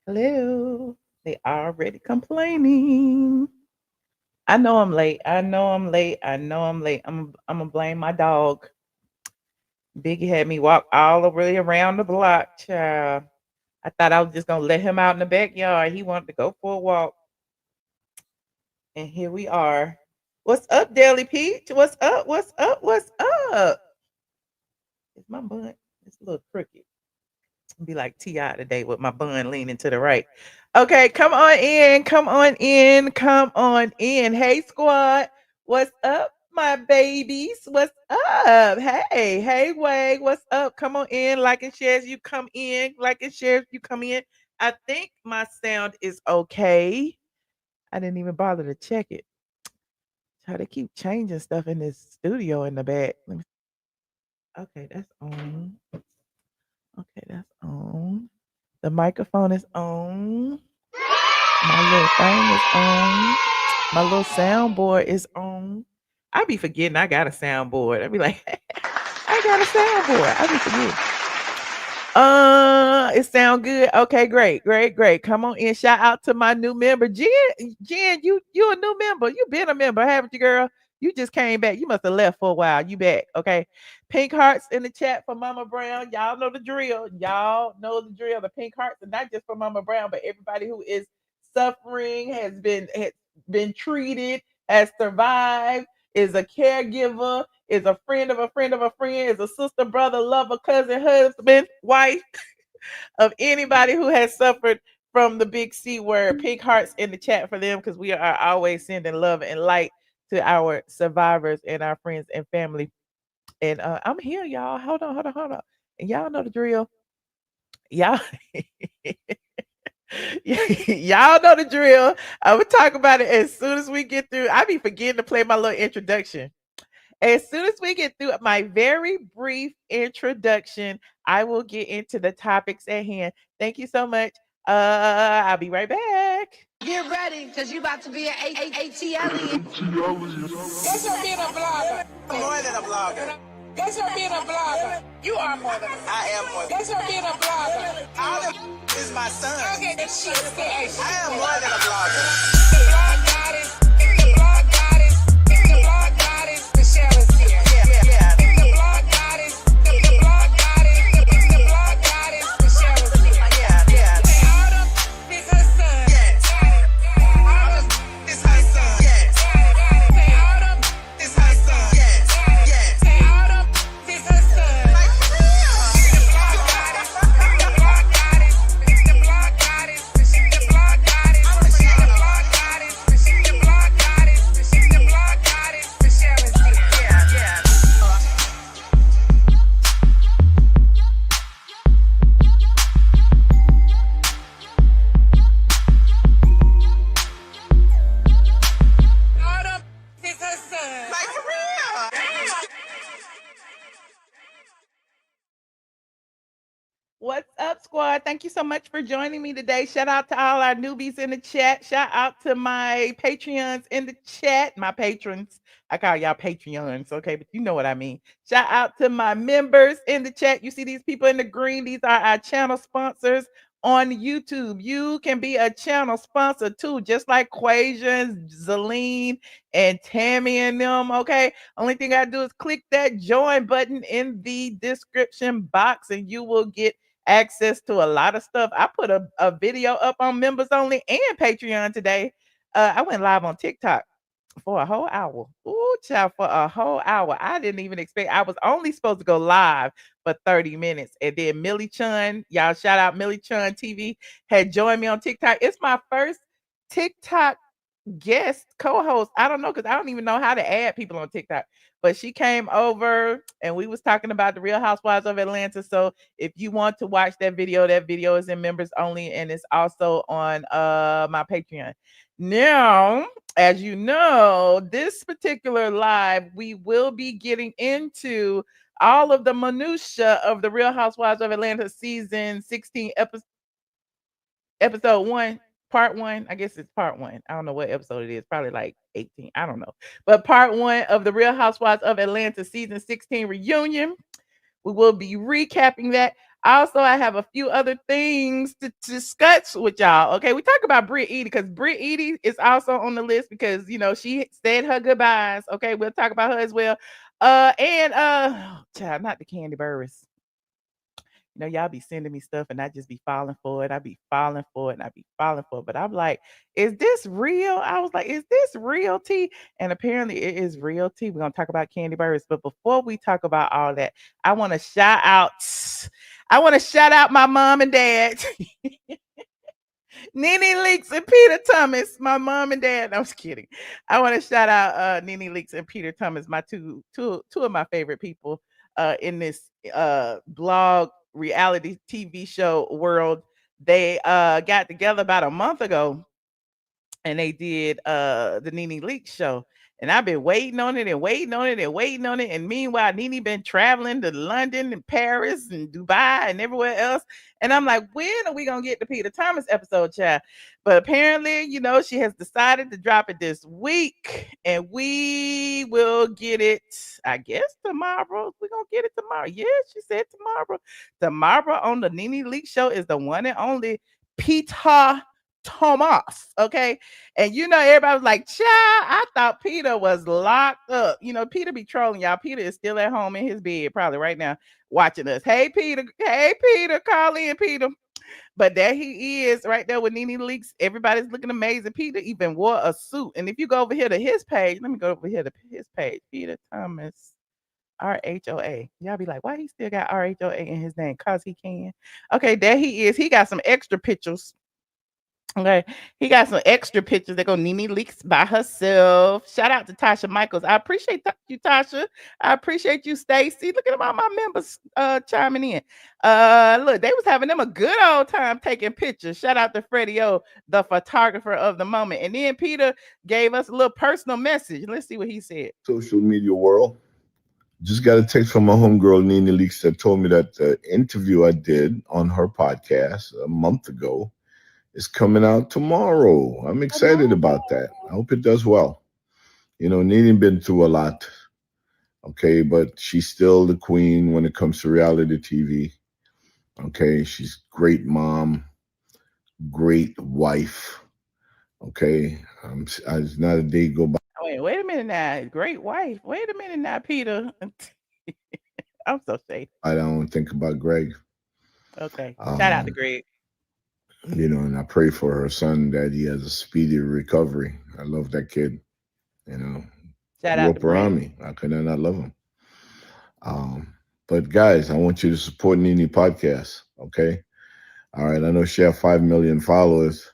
Hello. They already complaining. I know I'm late. I know I'm late. I know I'm late. I'm gonna blame my dog. Biggie had me walk all the way around the block, child. I thought I was just gonna let him out in the backyard. He wanted to go for a walk. And here we are. What's up, Daily Peach? What's up? What's up? What's up? Is my bun? It's a little crooked. Be like T.I. today with my bun leaning to the right. Okay, come on in. Come on in. Come on in. Hey, squad. What's up, my babies? What's up? Hey, Wade. What's up? Come on in. Like and share as you come in. Like and share as you come in. I think my sound is okay. I didn't even bother to check it. How they keep changing stuff in this studio in the back. Okay, that's on. Okay, that's on. The microphone is on. My little thing is on. My little soundboard is on. I be forgetting I got a soundboard. I be like, I got a soundboard. I be forgetting. It sound good. Okay, great. Come on in. Shout out to my new member, Jen. Jen, you a new member. You been a member, haven't you, girl? You just came back. You must have left for a while. You back, okay? Pink hearts in the chat for Mama Brown. Y'all know the drill. Y'all know the drill. The pink hearts, and not just for Mama Brown, but everybody who is suffering, has been treated, has survived, is a caregiver, is a friend of a friend of a friend, is a sister, brother, lover, cousin, husband, wife of anybody who has suffered from the big C word. Pink hearts in the chat for them because we are always sending love and light to our survivors and our friends and family. And I'm here, y'all. Hold on. And y'all know the drill. Y'all, y'all know the drill. I will talk about it as soon as we get through. I be forgetting to play my little introduction. As soon as we get through my very brief introduction, I will get into the topics at hand. Thank you so much. I'll be right back. Get ready, because you about to be an ATL. Guess her being a blogger. More than a blogger. Guess her being a blogger. You are more than a blogger. I am more than Guess her being a blogger. all of is my son. Okay, that shit is I am more than a blogger. The blog goddess. The blog goddess. The blog goddess. Michelle is here. Yeah. The blog goddess. The blog goddess. The blog goddess. Michelle is here. Yeah. Say Autumn is her son. Yes. Autumn It's her son. Yes. Say Autumn It's her son. Yes. Say Autumn is her son. Like for real. The blog goddess. The blog goddess. The blog goddess. The blog goddess. The blog goddess. The blog goddess. The blog goddess. Michelle is here. Yeah. Autumn is her son. Like for real. What's up, squad? Thank you so much for joining me today. Shout out to all our newbies in the chat. Shout out to my Patreons in the chat, my patrons. I call y'all Patreons, okay? But you know what I mean. Shout out to my members in the chat. You see these people in the green? These are our channel sponsors on YouTube. You can be a channel sponsor too, just like Quasia, Zaleen, and Tammy and them, okay? Only thing I do is click that join button in the description box and you will get access to a lot of stuff. I put a video up on members only and Patreon today. I went live on TikTok for a whole hour. Ooh, child, for a whole hour. I didn't even expect. I was only supposed to go live for 30 minutes. And then Millie Chun, y'all shout out Millie Chun TV, had joined me on TikTok. It's my first TikTok guest co-host. I don't know because I don't even know how to add people on TikTok. But she came over and we was talking about the Real Housewives of Atlanta. So if you want to watch that video is in members only and it's also on my Patreon. Now, as you know, this particular live, we will be getting into all of the minutia of the Real Housewives of Atlanta season 16 episode 1, part 1. I guess it's part 1. I don't know what episode it is. Probably like 18. I don't know. But part 1 of the Real Housewives of Atlanta season 16 reunion. We will be recapping that. Also, I have a few other things to discuss with y'all. Okay, we talk about Brit Eady because Brit Eady is also on the list because she said her goodbyes. Okay, we'll talk about her as well. And child, not the Kandi Burruss. Y'all be sending me stuff and I just be falling for it. I be falling for it and I be falling for it. But I'm like, is this real? I was like, is this real tea? And apparently it is real tea. We're gonna talk about Kandi Burruss. But before we talk about all that, I want to shout out. I want to shout out my mom and dad. Nene Leaks and Peter Thomas, my mom and dad. No, I was kidding. I want to shout out Nene Leaks and Peter Thomas, my two of my favorite people in this blog reality TV show world. They got together about a month ago and they did the Nene Leaks show. And I've been waiting on it and waiting on it and waiting on it. And meanwhile, Nene been traveling to London and Paris and Dubai and everywhere else. And I'm like, when are we gonna get the Peter Thomas episode, child? But apparently, she has decided to drop it this week, and we will get it. I guess tomorrow. We're gonna get it tomorrow. Yeah, she said tomorrow. Tomorrow on the Nene Leaks show is the one and only Peter Thomas. Okay. And everybody was like, child, I thought Peter was locked up. Peter be trolling y'all. Peter is still at home in his bed, probably right now, watching us. Hey, Peter. Hey, Peter. Call in, Peter. But there he is right there with Nene Leaks. Everybody's looking amazing. Peter even wore a suit. And if you go over here to his page, let me go over here to his page. Peter Thomas. RHOA. Y'all be like, why he still got RHOA in his name? Cause he can. Okay, there he is. He got some extra pictures. Okay, he got some extra pictures that go Nene Leaks by herself. Shout out to Tasha Michaels. I appreciate you, Tasha. I appreciate you, Stacy. Look at all my members chiming in. Look, they was having them a good old time taking pictures. Shout out to Freddie O, the photographer of the moment. And then Peter gave us a little personal message. Let's see what he said. Social media world. Just got a text from my homegirl, Nene Leaks, that told me that the interview I did on her podcast a month ago is coming out tomorrow. I'm excited about that. I hope it does well. Nene been through a lot, okay, but she's still the queen when it comes to reality TV. Okay, she's great mom, great wife. Okay, it's not a day go by. Wait a minute now. Great wife. Wait a minute now, Peter. I'm so shady. I don't think about Greg. Okay. Shout out to Greg. And I pray for her son that he has a speedy recovery. I love that kid. Shout out to around me. How can I not love him? But guys, I want you to support Nene podcast. Okay. All right. I know she have 5 million followers.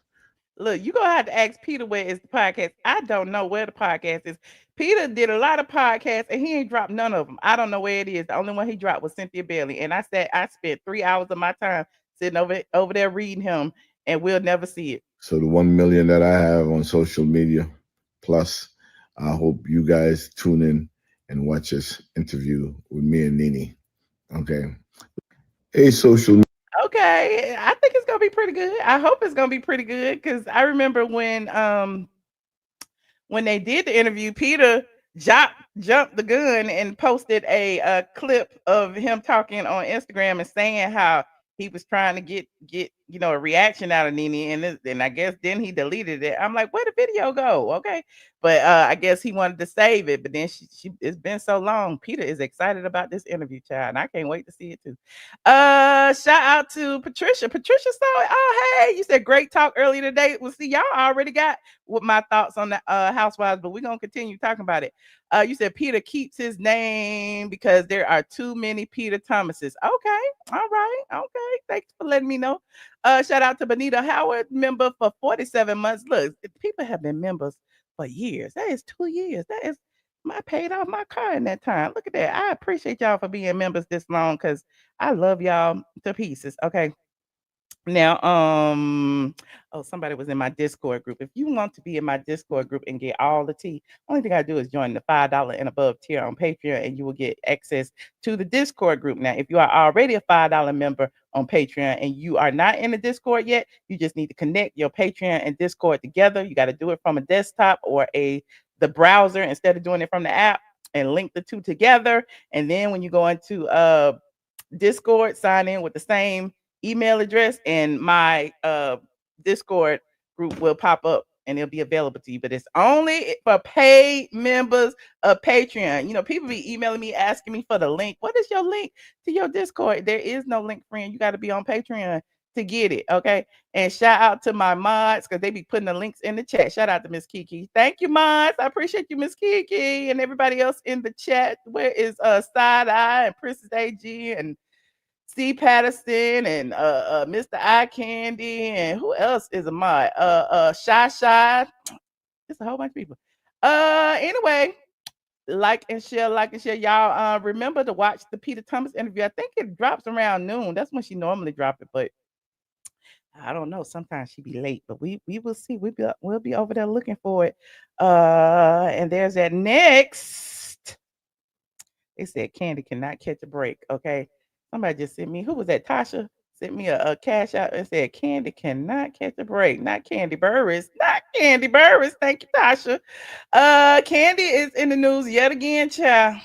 Look, you're gonna have to ask Peter where is the podcast. I don't know where the podcast is. Peter did a lot of podcasts and he ain't dropped none of them. I don't know where it is. The only one he dropped was Cynthia Bailey. And I spent 3 hours of my time sitting over there reading him, and we'll never see it. So the 1 million that I have on social media, plus I hope you guys tune in and watch this interview with me and Nene. Okay. Hey, social. Okay, I think it's gonna be pretty good. I hope it's gonna be pretty good because I remember when they did the interview, Peter jumped the gun and posted a clip of him talking on Instagram and saying how he was trying to get a reaction out of Nene, and I guess then he deleted it. I'm like, where the video go? Okay, but I guess he wanted to save it. But then it's been so long. Peter is excited about this interview, child, and I can't wait to see it too. Shout out to Patricia. Patricia saw it. Oh, hey, you said great talk earlier today. Well, see, y'all already got what my thoughts on the Housewives, but we're gonna continue talking about it. You said Peter keeps his name because there are too many Peter Thomases. Okay, all right, okay. Thanks for letting me know. Shout out to Benita Howard, member for 47 months. Look, people have been members for years. That is 2 years. That is I paid off my car in that time. Look at that. I appreciate y'all for being members this long because I love y'all to pieces. Okay. Now, somebody was in my Discord group. If you want to be in my Discord group and get all the tea, only thing I do is join the $5 and above tier on Patreon, and you will get access to the Discord group. Now, if you are already a $5 member on Patreon and you are not in the Discord yet, you just need to connect your Patreon and Discord together. You got to do it from a desktop or the browser instead of doing it from the app, and link the two together. And then when you go into Discord, sign in with the same email address, and my Discord group will pop up and it'll be available to you. But it's only for paid members of Patreon. You know, people be emailing me asking me for the link. What is your link to your Discord? There is no link, friend. You got to be on Patreon to get it. Okay. And shout out to my mods because they be putting the links in the chat. Shout out to Miss Kiki. Thank you, mods. I appreciate you, Miss Kiki, and everybody else in the chat. Where is Side Eye and Princess AG and C Patterson and Mr. Eye Candy and who else is a mod? Shy. It's a whole bunch of people. Anyway, like and share. Y'all remember to watch the Peter Thomas interview. I think it drops around noon. That's when she normally drop it, but I don't know. Sometimes she be late, but we will see. We'll be over there looking for it. And there's that next. They said Kandi cannot catch a break. Okay. Somebody just sent me, who was that? Tasha sent me a cash out and said Kandi cannot catch a break. Not Kandi Burruss. Not Kandi Burruss. Thank you, Tasha. Kandi is in the news yet again, child.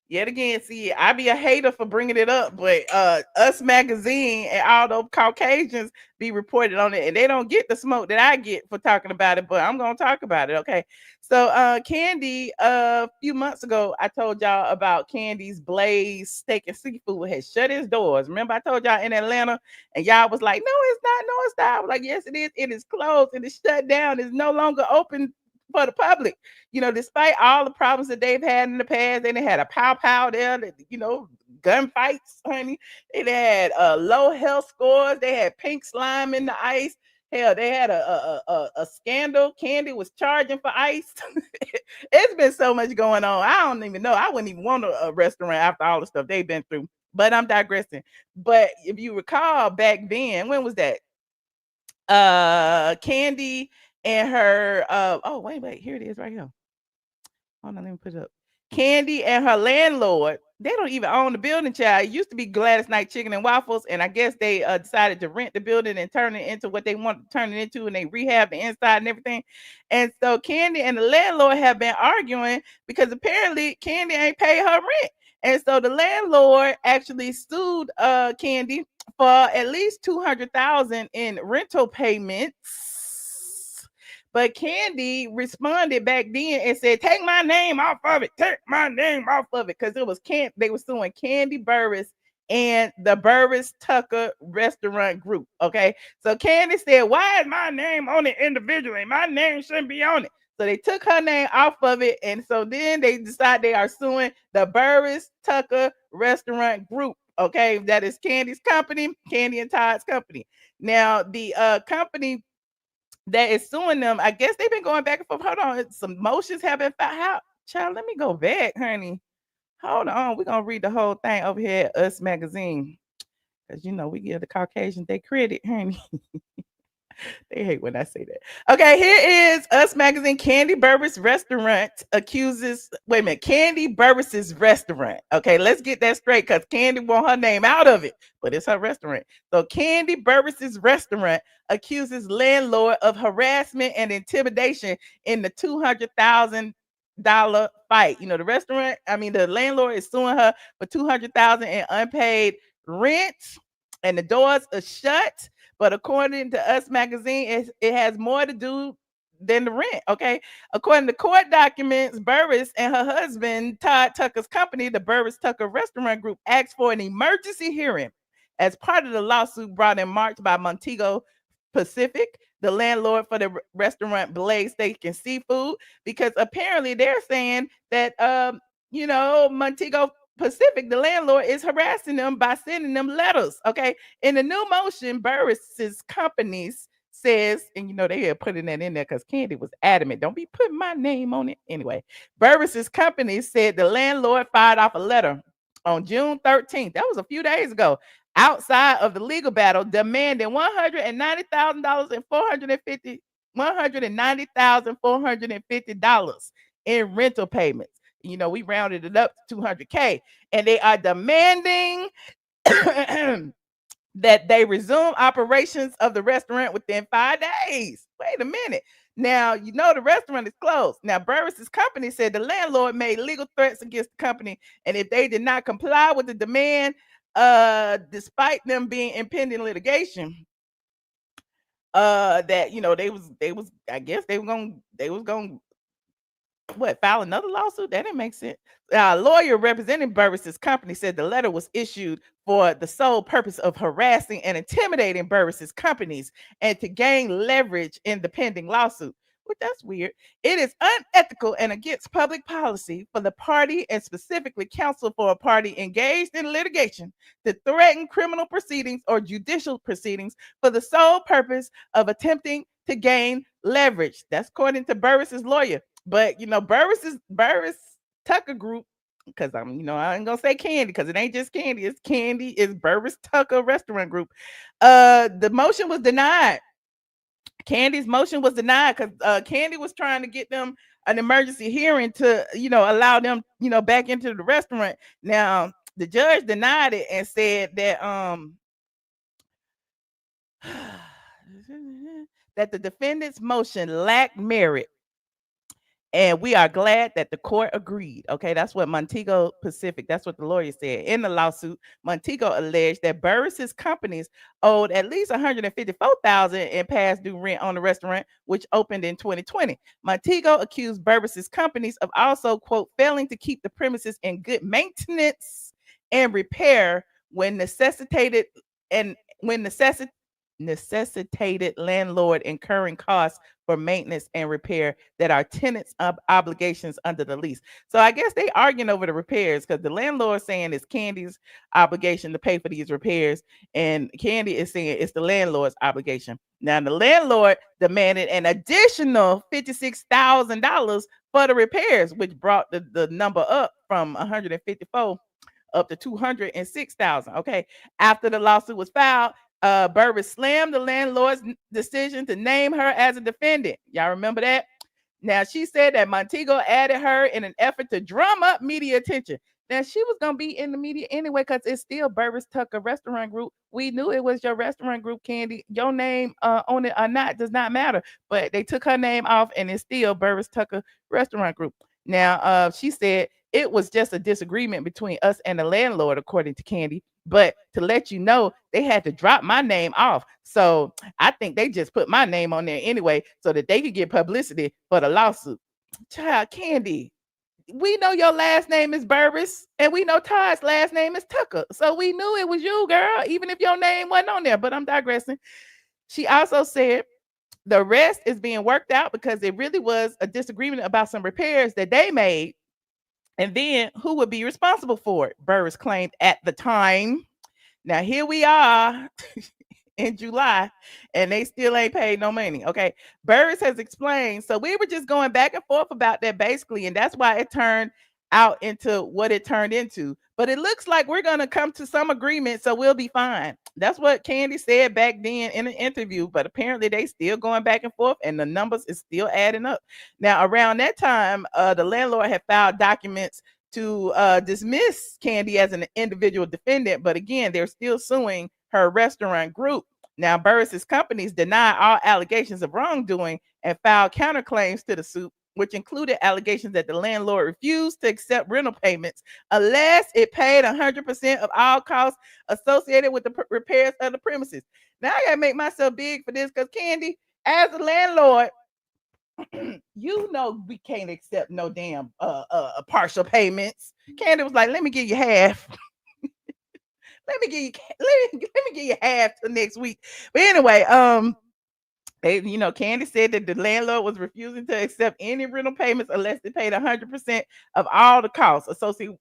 Yet again, see, I be a hater for bringing it up, but Us Magazine and all those Caucasians be reported on it, and they don't get the smoke that I get for talking about it, but I'm gonna talk about it, okay? So Kandi, a few months ago, I told y'all about Kandi's Blaze Steak and Seafood had shut its doors. Remember, I told y'all in Atlanta, and y'all was like, no, it's not, no, it's not. I was like, yes, it is. It is closed, it is shut down, it's no longer open for the public. You know, despite all the problems that they've had in the past, they had a pow there, you know, gunfights, honey. They had low health scores. They had pink slime in the ice. Hell, they had a scandal. Kandi was charging for ice. It's been so much going on. I don't even know. I wouldn't even want a restaurant after all the stuff they've been through. But I'm digressing. But if you recall back then, when was that? Kandi and her oh wait, here it is right here. Hold on, let me put it up. Kandi and her landlord, they don't even own the building, child. It used to be Gladys Knight Chicken and Waffles, and I guess they decided to rent the building and turn it into what they want to turn it into, and they rehab the inside and everything. And so Kandi and the landlord have been arguing because apparently Kandi ain't paid her rent. And so the landlord actually sued Kandi for at least $200,000 in rental payments. But Kandi responded back then and said, take my name off of it. Take my name off of it. Because it was they were suing Kandi Burruss and the Burruss Tucker Restaurant Group. Okay. So Kandi said, why is my name on it individually? My name shouldn't be on it. So they took her name off of it. And so then they decide they are suing the Burruss Tucker Restaurant Group. Okay. That is Kandi's company, Kandi and Todd's company. Now, the company that is suing them, I guess they've been going back and forth. Hold on, some motions have been filed. How, child? Let me go back, honey. Hold on, we're gonna read the whole thing over here at Us Magazine, because you know we give the Caucasians their credit, honey. They hate when I say that. Okay, here is Us Magazine. Kandi Burruss restaurant accuses. Wait a minute, Kandi Burruss's restaurant. Okay, let's get that straight because Kandi want her name out of it, but it's her restaurant. So Kandi Burruss's restaurant accuses landlord of harassment and intimidation in the $200,000 fight. You know, the landlord is suing her for $200,000 in unpaid rent, and the doors are shut. But according to Us Magazine, it has more to do than the rent. Okay. According to court documents, Burruss and her husband, Todd Tucker's company, the Burruss Tucker Restaurant Group, asked for an emergency hearing as part of the lawsuit brought in March by Montego Pacific, the landlord for the restaurant Blaze Steak and Seafood, because apparently they're saying that Montego Pacific, the landlord, is harassing them by sending them letters. Okay. In the new motion, Burruss's companies says, and you know they are putting that in there because Kandi was adamant, don't be putting my name on it. Anyway, Burruss's company said the landlord fired off a letter on June 13th. That was a few days ago. Outside of the legal battle, demanding $190,450 in rental payments. You know, we rounded it up to $200K, and they are demanding that they resume operations of the restaurant within 5 days. Wait a minute. Now, you know, the restaurant is closed. Now, Burruss's company said the landlord made legal threats against the company, and if they did not comply with the demand, despite them being in pending litigation, that they was I guess they was gonna file another lawsuit. That didn't make sense. A lawyer representing Burruss's company said the letter was issued for the sole purpose of harassing and intimidating Burruss's companies and to gain leverage in the pending lawsuit. Well, that's weird. It is unethical and against public policy for the party, and specifically counsel for a party engaged in litigation, to threaten criminal proceedings or judicial proceedings for the sole purpose of attempting to gain leverage. That's according to Burruss's lawyer. But Burruss Tucker Group, because I ain't gonna say Kandi because it ain't just Kandi, it's Kandi, it's Burruss Tucker Restaurant Group. The motion was denied. Kandi's motion was denied because Kandi was trying to get them an emergency hearing to allow them back into the restaurant. Now the judge denied it and said that that the defendant's motion lacked merit. And we are glad that the court agreed. Okay, that's what Montego Pacific, that's what the lawyer said. In the lawsuit, Montego alleged that Burruss's companies owed at least $154,000 in past due rent on the restaurant, which opened in 2020. Montego accused Burruss's companies of also, quote, failing to keep the premises in good maintenance and repair when necessitated landlord incurring costs for maintenance and repair that are tenants' obligations under the lease. So I guess they arguing over the repairs because the landlord saying it's Kandi's obligation to pay for these repairs, and Kandi is saying it's the landlord's obligation. Now the landlord demanded an additional $56,000 for the repairs, which brought the number up from 154 up to 206,000. Okay, after the lawsuit was filed, Burruss slammed the landlord's decision to name her as a defendant. Y'all remember that? Now, she said that Montego added her in an effort to drum up media attention. Now, she was going to be in the media anyway because it's still Burruss Tucker Restaurant Group. We knew it was your restaurant group, Kandi. Your name on it or not does not matter. But they took her name off and it's still Burruss Tucker Restaurant Group. Now, she said it was just a disagreement between us and the landlord, according to Kandi. But to let you know, they had to drop my name off. So I think they just put my name on there anyway so that they could get publicity for the lawsuit. Child, Kandi, we know your last name is Burruss, and we know Todd's last name is Tucker. So we knew it was you, girl, even if your name wasn't on there. But I'm digressing. She also said the rest is being worked out because it really was a disagreement about some repairs that they made. And then who would be responsible for it? Burruss claimed at the time. Now here we are in July, and they still ain't paid no money. Okay, Burruss has explained. So we were just going back and forth about that basically, and that's why it turned out into what it turned into. But it looks like we're gonna come to some agreement, so we'll be fine. That's what Kandi said back then in an interview. But apparently they still going back and forth, and the numbers is still adding up. Now around that time, the landlord had filed documents to dismiss Kandi as an individual defendant, but again, they're still suing her restaurant group. Now, Burruss's companies deny all allegations of wrongdoing and filed counterclaims to the suit, which included allegations that the landlord refused to accept rental payments unless it paid 100% of all costs associated with the repairs of the premises. Now, I gotta make myself big for this because Kandi, as a landlord, we can't accept no damn partial payments. Kandi was like, let me give you half. let me give you half till next week. But anyway, Kandi said that the landlord was refusing to accept any rental payments unless they paid 100% of all the costs associated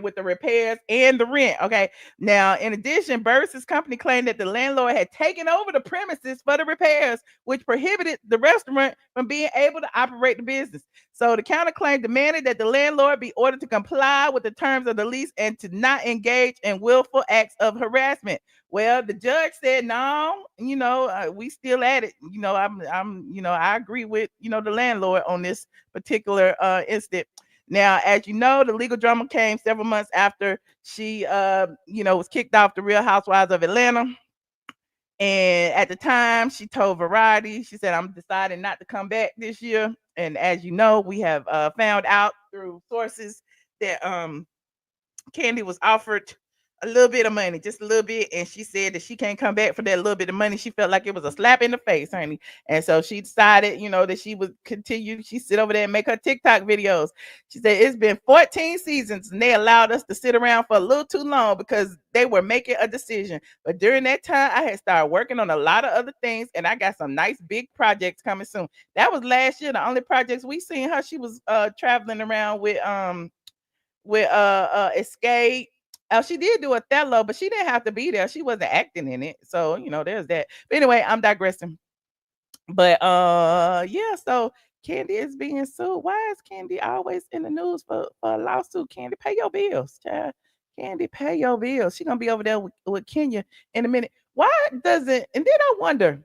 with the repairs and the rent. Okay. Now, in addition, Burruss's company claimed that the landlord had taken over the premises for the repairs, which prohibited the restaurant from being able to operate the business. So the counterclaim demanded that the landlord be ordered to comply with the terms of the lease and to not engage in willful acts of harassment. Well, the judge said, no, we still at it. I agree with, the landlord on this particular incident. Now, as you know, the legal drama came several months after she, was kicked off the Real Housewives of Atlanta. And at the time, she told Variety, she said, I'm deciding not to come back this year. And as you know, we have found out through sources that Kandi was offered a little bit of money, just a little bit. And she said that she can't come back for that little bit of money. She felt like it was a slap in the face, honey. And so she decided, that she would continue. She sit over there and make her TikTok videos. She said it's been 14 seasons and they allowed us to sit around for a little too long because they were making a decision. But during that time, I had started working on a lot of other things and I got some nice big projects coming soon. That was last year. The only projects we seen her, she was traveling around with Escape. She did do Othello, but she didn't have to be there. She wasn't acting in it. So, there's that. But anyway, I'm digressing. But yeah, so Kandi is being sued. Why is Kandi always in the news for a lawsuit? Kandi, pay your bills, child. Kandi, pay your bills. She gonna be over there with Kenya in a minute. Why doesn't, and then I wonder,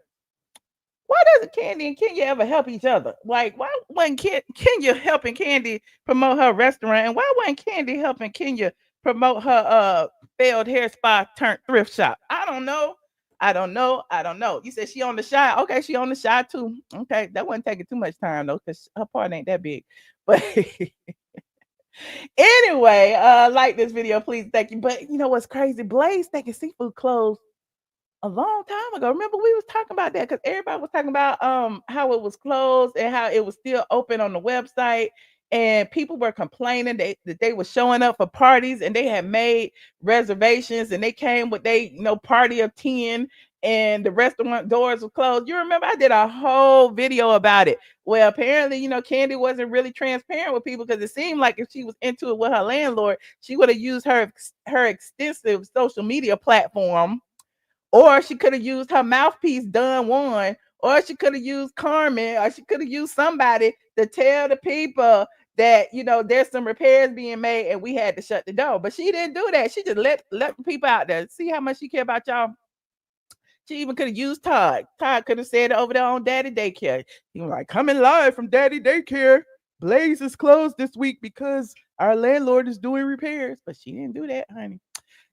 why doesn't Kandi and Kenya ever help each other? Like, why wasn't Kenya helping Kandi promote her restaurant? And why wasn't Kandi helping Kenya promote her failed hair spa turned thrift shop? I don't know. I don't know. I don't know. You said she on the Shy. Okay, she on the Shy too. Okay, that wasn't taking too much time though, because her part ain't that big. But anyway, like this video, please. Thank you. But you know what's crazy? Blaze thinking seafood closed a long time ago. Remember we was talking about that because everybody was talking about how it was closed and how it was still open on the website, and people were complaining that they were showing up for parties and they had made reservations and they came with they party of 10 and the restaurant doors were closed. You remember I did a whole video about it. Well, apparently, Kandi wasn't really transparent with people because it seemed like if she was into it with her landlord, she would have used her extensive social media platform, or she could have used her mouthpiece, Don Juan, or she could have used Carmen, or she could have used somebody to tell the people that, there's some repairs being made and we had to shut the door. But she didn't do that. She just let the people out there. See how much she care about y'all? She even could have used Todd. Todd could have said it over there on Daddy Daycare. He was like, coming live from Daddy Daycare. Blaze is closed this week because our landlord is doing repairs. But she didn't do that, honey.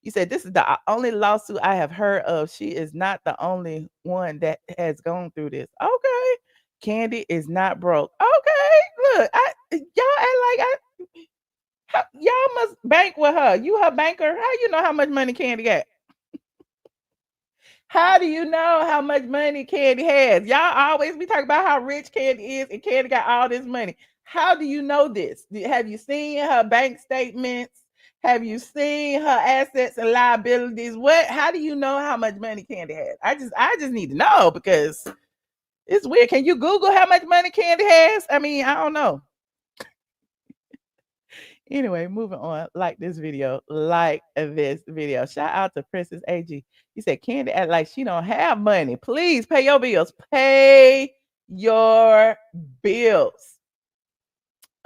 You said this is the only lawsuit I have heard of. She is not the only one that has gone through this. Okay. Kandi is not broke. Okay. Look, y'all act like y'all must bank with her. You her banker. How you know how much money Kandi got? How do you know how much money Kandi has? Y'all always be talking about how rich Kandi is and Kandi got all this money. How do you know this? Have you seen her bank statements? Have you seen her assets and liabilities? How do you know how much money Kandi has? I just need to know because it's weird. Can you Google how much money Kandi has? I mean, I don't know. Anyway, moving on. Like this video. Shout out to Princess AG. He said Kandi act like she don't have money. Please pay your bills. Pay your bills.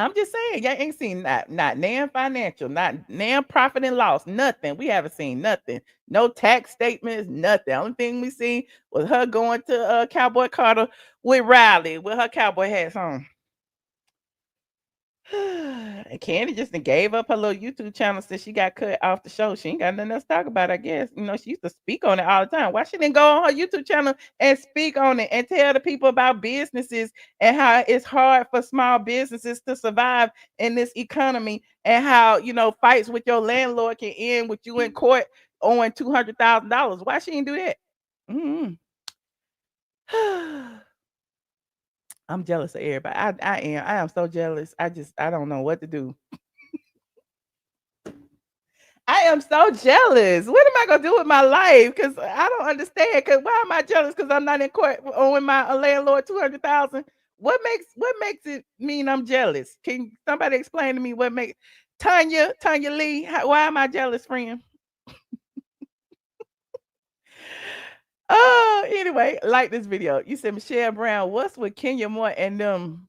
I'm just saying, y'all ain't seen not Nan financial, not Nan profit and loss, nothing. We haven't seen nothing. No tax statements, nothing. Only thing we seen was her going to Cowboy Carter with Riley with her cowboy hats on. And Kandi just gave up her little YouTube channel since she got cut off the show. She ain't got nothing else to talk about, I guess. She used to speak on it all the time. Why she didn't go on her YouTube channel and speak on it and tell the people about businesses and how it's hard for small businesses to survive in this economy and how, fights with your landlord can end with you in court owing $200,000. Why she didn't do that? Mm-hmm. I'm jealous of everybody. I am so jealous. I don't know what to do. I am so jealous. What am I gonna do with my life? Because I don't understand. Because why am I jealous? Because I'm not in court owing my landlord $200,000. What makes it mean I'm jealous? Can somebody explain to me what makes Tanya Lee? Why am I jealous, friend? Anyway, like this video. You said Michelle Brown, what's with Kenya Moore and them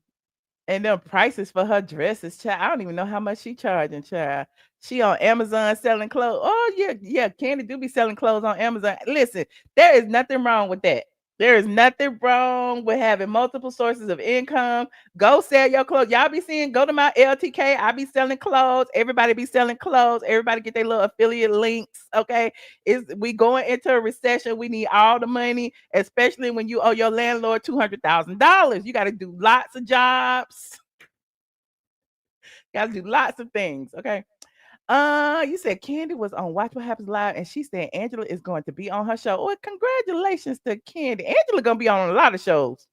prices for her dresses, child? I don't even know how much she charging, child. She on Amazon selling clothes. Oh, yeah. Kandi do be selling clothes on Amazon. Listen, there is nothing wrong with that. There is nothing wrong with having multiple sources of income. Go sell your clothes. Y'all be seeing, go to my LTK. I be selling clothes. Everybody be selling clothes. Everybody get their little affiliate links. Okay. We going into a recession. We need all the money, especially when you owe your landlord $200,000. You got to do lots of jobs. Got to do lots of things. Okay. You said Kandi was on Watch What Happens Live, and she said Angela is going to be on her show. Well, congratulations to Kandi. Angela gonna be on a lot of shows.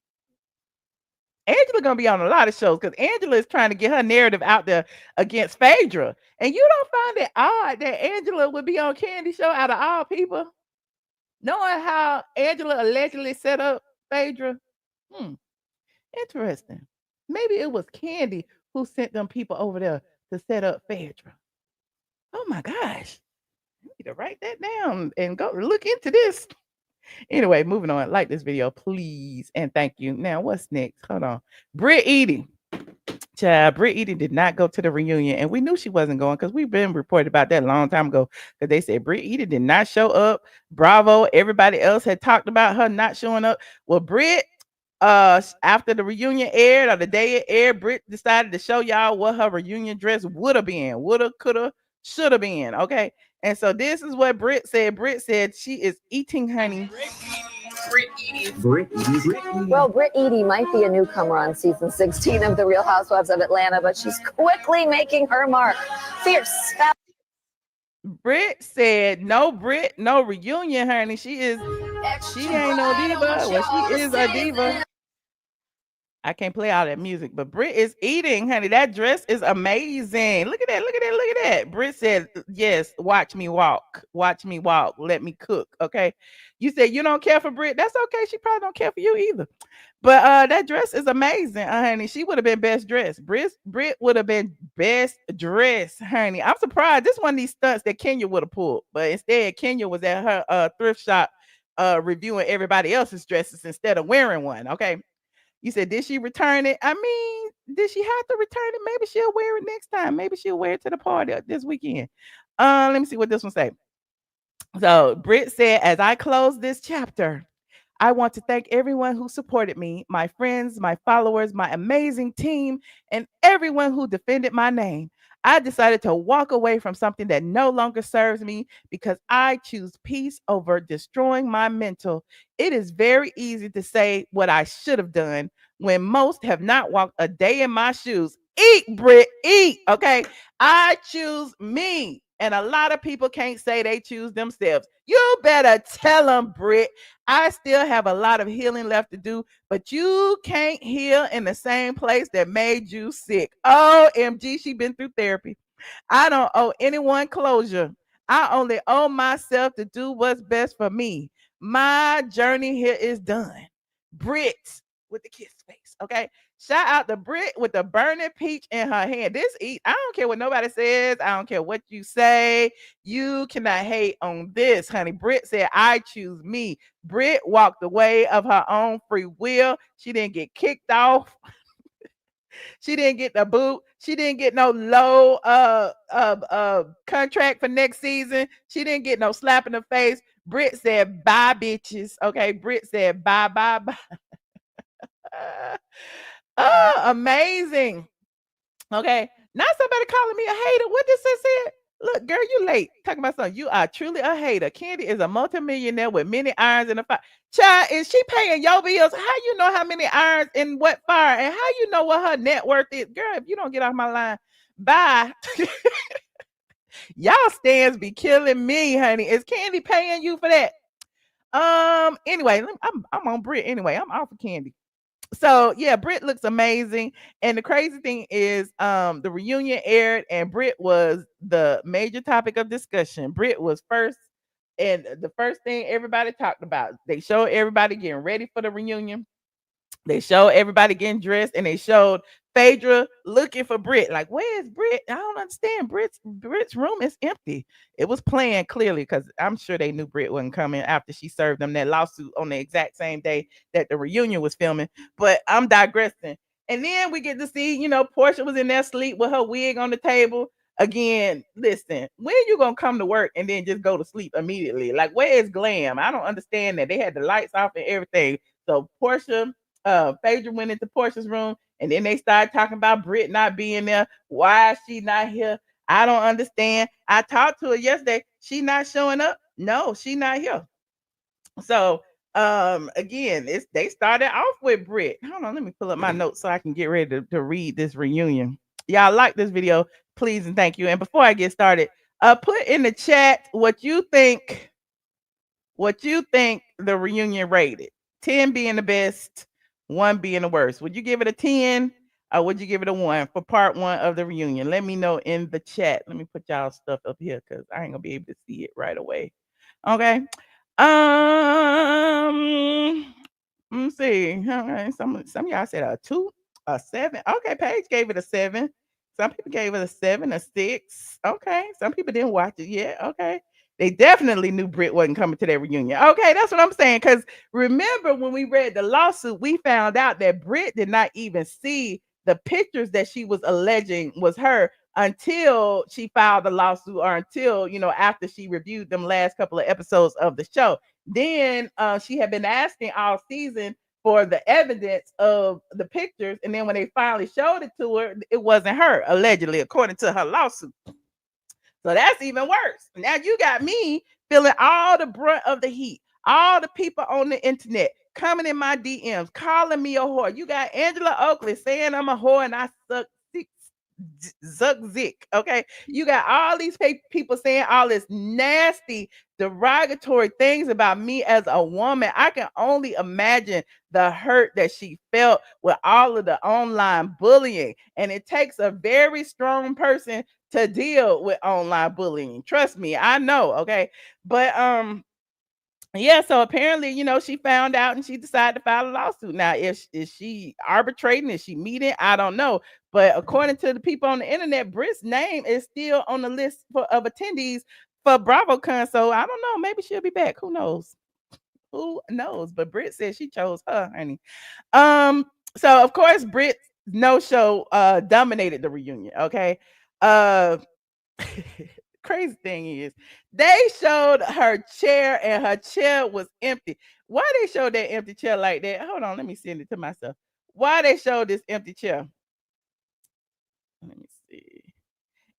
Angela gonna be on a lot of shows because Angela is trying to get her narrative out there against Phaedra. And you don't find it odd that Angela would be on Kandi's show out of all people, knowing how Angela allegedly set up Phaedra? Hmm, interesting. Maybe it was Kandi who sent them people over there to set up Phaedra. Oh my gosh. I need to write that down and go look into this. Anyway, moving on. Like this video, please, and thank you. Now, what's next? Hold on. Brit Eady. Child, Brit Eady did not go to the reunion, and we knew she wasn't going because we've been reported about that a long time ago. Because they said Brit Eady did not show up. Bravo. Everybody else had talked about her not showing up. Well, Brit, after the reunion aired or the day it aired, Brit decided to show y'all what her reunion dress would have been. Woulda, coulda, shoulda been. Okay. And so this is what Brit said. Brit said she is eating honey. Well, Brit Eady might be a newcomer on season 16 of The Real Housewives of Atlanta, but she's quickly making her mark. Fierce. Brit said, no Brit, no reunion, honey. She ain't no diva. Well, she is a diva. I can't play all that music, but Brit is eating, honey. That dress is amazing. Look at that, look at that, look at that. Brit said, yes, watch me walk. Watch me walk. Let me cook. Okay. You said you don't care for Brit. That's okay. She probably don't care for you either. But that dress is amazing, honey. She would have been best dressed. Brit would have been best dressed, honey. I'm surprised. This one of these stunts that Kenya would have pulled, but instead Kenya was at her thrift shop reviewing everybody else's dresses instead of wearing one. Okay. You said, did she return it? I mean, did she have to return it? Maybe she'll wear it next time. Maybe she'll wear it to the party this weekend. Let me see what this one say. So Brit said, as I close this chapter, I want to thank everyone who supported me, my friends, my followers, my amazing team, and everyone who defended my name. I decided to walk away from something that no longer serves me because I choose peace over destroying my mental. It is very easy to say what I should have done when most have not walked a day in my shoes. Eat, Brit, eat. Okay. I choose me. And a lot of people can't say they choose themselves. You better tell them, Brit. I still have a lot of healing left to do, but you can't heal in the same place that made you sick. OMG, she been through therapy. I don't owe anyone closure. I only owe myself to do what's best for me. My journey here is done. Brit with the kiss face. Okay. Shout out to Brit with the burning peach in her hand. I don't care what nobody says. I don't care what you say. You cannot hate on this, honey. Brit said, I choose me. Brit walked away of her own free will. She didn't get kicked off. She didn't get the boot. She didn't get no low contract for next season. She didn't get no slap in the face. Brit said, bye, bitches. Okay. Brit said, bye, bye, bye. Oh, amazing. Okay. Not somebody calling me a hater. What this said? Look, girl, you late. Talking about something. You are truly a hater. Kandi is a multimillionaire with many irons in the fire. Child, is she paying your bills? How you know how many irons in what fire? And how you know what her net worth is? Girl, if you don't get off my line, bye. Y'all stands be killing me, honey. Is Kandi paying you for that? Anyway, I'm on Brit anyway. I'm off of Kandi. So yeah, Brit looks amazing. And the crazy thing is, the reunion aired and Brit was the major topic of discussion. Brit was first, and the first thing everybody talked about. They showed everybody getting ready for the reunion. They showed everybody getting dressed, and they showed Phaedra looking for Brit. Like, where's Brit? I don't understand. Brit's room is empty. It was planned clearly because I'm sure they knew Brit wasn't coming after she served them that lawsuit on the exact same day that the reunion was filming. But I'm digressing. And then we get to see, Portia was in there asleep with her wig on the table. Again, listen, when you gonna come to work and then just go to sleep immediately? Like, where is glam? I don't understand that. They had the lights off and everything. So Portia, Phaedra went into Portia's room, and then they started talking about Brit not being there. Why is she not here? I don't understand. I talked to her yesterday. She not showing up. No, she not here. So again, they started off with Brit. Hold on, let me pull up my notes so I can get ready to read this reunion. Y'all like this video? Please and thank you. And before I get started, put in the chat what you think the reunion rated. 10 being the best, 1 being the worst. Would you give it a 10 or would you give it a 1 for part 1 of the reunion? Let me know in the chat. Let me put y'all stuff up here because I ain't gonna be able to see it right away. Okay. Let me see. Okay, some of y'all said a 2, a 7. Okay, Paige gave it a 7. Some people gave it a 7, a 6. Okay. Some people didn't watch it yet. Okay. They definitely knew Brit wasn't coming to their reunion. Okay, that's what I'm saying. Because remember when we read the lawsuit, we found out that Brit did not even see the pictures that she was alleging was her until she filed the lawsuit or until, after she reviewed them last couple of episodes of the show. Then she had been asking all season for the evidence of the pictures. And then when they finally showed it to her, it wasn't her, allegedly, according to her lawsuit. So that's even worse. Now you got me feeling all the brunt of the heat. All the people on the internet coming in my DMs, calling me a whore. You got Angela Oakley saying I'm a whore and I suck zick. Okay. You got all these people saying all this nasty, derogatory things about me as a woman. I can only imagine the hurt that she felt with all of the online bullying. And it takes a very strong person to deal with online bullying. Trust me, I know. Okay. But yeah, so apparently, she found out and she decided to file a lawsuit. Now, is she arbitrating? Is she meeting? I don't know. But according to the people on the internet, Brit's name is still on the list of attendees for BravoCon. So I don't know. Maybe she'll be back. Who knows? Who knows? But Brit said she chose her, honey. So of course, Brit's no show dominated the reunion. Okay. Crazy thing is, they showed her chair and her chair was empty. Why they showed that empty chair like that? Hold on, let me send it to myself. Why they showed this empty chair? Let me see.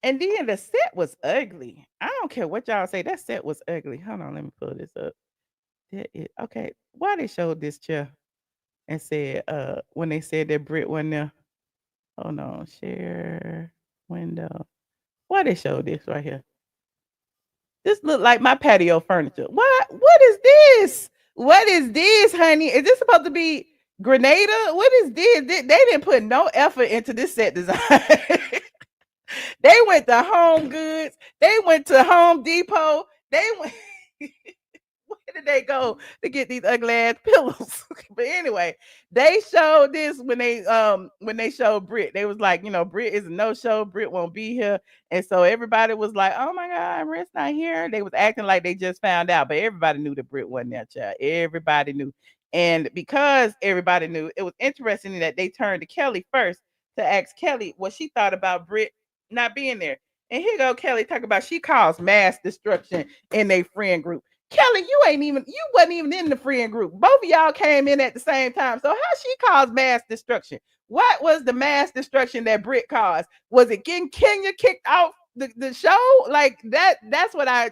And then the set was ugly. I don't care what y'all say. That set was ugly. Hold on, let me pull this up. That is okay. Why they showed this chair and said when they said that Brit wasn't there? Hold on, share window. Why they showed this right here? This look like my patio furniture. What is this? What is this, honey? Is this supposed to be Grenada? What is this? They didn't put no effort into this set design. They went to Home Goods. They went to Home Depot. They went. Where did they go to get these ugly ass pillows? But anyway, they showed this when they showed Brit. They was like, Brit is a no-show. Brit won't be here. And so everybody was like, oh my God, Brit's not here. They was acting like they just found out, but everybody knew that Brit wasn't there, child. Everybody knew. And because everybody knew, it was interesting that they turned to Kelly first to ask Kelly what she thought about Brit not being there. And here go Kelly talk about she caused mass destruction in their friend group. Kelly, you wasn't even in the friend group. Both of y'all came in at the same time. So how she caused mass destruction? What was the mass destruction that Brit caused? Was it getting Kenya kicked off the show? Like that's what I,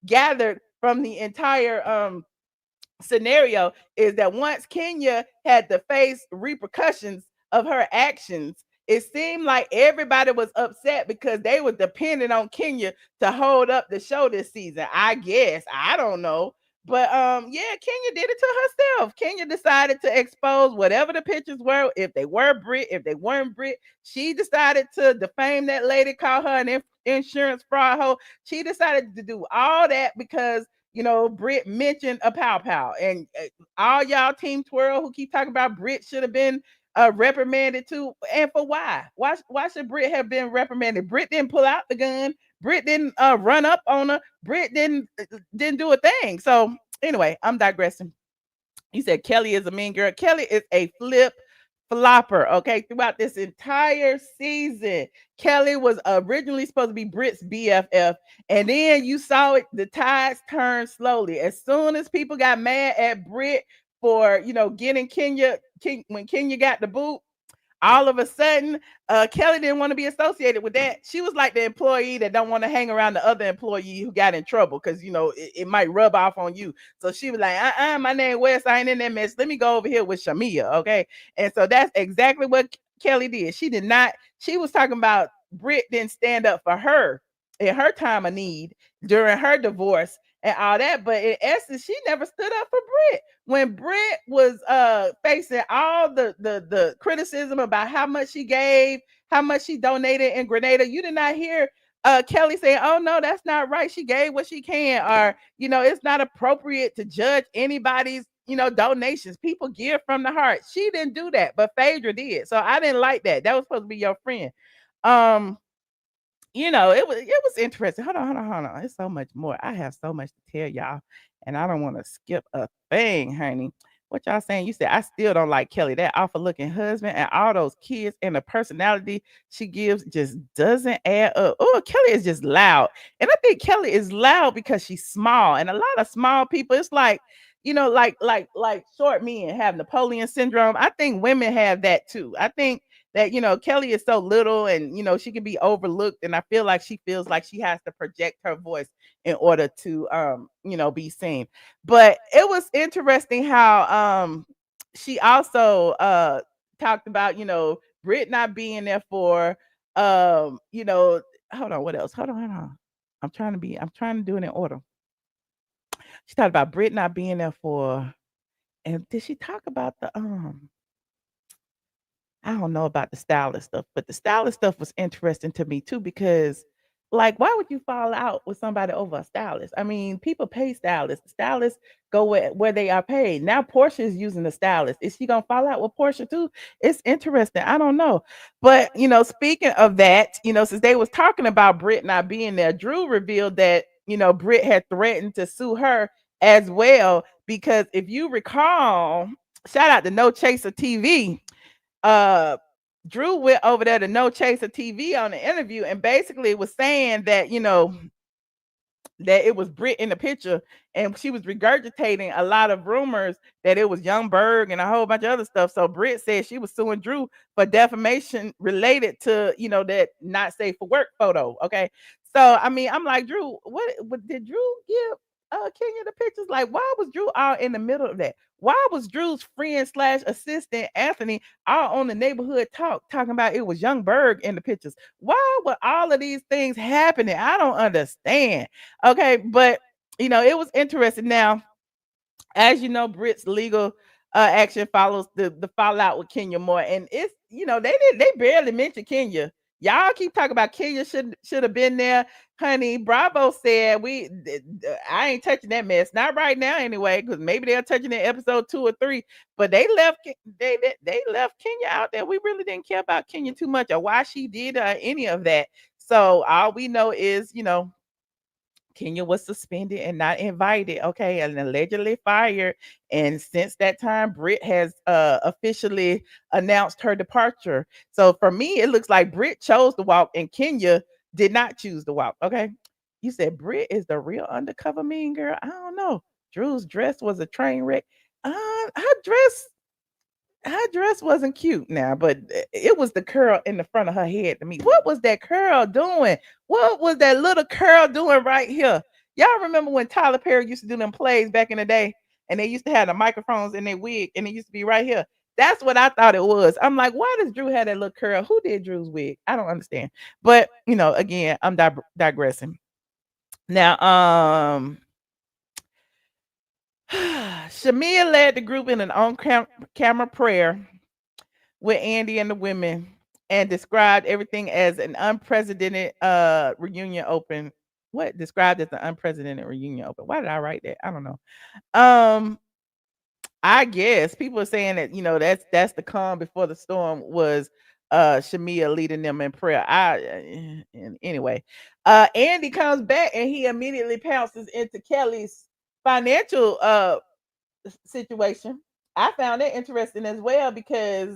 gathered from the entire scenario is that once Kenya had to face repercussions of her actions, it seemed like everybody was upset because they were dependent on Kenya to hold up the show this season. I guess. I don't know. But yeah, Kenya did it to herself. Kenya decided to expose whatever the pictures were, if they were Brit, if they weren't Brit. She decided to defame that lady, call her an insurance fraud hoe. She decided to do all that because Brit mentioned a pow pow, and all y'all team twirl who keep talking about Brit should have been reprimanded too. And for why? Why should Brit have been reprimanded? Brit didn't pull out the gun. Brit didn't run up on her. Brit didn't do a thing. So anyway, I'm digressing. He said Kelly is a mean girl. Kelly is a flopper. Okay, throughout this entire season, Kelly was originally supposed to be Brit's BFF, and then you saw it. The tides turned slowly. As soon as people got mad at Brit for getting when Kenya got the boot, all of a sudden, Kelly didn't want to be associated with that. She was like the employee that don't want to hang around the other employee who got in trouble because it might rub off on you. So she was like, my name West, I ain't in that mess. Let me go over here with Shamia, okay? And so that's exactly what Kelly did. She did not. She was talking about Brit didn't stand up for her in her time of need during her divorce and all that. But in essence, she never stood up for Brit. When Brit was facing all the criticism about how much she gave, how much she donated in Grenada, you did not hear Kelly saying, "Oh no, that's not right. She gave what she can," or it's not appropriate to judge anybody's donations. People give from the heart. She didn't do that, but Phaedra did. So I didn't like that. That was supposed to be your friend. Um, it was interesting. Hold on. It's so much more. I have so much to tell y'all, and I don't want to skip a thing, honey. What y'all saying? You said I still don't like Kelly. That awful looking husband and all those kids and the personality she gives just doesn't add up. Oh, Kelly is just loud. And I think Kelly is loud because she's small. And a lot of small people, it's like, like short men have Napoleon syndrome. I think women have that too. I think that Kelly is so little and she can be overlooked, and I feel like she feels like she has to project her voice in order to be seen. But it was interesting how she also talked about Brit not being there for hold on, what else? Hold on. I'm trying to do it in order. She talked about Brit not being there for, and did she talk about the I don't know about the stylist stuff, but the stylist stuff was interesting to me too because, like, why would you fall out with somebody over a stylist? I mean, people pay stylists. Stylists go where they are paid. Now Portia is using the stylist. Is she gonna fall out with Portia too? It's interesting. I don't know, but speaking of that, since they was talking about Brit not being there, Drew revealed that Brit had threatened to sue her as well because if you recall, shout out to No Chaser TV. uh Drew went over there to No Chaser TV on the interview and basically was saying that that it was Brit in the picture, and she was regurgitating a lot of rumors that it was Young Berg and a whole bunch of other stuff. So Brit said she was suing Drew for defamation related to that not safe for work photo. Okay, so I mean, I'm like, Drew, what did Drew give Kenya the pictures? Like, why was Drew all in the middle of that? Why was Drew's friend slash assistant Anthony all on the neighborhood talking about it was Young Berg in the pictures? Why were all of these things happening? I don't understand. Okay, but it was interesting. Now, as you know, Brit's legal action follows the fallout with Kenya Moore, and it's they barely mention Kenya. Y'all keep talking about Kenya should have been there, honey. Bravo said I ain't touching that mess, not right now anyway, because maybe they're touching it episode 2 or 3. But they left they left Kenya out there. We really didn't care about Kenya too much or why she did any of that. So all we know is Kenya was suspended and not invited, okay, and allegedly fired. And since that time, Brit has officially announced her departure. So for me, it looks like Brit chose to walk and Kenya did not choose to walk. Okay. You said Brit is the real undercover mean girl. I don't know. Drew's dress was a train wreck. Her dress wasn't cute now, but it was the curl in the front of her head to me. What was that curl doing? What was that little curl doing right here? Y'all remember when Tyler Perry used to do them plays back in the day, and they used to have the microphones in their wig, and it used to be right here. That's what I thought it was. I'm like, why does Drew have that little curl? Who did Drew's wig? I don't understand. But again, I'm digressing. Now, Shamia led the group in an on-camera prayer with Andy and the women and described everything as an unprecedented reunion open. What described as an unprecedented reunion open? Why did I write that? I don't know. I guess people are saying that that's the calm before the storm was Shamia leading them in prayer. Anyway, Andy comes back and he immediately pounces into Kelly's financial situation. I found it interesting as well because,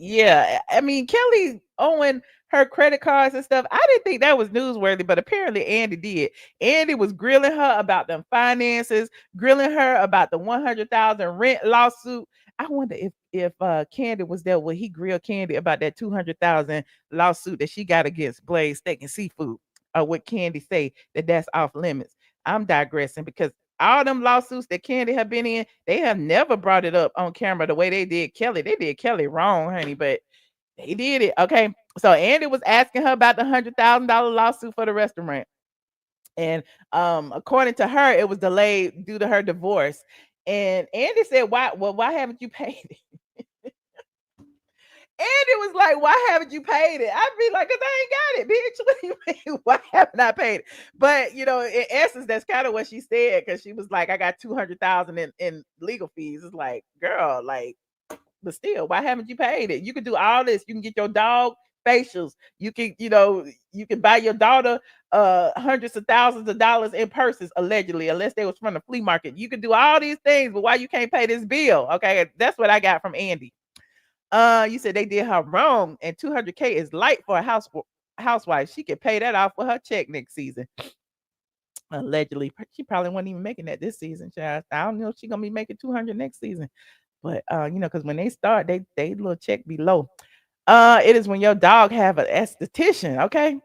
yeah, I mean, Kelly owing her credit cards and stuff. I didn't think that was newsworthy, but apparently Andy did. Andy was grilling her about them finances, grilling her about the 100,000 rent lawsuit. I wonder if Kandi was there, would he grill Kandi about that 200,000 lawsuit that she got against Blaze Steak and Seafood? Or would Kandi say that that's off limits? I'm digressing because all them lawsuits that Kandi have been in, they have never brought it up on camera the way they did Kelly. They did Kelly wrong, honey. But They did it. Okay. So Andy was asking her about the $100,000 lawsuit for the restaurant. And according to her, it was delayed due to her divorce. And Andy said, why haven't you paid it? And it was like, why haven't you paid it? I'd be like, 'cause I ain't got it, bitch. What do you mean? Why haven't I paid it? But in essence, that's kind of what she said, because she was like, I got 200,000 in legal fees. It's like, girl, like, but still, why haven't you paid it? You can do all this. You can get your dog facials. You can, you can buy your daughter hundreds of thousands of dollars in purses, allegedly, unless they was from the flea market. You can do all these things, but why you can't pay this bill? Okay, that's what I got from Andy. You said they did her wrong, and 200K is light for a housewife. She could pay that off with her check next season. Allegedly, she probably wasn't even making that this season, child. I don't know if she's gonna be making 200 next season. But because when they start, they little check be low. It is when your dog have an esthetician, okay?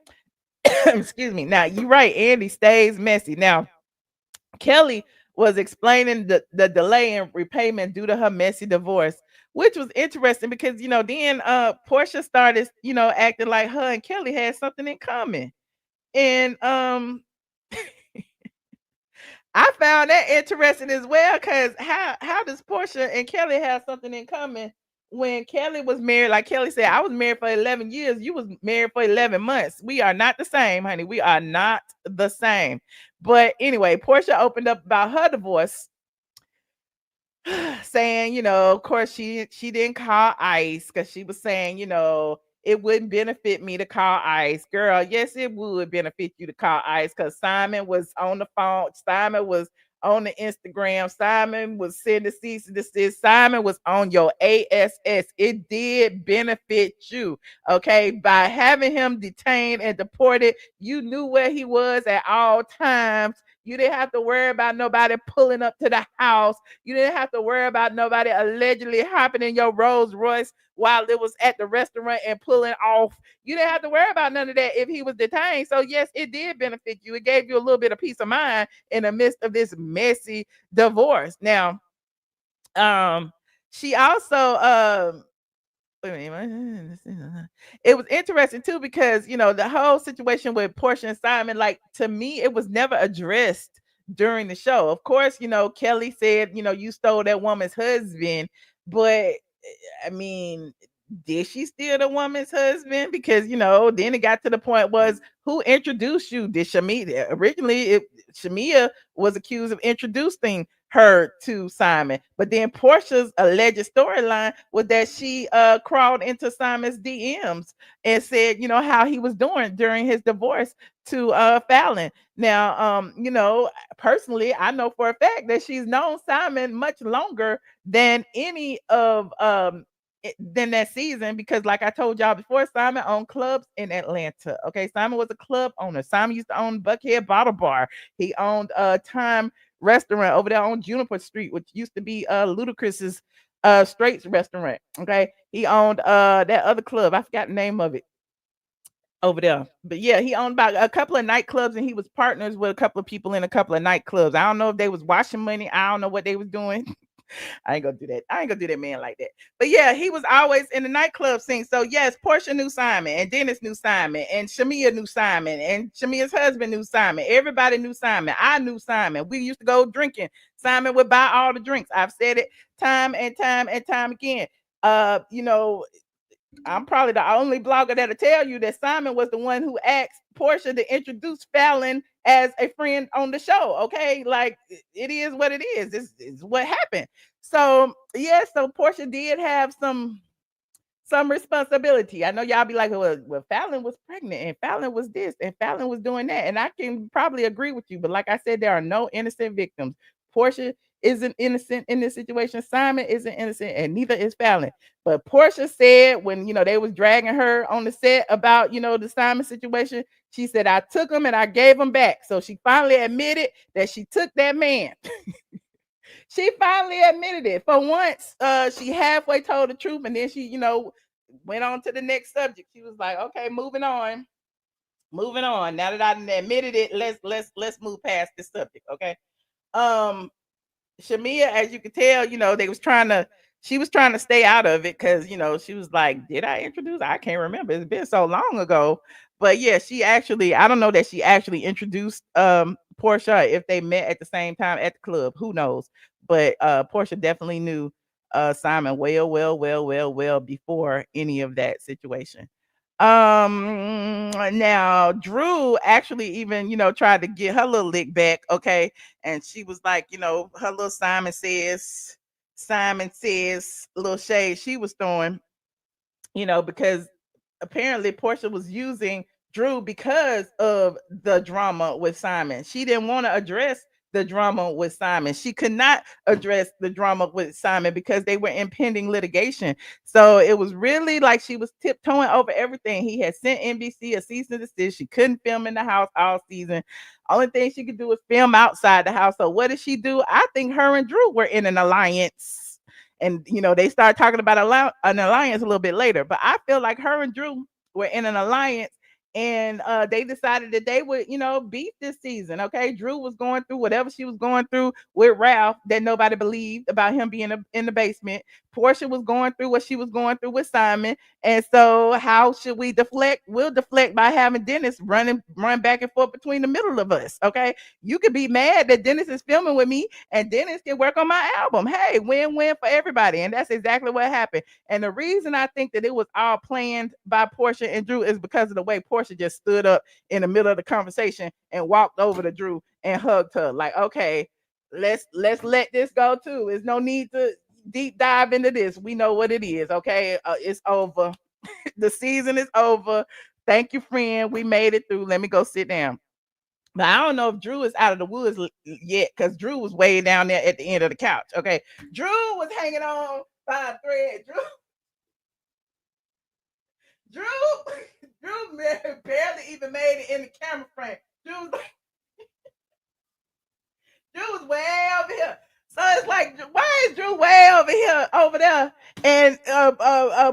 Excuse me. Now you're right, Andy stays messy. Now, Kelly was explaining the delay in repayment due to her messy divorce, which was interesting because then Portia started, acting like her and Kelly had something in common. And I found that interesting as well, because how does Portia and Kelly have something in common when Kelly was married? Like Kelly said, I was married for 11 years. You was married for 11 months. We are not the same, honey. We are not the same. But anyway, Portia opened up about her divorce, saying, of course she didn't call ICE because she was saying, it wouldn't benefit me to call ICE. Girl, yes, it would benefit you to call ICE, because Simon was on the phone. Simon was on the Instagram. Simon was sending cease and desist. Simon was on your ASS. It did benefit you, okay? By having him detained and deported, you knew where he was at all times. You didn't have to worry about nobody pulling up to the house. You didn't have to worry about nobody allegedly hopping in your Rolls Royce while it was at the restaurant and pulling off. You didn't have to worry about none of that if he was detained. So yes, it did benefit you. It gave you a little bit of peace of mind in the midst of this messy divorce. Now, she also wait a minute. It was interesting too, because the whole situation with Portia and Simon, like, to me, it was never addressed during the show. Of course, Kelly said, you stole that woman's husband, but I mean, did she steal the woman's husband? Because then it got to the point was, who introduced you? Did Shamia originally? Shamia was accused of introducing her to Simon, but then Portia's alleged storyline was that she crawled into Simon's DMs and said, how he was doing during his divorce to Fallon. Now, personally, I know for a fact that she's known Simon much longer than any of than that season, because like I told y'all before, Simon owned clubs in Atlanta. Okay, Simon was a club owner. Simon used to own Buckhead Bottle Bar. He owned Time Restaurant over there on Juniper Street, which used to be Ludacris's Straits restaurant. Okay, he owned that other club. I forgot the name of it over there. But yeah, he owned about a couple of nightclubs, and he was partners with a couple of people in a couple of nightclubs. I don't know if they was washing money. I don't know what they was doing. I ain't gonna do that. I ain't gonna do that man like that. But yeah, he was always in the nightclub scene. So yes, Portia knew Simon, and Dennis knew Simon, and Shamia knew Simon, and Shamia's husband knew Simon. Everybody knew Simon. I knew Simon. We used to go drinking. Simon would buy all the drinks. I've said it time and time and time again. I'm probably the only blogger that'll tell you that Simon was the one who asked Portia to introduce Fallon as a friend on the show. Okay, like, it is what it is. This is what happened. So yeah, so Portia did have some responsibility. I know y'all be like, well, Fallon was pregnant, and Fallon was this, and Fallon was doing that, and I can probably agree with you. But like I said, there are no innocent victims. Portia isn't innocent in this situation. Simon isn't innocent, and neither is Fallon. But Portia said, when they was dragging her on the set about the Simon situation, she said, I took him and I gave him back. So she finally admitted that she took that man. She finally admitted it. For once, she halfway told the truth, and then she, went on to the next subject. She was like, okay, moving on. Now that I admitted it, let's move past this subject. Okay. Shamia, as you can tell, they was trying to she was trying to stay out of it because she was like, "Did I introduce? I can't remember. It's been so long ago." But yeah, she actually, I don't know that she actually introduced Portia if they met at the same time at the club. Who knows? But Portia definitely knew Simon well before any of that situation. Now Drew actually even tried to get her little lick back, okay, and she was like, her little Simon says little shade she was throwing, because apparently Portia was using Drew because of the drama with Simon. She didn't want to address the drama with Simon. She could not address the drama with Simon because they were in pending litigation. So it was really like she was tiptoeing over everything. He had sent NBC a cease and desist. She couldn't film in the house all season. Only thing she could do was film outside the house. So what did she do? I think her and Drew were in an alliance. And they started talking about an alliance a little bit later, but I feel like her and Drew were in an alliance, and they decided that they would beef this season. Okay, Drew was going through whatever she was going through with Ralph that nobody believed about him being in the basement. Portia was going through what she was going through with Simon, and so how should we deflect? We'll deflect by having Dennis run back and forth between the middle of us. Okay, you could be mad that Dennis is filming with me and Dennis can work on my album. Hey, win-win for everybody. And that's exactly what happened. And the reason I think that it was all planned by Portia and Drew is because of the way Portia just stood up in the middle of the conversation and walked over to Drew and hugged her. Like, okay, let's let this go too. There's no need to deep dive into this. We know what it is. Okay, it's over. The season is over. Thank you, friend. We made it through. Let me go sit down. But I don't know if Drew is out of the woods yet, because Drew was way down there at the end of the couch. Okay, Drew was hanging on by a thread. Drew barely even made it in the camera frame. Drew was way over here. So it's like, why is Drew way over there, and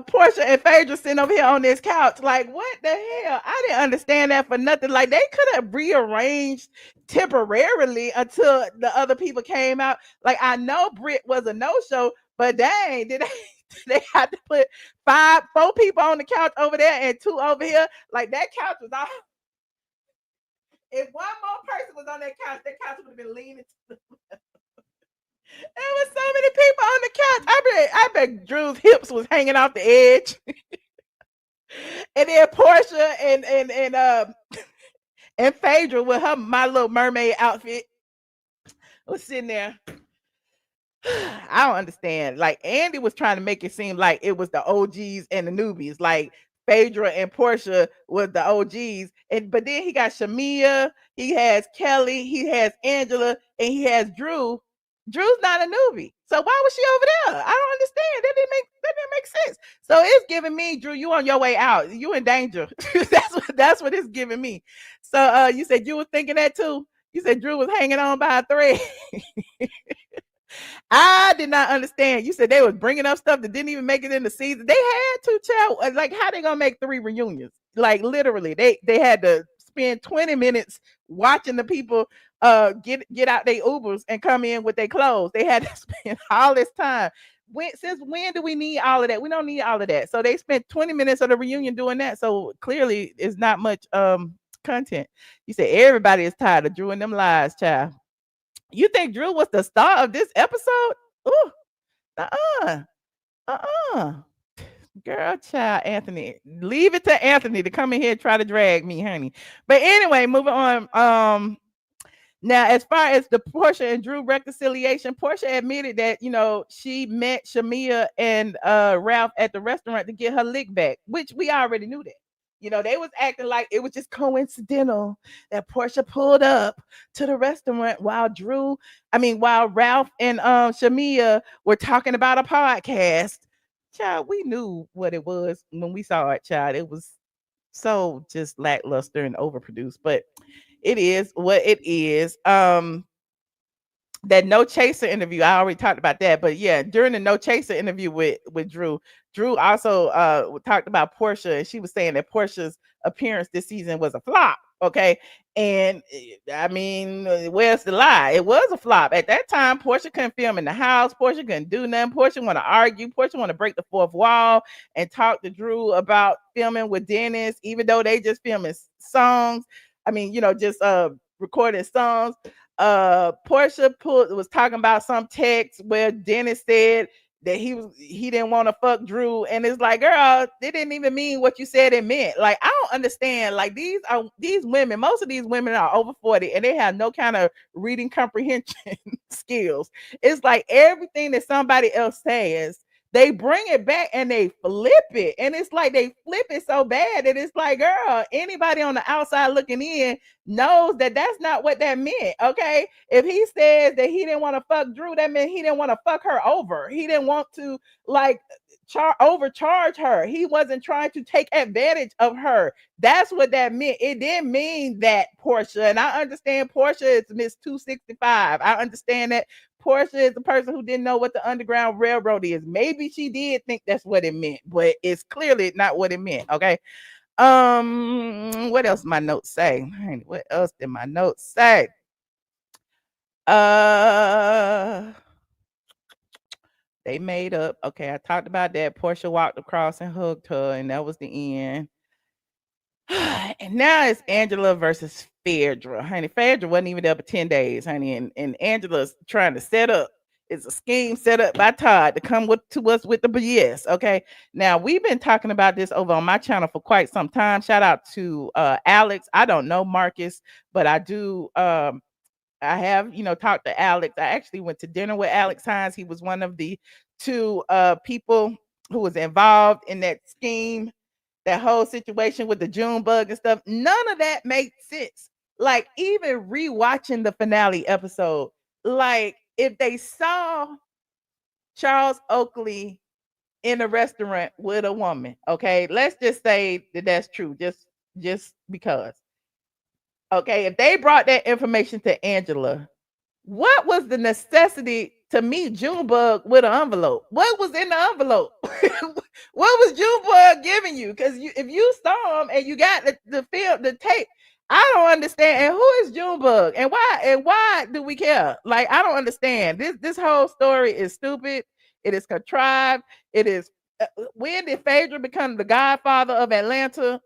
Portia and Phaedra sitting over here on this couch? Like, what the hell? I didn't understand that for nothing. Like, they could have rearranged temporarily until the other people came out. Like, I know Brit was a no-show, but dang, did they had to put 4 people on the couch over there and 2 over here? Like, that couch was all. If one more person was on that couch would have been leaning to the left. There was so many people on the couch. I bet Drew's hips was hanging off the edge. And then Portia and Phaedra with her My Little Mermaid outfit was sitting there. I don't understand. Like, Andy was trying to make it seem like it was the OGs and the newbies. Like, Phaedra and Portia was the OGs, but then he got Shamia, he has Kelly, he has Angela, and he has Drew. Drew's not a newbie, so why was she over there? I don't understand. That didn't make sense. So it's giving me, Drew, you on your way out. You in danger. that's what it's giving me. So you said you was thinking that too. You said Drew was hanging on by a thread. I did not understand. You said they was bringing up stuff that didn't even make it in the season. They had to, child. Like, how they gonna make 3 reunions? Like, literally, they had to spend 20 minutes watching the people get out their Ubers and come in with their clothes. They had to spend all this time. Since when do we need all of that? We don't need all of that. So they spent 20 minutes of the reunion doing that. So clearly, it's not much content. You said everybody is tired of Drew and them lies, child. You think Drew was the star of this episode? Ooh, girl, child, Anthony. Leave it to Anthony to come in here and try to drag me, honey. But anyway, moving on. Now, as far as the Portia and Drew reconciliation, Portia admitted that, she met Shamia and Ralph at the restaurant to get her lick back, which we already knew that. They was acting like it was just coincidental that Portia pulled up to the restaurant while Ralph and Shamia were talking about a podcast. Child, we knew what it was when we saw it, child. It was so just lackluster and overproduced, but it is what it is. That No Chaser interview, I already talked about that, but yeah, during the No Chaser interview with Drew also talked about Portia, and she was saying that Portia's appearance this season was a flop. Okay. And I mean, where's the lie? It was a flop. At that time, Portia couldn't film in the house. Portia couldn't do nothing. Portia want to argue. Portia want to break the fourth wall and talk to Drew about filming with Dennis, even though they just filming songs. I mean, just recording songs. Portia was talking about some text where Dennis said that he didn't want to fuck Drew, and it's like, girl, they didn't even mean what you said it meant. Like, I don't understand. Like, these women, most of these women are over 40 and they have no kind of reading comprehension skills. It's like everything that somebody else says, they bring it back and they flip it, and it's like they flip it so bad that it's like, girl, anybody on the outside looking in knows that that's not what that meant. Okay, if he says that he didn't want to fuck Drew, that meant he didn't want to fuck her over. He didn't want to, like, overcharge her. He wasn't trying to take advantage of her. That's what that meant. It didn't mean that, Portia. And I understand Portia is Miss 265. I understand that Portia is the person who didn't know what the Underground Railroad is. Maybe she did think that's what it meant, but it's clearly not what it meant. Okay. What else my notes say? What else did my notes say? They made up. Okay, I talked about that. Portia walked across and hugged her, and that was the end. And now it's Angela versus Phaedra. Honey, Phaedra wasn't even there for 10 days, honey. And Angela's trying to set up. It's a scheme set up by Todd to come to us with the BS. Okay. Now, we've been talking about this over on my channel for quite some time. Shout out to Alex. I don't know Marcus, but I do. I have, talked to Alex. I actually went to dinner with Alex Hines. He was one of the two people who was involved in that scheme, that whole situation with the June bug and stuff. None of that makes sense. Like, even rewatching the finale episode, like, if they saw Charles Oakley in a restaurant with a woman, okay, let's just say that that's true, just because. Okay, if they brought that information to Angela, what was the necessity to meet Junebug with an envelope? What was in the envelope? What was Junebug giving you? Because if you saw him and you got the film, the tape, I don't understand. And who is Junebug? And why do we care? Like, I don't understand. This whole story is stupid. It is contrived. It is. When did Phaedra become the godfather of Atlanta?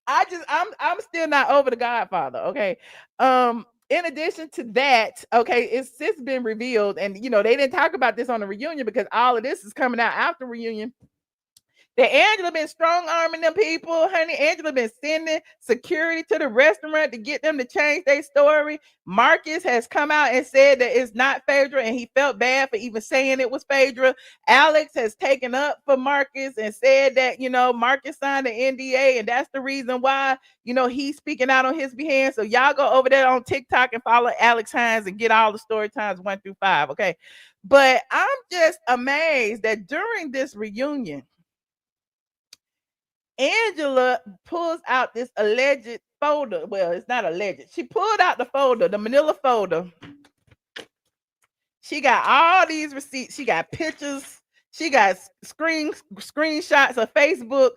I'm still not over the Godfather. Okay. In addition to that, okay, it's since been revealed, and they didn't talk about this on the reunion because all of this is coming out after reunion. That Angela been strong arming them people, honey. Angela been sending security to the restaurant to get them to change their story. Marcus has come out and said that it's not Phaedra, and he felt bad for even saying it was Phaedra. Alex has taken up for Marcus and said that, Marcus signed an NDA, and that's the reason why, he's speaking out on his behalf. So y'all go over there on TikTok and follow Alex Hines and get all the story times 1 through 5, okay? But I'm just amazed that during this reunion, Angela pulls out this alleged folder. Well, it's not alleged. She pulled out the folder, the manila folder. She got all these receipts. She got pictures. She got screenshots of Facebook.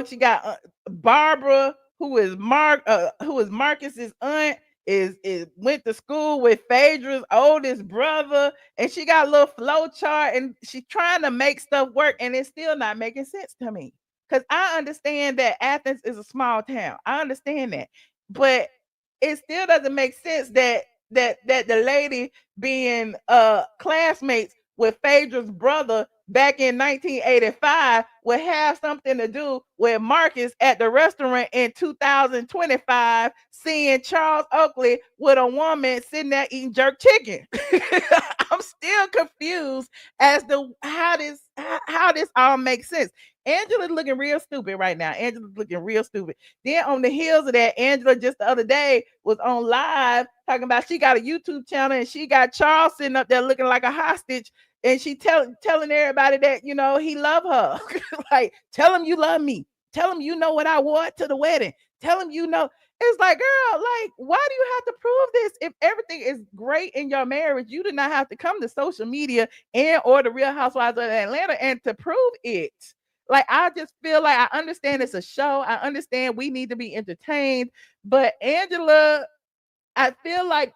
She got Barbara, who is Marcus's aunt, is went to school with Phaedra's oldest brother, and she got a little flow chart, and she's trying to make stuff work, and it's still not making sense to me. Because I understand that Athens is a small town. I understand that. But it still doesn't make sense that the lady being classmates with Phaedra's brother back in 1985 would have something to do with Marcus at the restaurant in 2025 seeing Charles Oakley with a woman sitting there eating jerk chicken. I'm still confused as to how this all makes sense. Angela's looking real stupid right now. Angela's looking real stupid. Then on the heels of that, Angela just the other day was on live talking about she got a YouTube channel and she got Charles sitting up there looking like a hostage, and she telling everybody that he love her. Like, tell him you love me. Tell him you know what I wore to the wedding. Tell him you know. It's like, girl, like, why do you have to prove this? If everything is great in your marriage, you do not have to come to social media and or the Real Housewives of Atlanta and to prove it. Like, I just feel like I understand it's a show. I understand we need to be entertained, but Angela, I feel like,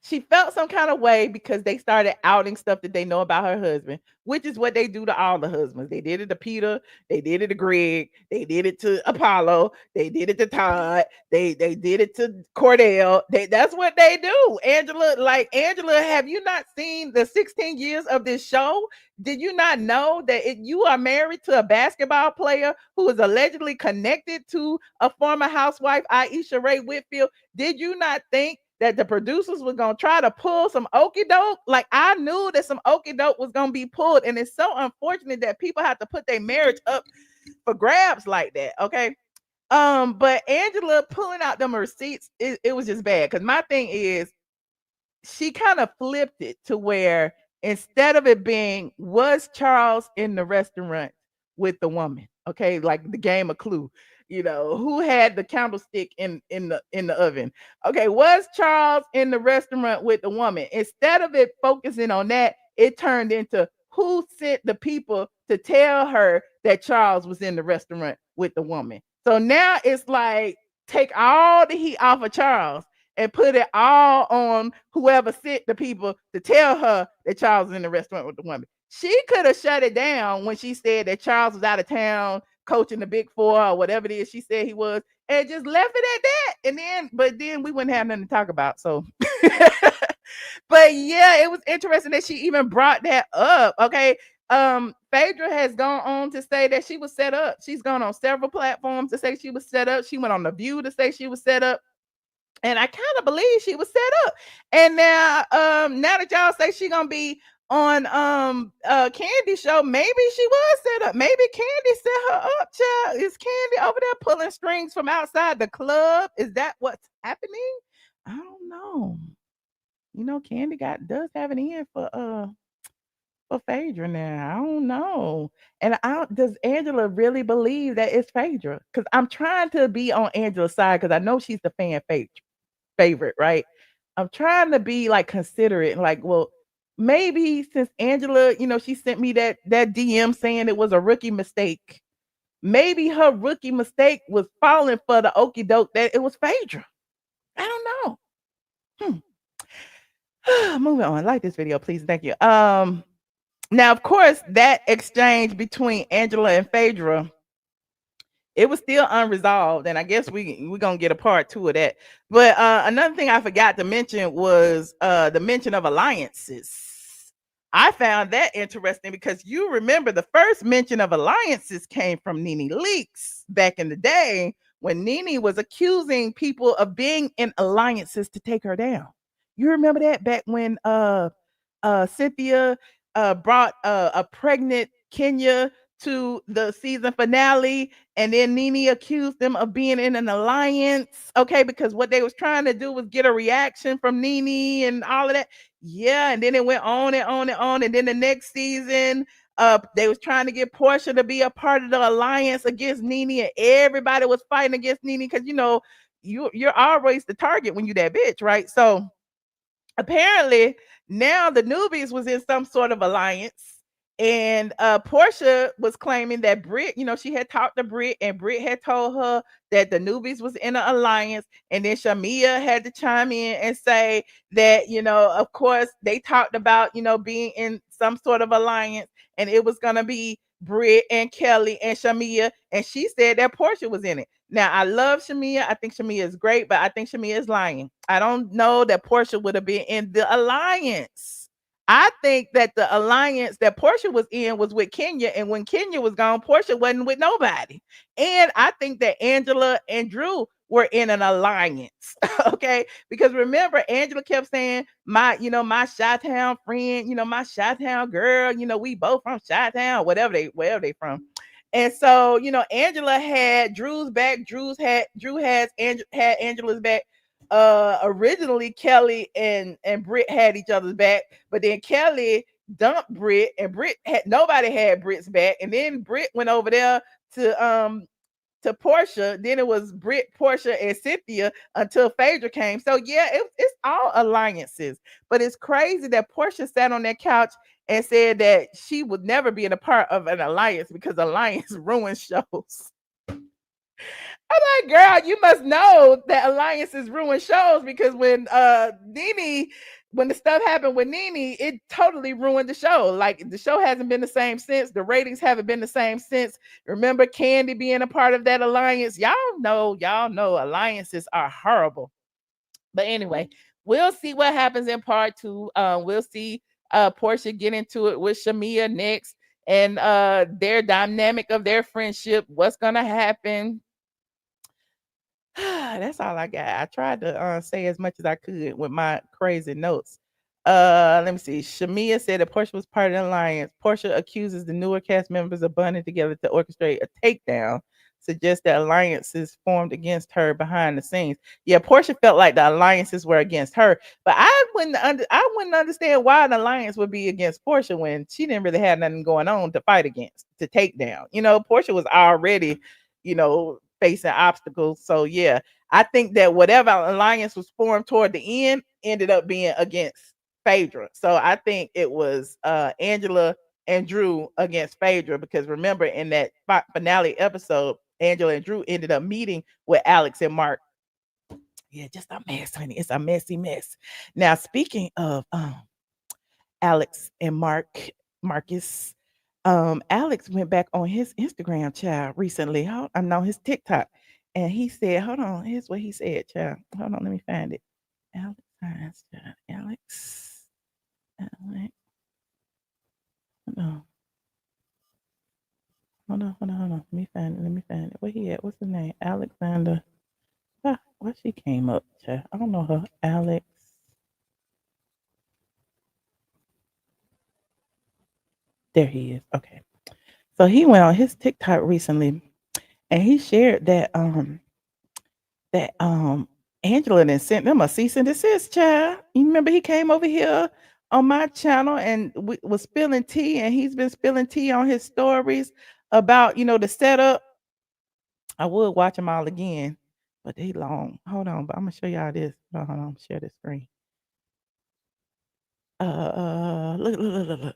she felt some kind of way because they started outing stuff that they know about her husband, which is what they do to all the husbands. They did it to Peter, they did it to Greg, they did it to Apollo, they did it to Todd, they did it to Cordell. That's what they do. Angela, have you not seen the 16 years of this show? Did you not know that you are married to a basketball player who is allegedly connected to a former housewife, Aisha Ray Whitfield? Did you not think that the producers were gonna try to pull some okie doke? Like, I knew that some okie doke was gonna be pulled, and it's so unfortunate that people have to put their marriage up for grabs like that. Okay. But Angela pulling out them receipts, it was just bad. Because my thing is, she kind of flipped it to where instead of it being, was Charles in the restaurant with the woman? Okay, like the game of Clue. Who had the candlestick in the oven? Okay, was Charles in the restaurant with the woman? Instead of it focusing on that, it turned into who sent the people to tell her that Charles was in the restaurant with the woman. So now it's like, take all the heat off of Charles and put it all on whoever sent the people to tell her that Charles was in the restaurant with the woman. She could have shut it down when she said that Charles was out of town coaching the Big Four or whatever it is she said he was, and just left it at that. But then we wouldn't have nothing to talk about. So, but yeah, it was interesting that she even brought that up. Okay. Phaedra has gone on to say that she was set up. She's gone on several platforms to say she was set up. She went on The View to say she was set up. And I kind of believe she was set up. And now that y'all say she gonna be on Kandi show, maybe she was set up. Maybe Kandi set her up, child. Is Kandi over there pulling strings from outside the club? Is that what's happening? I don't know. Kandi does have an end for Phaedra now. I don't know. And does Angela really believe that it's Phaedra? Because I'm trying to be on Angela's side because I know she's the fan favorite, right? I'm trying to be like considerate, like, well, maybe since Angela, she sent me that DM saying it was a rookie mistake. Maybe her rookie mistake was falling for the okie doke that it was Phaedra. I don't know. Moving on. Like this video, please. Thank you. Now, of course, that exchange between Angela and Phaedra, it was still unresolved, and I guess we're gonna get a part 2 of that. But another thing I forgot to mention was the mention of alliances. I found that interesting because you remember the first mention of alliances came from Nene Leakes back in the day when Nene was accusing people of being in alliances to take her down. You remember that back when Cynthia brought a pregnant Kenya to the season finale, and then Nene accused them of being in an alliance, okay, because what they was trying to do was get a reaction from Nene and all of that. Yeah, and then it went on and on and on, and then the next season they was trying to get Portia to be a part of the alliance against Nene, and everybody was fighting against Nene because you're always the target when you that bitch, right? So apparently now the newbies was in some sort of alliance, and Portia was claiming that Brit, she had talked to Brit, and Brit had told her that the newbies was in an alliance, and then Shamia had to chime in and say that, of course they talked about, being in some sort of alliance, and it was gonna be Brit and Kelly and Shamia, and she said that Portia was in it. Now, I love Shamia. I think Shamia is great, but I think Shamia is lying. I don't know that Portia would have been in the alliance. I think that the alliance that Portia was in was with Kenya, and when Kenya was gone, Portia wasn't with nobody. And I think that Angela and Drew were in an alliance, okay? Because remember, Angela kept saying, my Chi-Town friend, my Chi-Town girl, we both from Chi-Town, whatever they from. And so, Angela had Drew's back. Drew had Angela's back. Originally Kelly and Brit had each other's back, but then Kelly dumped Brit, and nobody had Brit's back, and then Brit went over there to Portia. Then it was Brit, Portia, and Cynthia until Phaedra came. So yeah, it's all alliances. But it's crazy that Portia sat on that couch and said that she would never be in a part of an alliance because alliance ruins shows. I'm like, girl, you must know that alliances ruin shows because when Nene, when the stuff happened with Nene, it totally ruined the show. Like the show hasn't been the same since. The ratings haven't been the same since. Remember Kandi being a part of that alliance? Y'all know alliances are horrible. But anyway, we'll see what happens in part 2. We'll see Portia get into it with Shamia next and their dynamic of their friendship. What's gonna happen? That's all I got. I tried to say as much as I could with my crazy notes. Let me see. Shamia said that Portia was part of the alliance. Portia accuses the newer cast members of bonding together to orchestrate a takedown. Suggests that alliances formed against her behind the scenes. Yeah, Portia felt like the alliances were against her, but I wouldn't understand why an alliance would be against Portia when she didn't really have nothing going on to fight against, to take down. Portia was already, facing obstacles. So yeah, I think that whatever alliance was formed toward the end ended up being against Phaedra. So I think it was Angela and Drew against Phaedra because remember in that finale episode, Angela and Drew ended up meeting with Alex and Mark. Yeah, just a mess, honey. It's a messy mess. Now, speaking of Alex and Marcus, Alex went back on his Instagram, child, recently. I'm on his TikTok, and he said, "Hold on, here's what he said, child. Hold on, let me find it." Alex, child. Alex. Hold on. Let me find it. Where he at? What's the name? Alexander. Why she came up, child? I don't know her. Alex. There he is. Okay. So he went on his TikTok recently and he shared that Angela then sent them a cease and desist, child. You remember he came over here on my channel and was spilling tea, and he's been spilling tea on his stories about the setup. I would watch them all again, but they long. Hold on, but I'm gonna show y'all this. Hold on, I'm gonna share the screen. Look.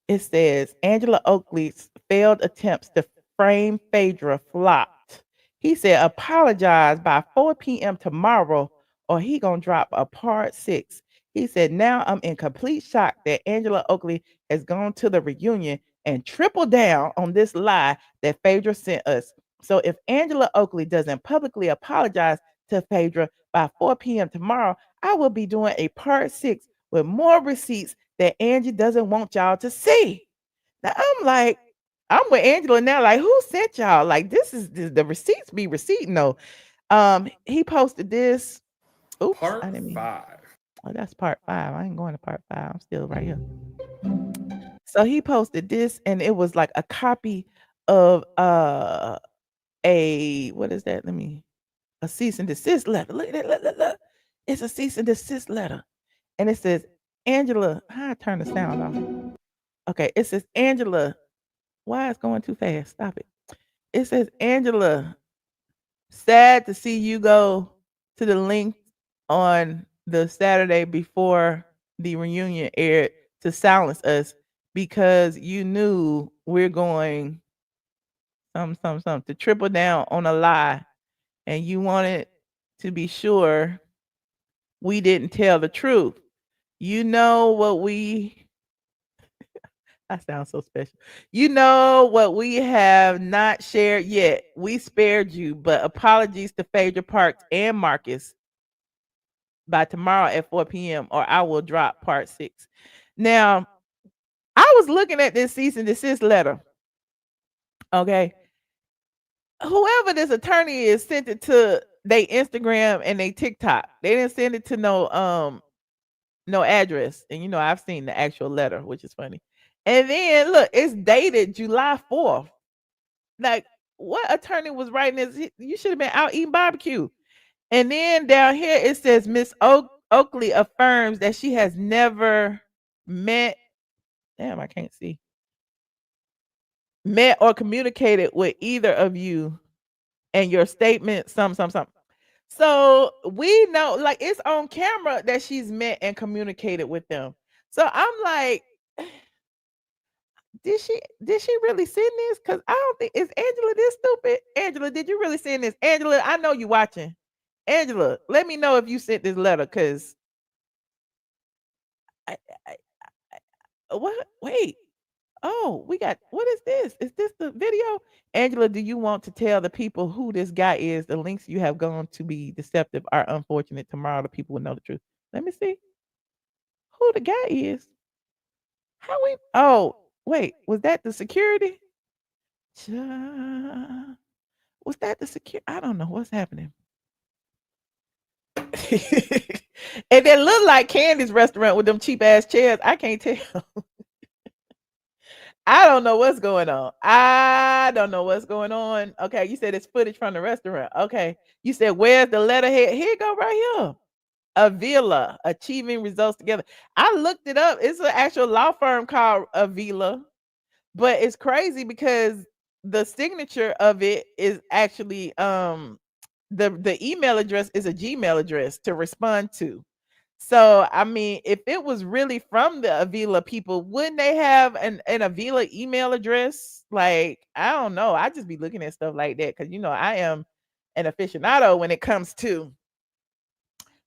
It says Angela Oakley's failed attempts to frame Phaedra flopped. He said apologize by 4 p.m. tomorrow or he gonna drop a part 6. He said now I'm in complete shock that Angela Oakley has gone to the reunion and tripled down on this lie that Phaedra sent us. So if Angela Oakley doesn't publicly apologize to Phaedra by 4 p.m. tomorrow, I will be doing a part 6 with more receipts that Angie doesn't want y'all to see. Now I'm with Angela now. Like, who sent y'all? Like, this is the receipts be receipting though. He posted this. Oops, Part I didn't mean. 5. Oh, that's part 5. I ain't going to part 5. I'm still right here. So he posted this, and it was like a copy of what is that? A cease and desist letter. Look at that. Look. It's a cease and desist letter. And it says, Angela, how I turn the sound off? Okay, it says, Angela, why is going too fast? Stop it. It says, Angela, sad to see you go to the link on the Saturday before the reunion aired to silence us because you knew we're going some to triple down on a lie and you wanted to be sure we didn't tell the truth. You know what I sound so special. You know what we have not shared yet. We spared you, but apologies to Phaedra Parks and Marcus by tomorrow at 4 p.m. or I will drop part 6. Now, I was looking at this cease and desist letter. Okay. Whoever this attorney is sent it to their Instagram and their TikTok. They didn't send it to no address. And I've seen the actual letter, which is funny. And then look, it's dated July 4th. Like, what attorney was writing this? You should have been out eating barbecue. And then down here it says Miss Oakley affirms that she has never met. Damn, I can't see. Met or communicated with either of you, and your statement, some. So we know, like, it's on camera that she's met and communicated with them. So I'm like, did she really send this? Because I don't think, is Angela this stupid? Angela, did you really send this? Angela, I know you watching. Angela, let me know if you sent this letter, because I, I, what? Wait. Oh, we got, what is this? Is this the video? Angela, do you want to tell the people who this guy is? The links you have gone to be deceptive are unfortunate. Tomorrow the people will know the truth. Let me see who the guy is. How we, oh, wait, was that the security? Cha- Was that the security? I don't know what's happening. And it looked like Candy's restaurant with them cheap ass chairs. I can't tell. I don't know what's going on. I don't know what's going on. Okay, you said it's footage from the restaurant. Okay. You said, where's the letterhead? Here you go, right here. Avila, achieving results together. I looked it up. It's an actual law firm called Avila, but it's crazy because the signature of it is actually the email address is a Gmail address to respond to. So, I mean, if it was really from the Avila people, wouldn't they have an Avila email address? Like, I don't know. I just be looking at stuff like that because, I am an aficionado when it comes to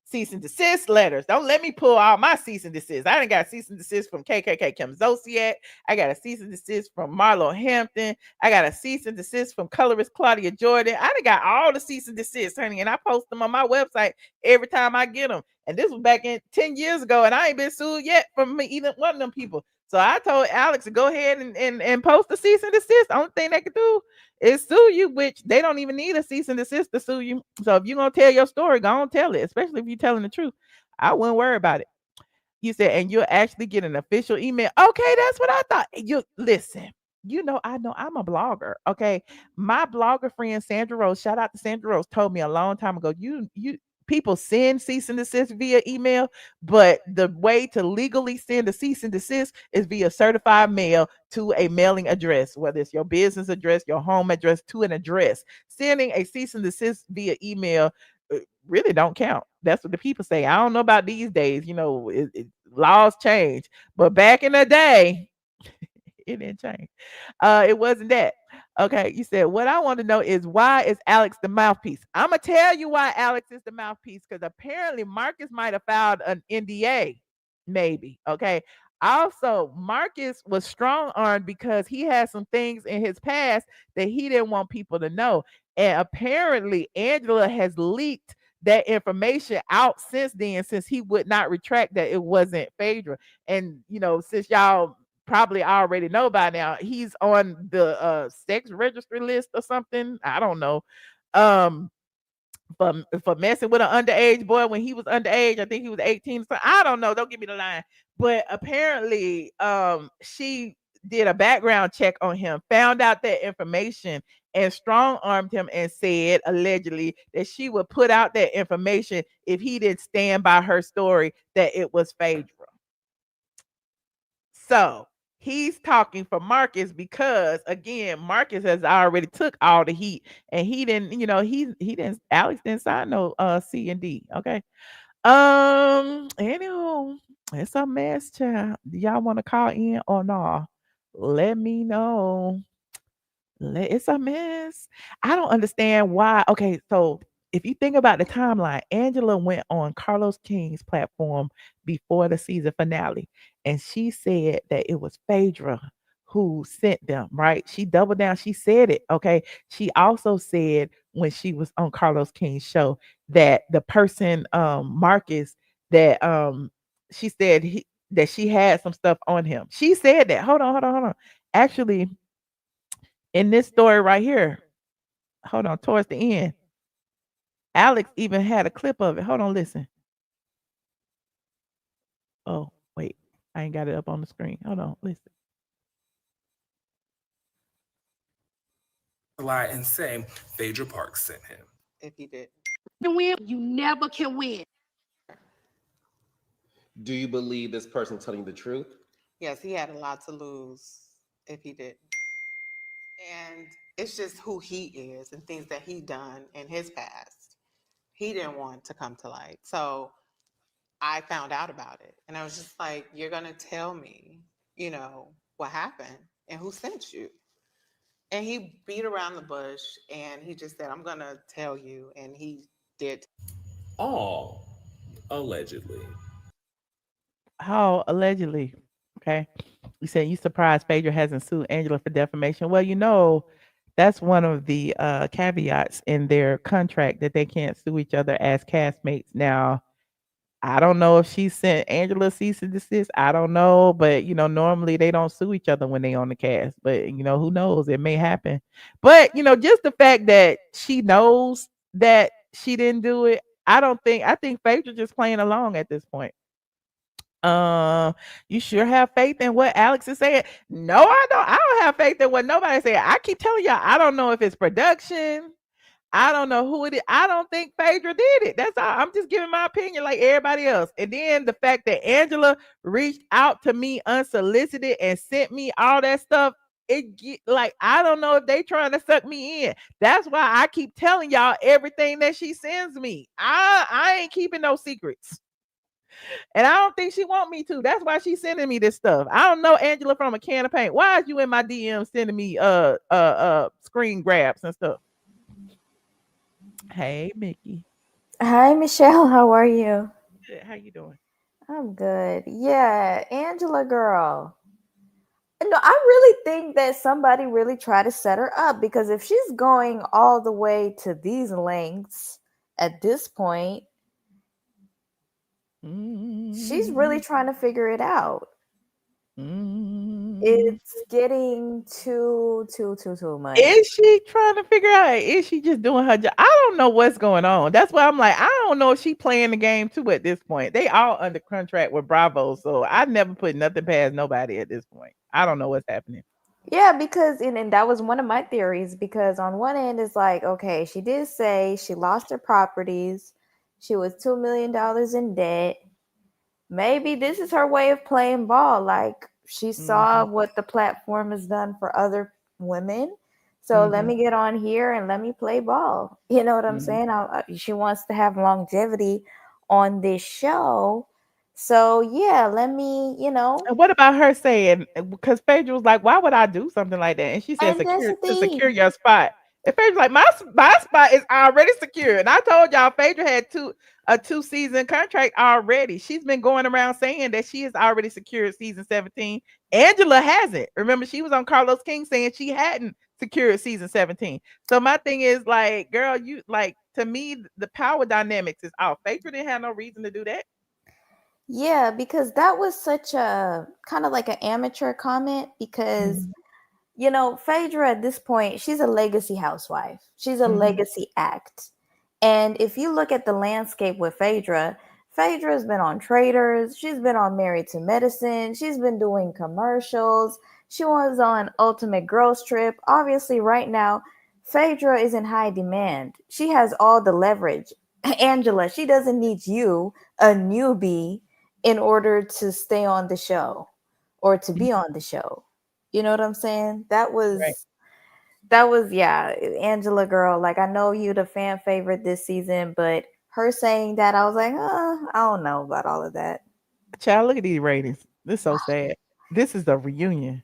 cease and desist letters. Don't let me pull out my cease and desist. I done got cease and desist from KKK Kim Zolciak. I got a cease and desist from Marlo Hampton. I got a cease and desist from colorist Claudia Jordan. I done got all the cease and desist, honey, and I post them on my website every time I get them. And this was back in 10 years ago, and I ain't been sued yet from either one of them people. So I told Alex to go ahead and post the cease and desist. Only thing they could do is sue you, which they don't even need a cease and desist to sue you. So if you're gonna tell your story, go on tell it, especially if you're telling the truth. I wouldn't worry about it. You said, and you'll actually get an official email. Okay, that's what I thought. You listen. I know I'm a blogger. Okay. My blogger friend Sandra Rose, shout out to Sandra Rose, told me a long time ago, you people send cease and desist via email, but the way to legally send a cease and desist is via certified mail to a mailing address, whether it's your business address, your home address, to an address. Sending a cease and desist via email really don't count. That's what the people say. I don't know about these days. Laws change, but back in the day, it didn't change. It wasn't that. Okay, you said what I want to know is why is Alex the mouthpiece? I'm gonna tell you why Alex is the mouthpiece because apparently Marcus might have filed an NDA, maybe. Okay. Also, Marcus was strong armed because he had some things in his past that he didn't want people to know. And apparently, Angela has leaked that information out since then, since he would not retract that it wasn't Phaedra. And since y'all probably already know by now, he's on the sex registry list or something. I don't know. Um, for messing with an underage boy when he was underage. I think he was 18. So I don't know. Don't give me the line. But apparently, she did a background check on him, found out that information, and strong armed him and said allegedly that she would put out that information if he didn't stand by her story that it was Phaedra. So he's talking for Marcus because again, Marcus has already took all the heat and he didn't, he didn't, Alex didn't sign no C and D. Okay. Anywho, it's a mess, child. Do y'all want to call in or no? Let me know. It's a mess. I don't understand why. Okay, so if you think about the timeline, Angela went on Carlos King's platform before the season finale, and she said that it was Phaedra who sent them, right? She doubled down. She said it. Okay. She also said when she was on Carlos King's show that the person, Marcus, that she said that she had some stuff on him. She said that. Hold on. Actually, in this story right here, hold on, towards the end, Alex even had a clip of it. Hold on, listen. Oh, wait, I ain't got it up on the screen. Hold on, listen. Lie and say Phaedra Parks sent him. If he did. You never can win. Do you believe this person telling the truth? Yes, he had a lot to lose if he did. And it's just who he is and things that he done in his past. He didn't want to come to light. So I found out about it. And I was just like, you're going to tell me, what happened and who sent you. And he beat around the bush and he just said, I'm going to tell you. And he did. All allegedly. How allegedly? Okay. You said you surprised Phaedra hasn't sued Angela for defamation. Well, that's one of the caveats in their contract that they can't sue each other as castmates. Now, I don't know if she sent Angela cease and desist. I don't know, but normally they don't sue each other when they on the cast. But who knows? It may happen. But just the fact that she knows that she didn't do it, I think Phaedra just playing along at this point. You sure have faith in what Alex is saying? No, I don't. I don't have faith in what nobody's saying. I keep telling y'all, I don't know if it's production. I don't know who it is. I don't think Phaedra did it. That's all. I'm just giving my opinion like everybody else. And then the fact that Angela reached out to me unsolicited and sent me all that stuff, I don't know if they trying to suck me in. That's why I keep telling y'all everything that she sends me. I ain't keeping no secrets. And I don't think she want me to. That's why she's sending me this stuff. I don't know Angela from a can of paint. Why is you in my DM sending me screen grabs and stuff? Hey, Mickey. Hi, Michelle. How are you? Good. How you doing? I'm good. Yeah, Angela girl. No, I really think that somebody really tried to set her up, because if she's going all the way to these lengths at this point, she's really trying to figure it out. It's getting too much. Is she trying to figure out? Is she just doing her job? I don't know what's going on. That's why I'm like, I don't know if she playing the game too at this point. They all under contract with Bravo, so I never put nothing past nobody at this point. I don't know what's happening. Yeah, because and that was one of my theories, because on one end it's like, okay, she did say she lost her properties. She was $2 million in debt. Maybe this is her way of playing ball. Like, she saw what the platform has done for other women. So let me get on here and let me play ball. You know what I'm saying? She wants to have longevity on this show. So yeah, let me, And what about her saying, because Phaedra was like, why would I do something like that? And she said, and that's the secure thing. your spot. And Phaedra's like, my spot is already secure. And I told y'all, Phaedra had a 2-season contract already. She's been going around saying that she has already secured season 17. Angela hasn't. Remember, she was on Carlos King saying she hadn't secured season 17. So my thing is like, girl, you like, to me, the power dynamics is off. Phaedra didn't have no reason to do that. Yeah, because that was such a kind of like an amateur comment, because Phaedra at this point, she's a legacy housewife. She's a legacy act. And if you look at the landscape with Phaedra's been on Traders. She's been on Married to Medicine. She's been doing commercials. She was on Ultimate Girls Trip. Obviously, right now, Phaedra is in high demand. She has all the leverage. Angela, she doesn't need you, a newbie, in order to stay on the show or to be on the show. You know what I'm saying? That was yeah, Angela girl. Like, I know you the fan favorite this season, but her saying that, I was like, I don't know about all of that. Child, look at these ratings. This is so sad. This is the reunion.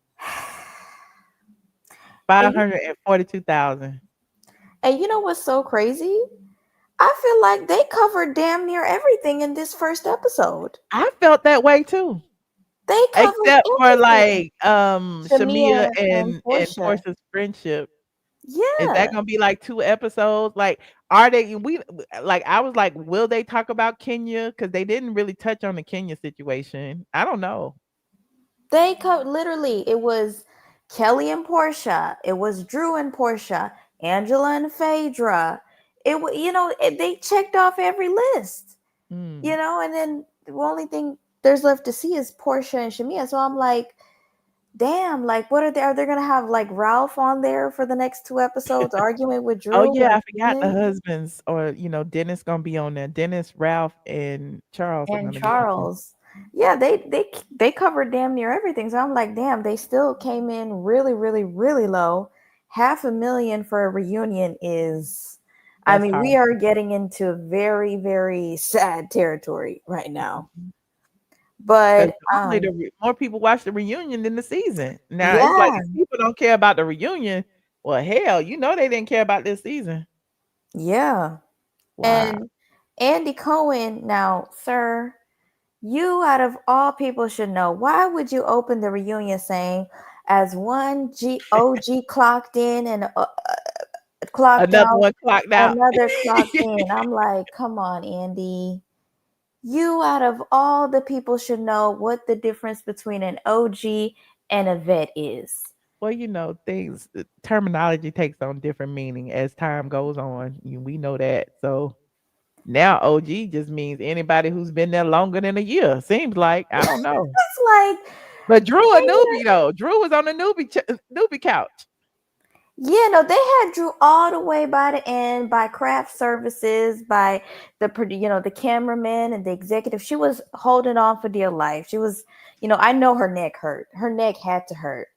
542,000. And you know what's so crazy? I feel like they covered damn near everything in this first episode. I felt that way too. They covered Except for everything. like Shamia and Portia. Portia's friendship. Is Yeah. that gonna be like 2 episodes? Like, are they I was like, will they talk about Kenya? Because they didn't really touch on the Kenya situation. I don't know. They literally, it was Kelly and Portia, it was Drew and Portia, Angela and Phaedra. They checked off every list. And then the only thing there's left to see is Portia and Shamia. So I'm like, damn, like, what are they gonna have like Ralph on there for the next 2 episodes arguing with Drew? Oh yeah, I forgot the Dennis? husbands, or Dennis gonna be on there. Dennis, Ralph, and Charles are And gonna be on there. Charles. Yeah, they covered damn near everything. So I'm like, damn, they still came in really, really, really low. $500,000 for a reunion is, I That's mean, hard. we are getting into very, very sad territory right now. Because But normally more people watch the reunion than the season. Now it's like yeah, if people don't care about the reunion, well, hell, you know they didn't care about this season. yeah. Wow. And Andy Cohen, now, sir, you out of all people should know, why would you open the reunion saying, as one OG clocked in and clocked Another out, one clocked out. another clocked in? I'm like, come on, Andy. You out of all the people should know what the difference between an OG and a vet is. Well, you know, things terminology takes on different meaning as time goes on. We know that. So now OG just means anybody who's been there longer than a year. Seems like. I don't know. It's like, But Drew a newbie though. Drew was on the newbie couch. yeah, no, they had Drew all the way by the end, by craft services, by the cameraman and the executive. She was holding on for dear life. She was, I know her neck hurt. Her neck had to hurt.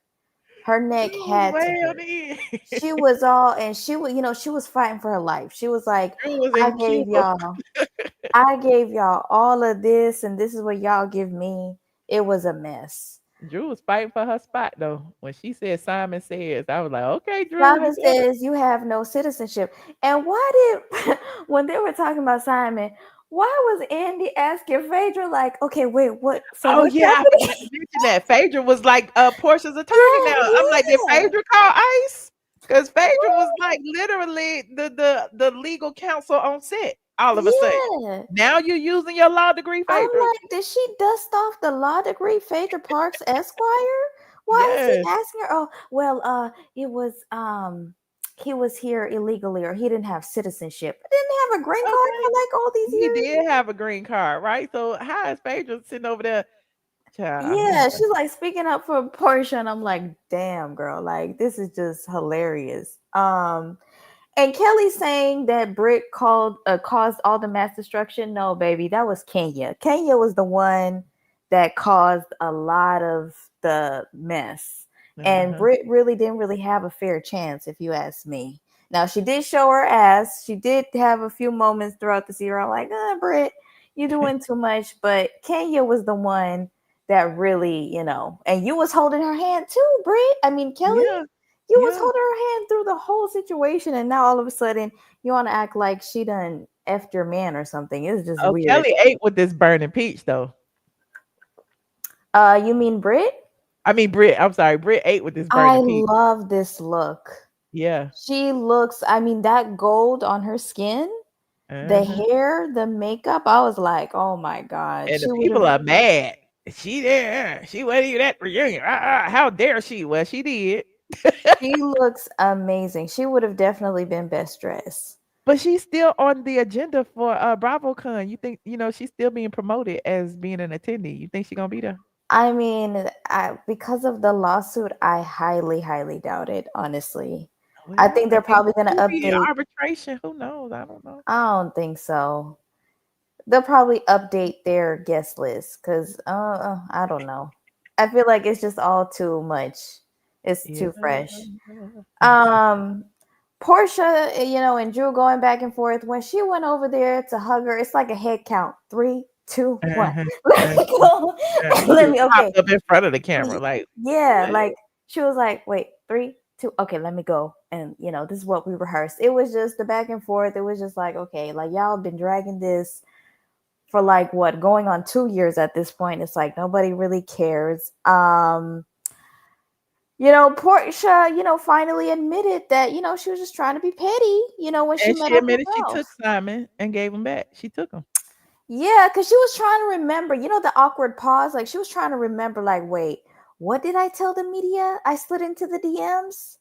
Her neck Drew was had to way on hurt. the end. She was all, and she was, she was fighting for her life. She was like, Drew was I in gave Cuba. y'all all of this, and this is what y'all give me. It was a mess. Drew was fighting for her spot though. When she said Simon Says, I was like, okay, Drew, Simon you got it. says you have no citizenship. And why did, when they were talking about Simon, why was Andy asking Phaedra, like, okay, wait, what? So Oh what's yeah, I happening? forgot to mention that. Phaedra was like Portia's attorney now. I'm like, did Yeah. Phaedra call ICE? Because Phaedra was like literally the legal counsel on set all of a sudden. Yeah. Now you're using your law degree, I'm Phaedra. like, did she dust off the law degree Phaedra Parks Esquire? Why is he Yes. asking her? Oh, well, it was he was here illegally, or he didn't have citizenship. Didn't have a green card Okay. for like all these He years. did have a green card, right? So how is Phaedra sitting over there? Child, Yeah, she's like speaking up for Portia, and I'm like, damn, girl, like this is just hilarious. And Kelly saying that Brit caused all the mass destruction. No, baby, that was Kenya. Kenya was the one that caused a lot of the mess. And Brit really didn't really have a fair chance, if you ask me. Now, she did show her ass. She did have a few moments throughout the series. I'm like, Brit, you're doing too much. But Kenya was the one that really, and you was holding her hand too, Brit. I mean, Kelly. Yeah. You was holding her hand through the whole situation, and now all of a sudden you want to act like she done effed your man or something. It's just weird. Kelly ate with this burning peach though. You mean Brit? I mean Brit. I'm sorry, Brit ate with this burning peach. I love this look. Yeah. She looks, I mean, that gold on her skin, the hair, the makeup. I was like, oh my God. And the people are mad. She there. She wasn't even at the reunion. How dare she? Well, she did. She looks amazing. She would have definitely been best dressed. But she's still on the agenda for BravoCon. You think, she's still being promoted as being an attendee. You think she's gonna be there? I mean, because of the lawsuit, I highly, highly doubt it, honestly. Well, I think they're probably going to update arbitration. Who knows? I don't know. I don't think so. They'll probably update their guest list because I don't know. I feel like it's just all too much. It's too fresh. Portia, and Drew going back and forth. When she went over there to hug her, it's like a head count. 3, 2, 1. Let me go. Let me up in front of the camera, like like she was like, wait, 3, 2, okay, let me go. And this is what we rehearsed. It was just the back and forth. It was just like, okay, like y'all have been dragging this for like what, going on 2 years at this point. It's like nobody really cares. Portia, finally admitted that, she was just trying to be petty, when she met she admitted up she with took Simon and gave him back. She took him. Yeah, because she was trying to remember, the awkward pause. Like she was trying to remember, like, wait, what did I tell the media? I slid into the DMs.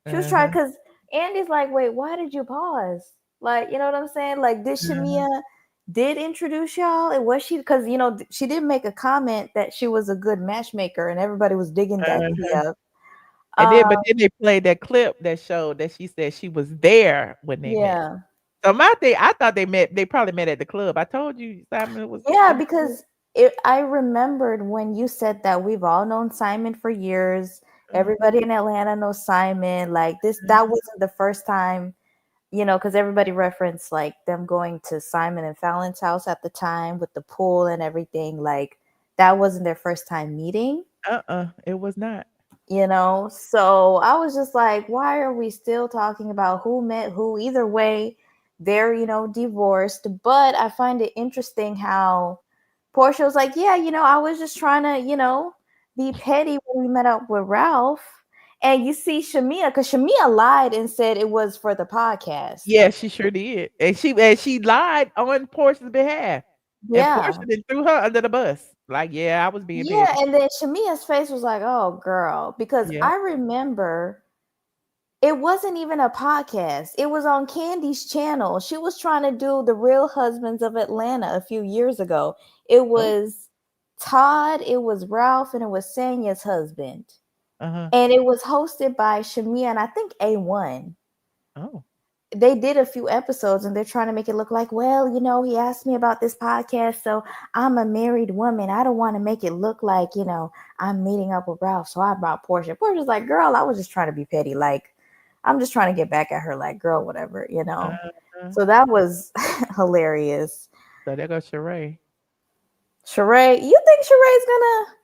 She was trying, because Andy's like, wait, why did you pause? Like, you know what I'm saying? Like, did Shamia did introduce y'all? And was she, because, she did make a comment that she was a good matchmaker and everybody was digging that up. And then they played that clip that showed that she said she was there when they met. So my thing, I thought they probably met at the club. I told you Simon was. Yeah, because I remembered when you said that we've all known Simon for years. Everybody in Atlanta knows Simon. Like this, that wasn't the first time, you know, because everybody referenced like them going to Simon and Fallon's house at the time with the pool and everything. Like that wasn't their first time meeting. It was not. You know, so I was just like, why are we still talking about who met who? Either way, they're, you know, divorced. But I find it interesting how Portia was like, yeah, you know, I was just trying to, you know, be petty when we met up with Ralph. And you see Shamia, because Shamia lied and said it was for the podcast. Yeah, she sure did. And she lied on Portia's behalf. And Yeah. Portia then threw her under the bus. Like, yeah, I was being Yeah, petty. and then Shamia's face was like, oh, girl. Because Yeah. I remember it wasn't even a podcast. It was on Kandi's channel. She was trying to do the Real Husbands of Atlanta a few years ago. It was Todd, it was Ralph, and it was Sanya's husband. And it was hosted by Shamia and I think A1. Oh. They did a few episodes and they're trying to make it look like, well, you know, he asked me about this podcast, so I'm a married woman. I don't want to make it look like, you know, I'm meeting up with Ralph, so I brought Portia. Portia's like, girl, I was just trying to be petty. Like, I'm just trying to get back at her, like, girl, whatever, you know. So that was hilarious. So there goes Sheree. Sheree, you think Sheree's gonna?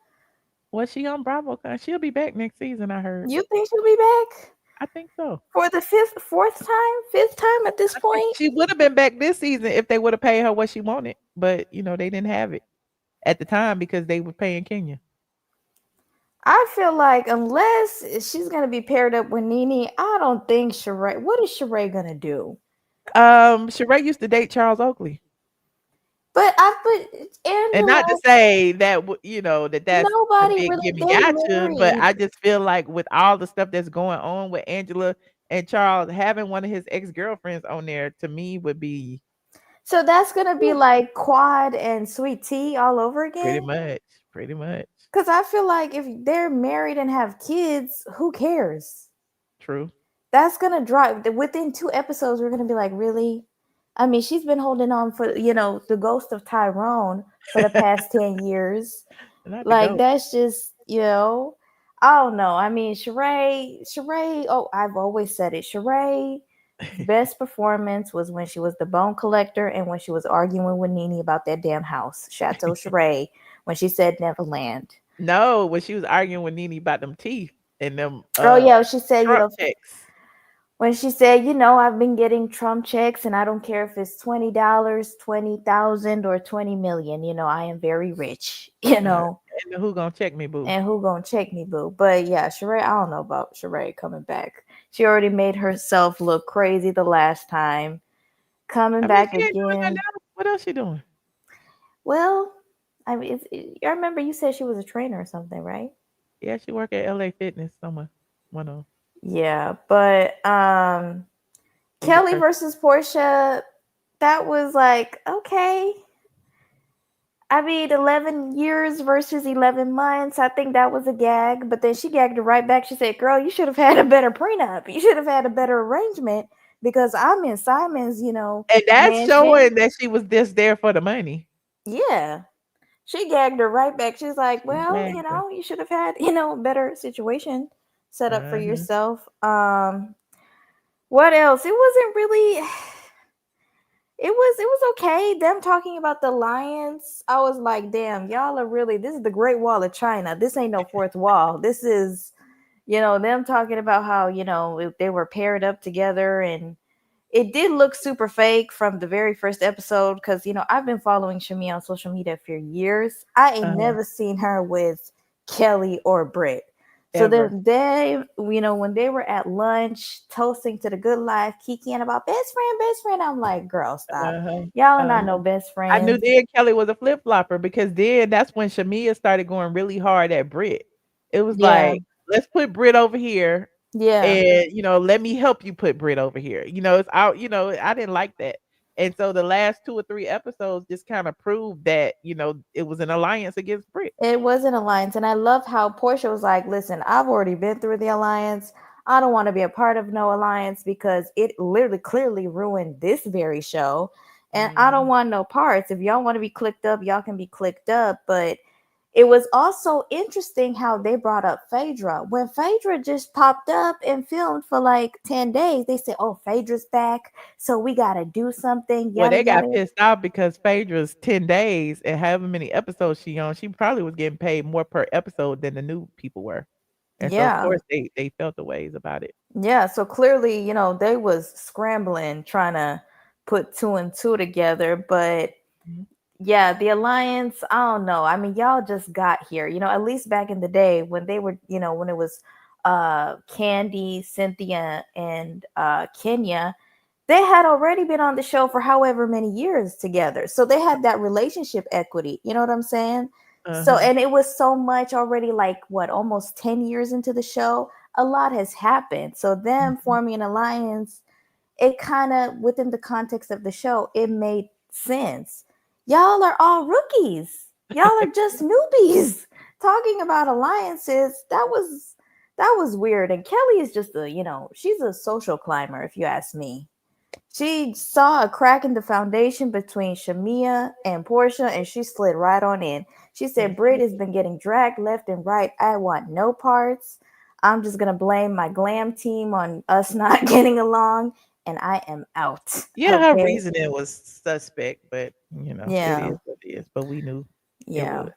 Was she on Bravo? She'll be back next season, I heard. You think she'll be back? I think so. For the fifth time at this point? She would have been back this season if they would have paid her what she wanted. But, you know, they didn't have it at the time because they were paying Kenya. I feel like unless she's going to be paired up with Nene, I don't think Sheree. What is Sheree going to do? Sheree used to date Charles Oakley. But Angela, and not to say that, you know, that's nobody the big really gimme gotcha, but married. I just feel like with all the stuff that's going on with Angela and Charles, having one of his ex-girlfriends on there to me would be. So that's going to be like Quad and Sweet Tea all over again? Pretty much. Because I feel like if they're married and have kids, who cares? True. That's going to drive. Within 2 episodes, we're going to be like, really? I mean, she's been holding on for, you know, the ghost of Tyrone for the past 10 years. Like, that's just, you know, I don't know. I mean, Sheree, oh, I've always said it. Sheree's best performance was when she was the bone collector and when she was arguing with Nene about that damn house. Chateau Sheree, when she said Neverland. No, when she was arguing with Nene about them teeth and them. Oh, yeah, she said, you know, checks. When she said, you know, I've been getting Trump checks and I don't care if it's $20, $20,000 or 20 million, you know, I am very rich, you know. And who gonna check me, boo? But yeah, Sheree, I don't know about Sheree coming back. She already made herself look crazy the last time. Coming back again. What else she doing? Well, I mean, I remember you said she was a trainer or something, right? Yeah, she worked at LA Fitness somewhere. One of. Yeah, but Kelly versus Portia, that was like, okay. I mean, 11 years versus 11 months. I think that was a gag, but then she gagged her right back. She said, girl, you should have had a better prenup. You should have had a better arrangement because I'm in Simon's, you know. And that's showing that she was just there for the money. Yeah. She gagged her right back. She's like, well, you know, you should have had, you know, a better situation set up for yourself. What else? It wasn't really. It was okay. Them talking about the Lions. I was like, damn, y'all are really. This is the Great Wall of China. This ain't no fourth wall. This is, you know, them talking about how, you know, they were paired up together, and it did look super fake from the very first episode because, you know, I've been following Shamia on social media for years. I ain't never seen her with Kelly or Brit. So then they, you know, when they were at lunch toasting to the good life, kikiing about best friend, I'm like, girl, stop. Y'all are not no best friends. I knew then Kelly was a flip flopper because then that's when Shamia started going really hard at Brit. It was like, let's put Brit over here. Yeah. And, you know, let me help you put Brit over here. You know, it's out, you know, I didn't like that. And so the last 2 or 3 episodes just kind of proved that, you know, it was an alliance against Brit. It was an alliance. And I love how Portia was like, listen, I've already been through the alliance. I don't want to be a part of no alliance because it literally clearly ruined this very show. And I don't want no parts. If y'all want to be clicked up, y'all can be clicked up. But, it was also interesting how they brought up Phaedra. When Phaedra just popped up and filmed for like 10 days, they said, oh, Phaedra's back, so we got to do something, Well, yada, they got yada. pissed off because Phaedra's 10 days and however many episodes she on, she probably was getting paid more per episode than the new people were. And so, of Yeah. course, they felt the ways about it. Yeah, so clearly, they was scrambling, trying to put 2 and 2 together. But Mhm. yeah, the alliance, I don't know. I mean, y'all just got here, at least back in the day when they were, when it was Kandi, Cynthia, and Kenya, they had already been on the show for however many years together. So they had that relationship equity. You know what I'm saying? So, Uh-huh. and it was so much already, like what, almost 10 years into the show. A lot has happened. So them Mhm. forming an alliance, it kind of, within the context of the show, it made sense. Y'all are all rookies. Y'all are just newbies talking about alliances. That was weird. And Kelly is just she's a social climber, if you ask me. She saw a crack in the foundation between Shamia and Portia, and she slid right on in. She said, Brit has been getting dragged left and right. I want no parts. I'm just going to blame my glam team on us not getting along, and I am out. Yeah, her Okay. reasoning was suspect, but, it Yeah. is what it is. But we knew it Yeah. was.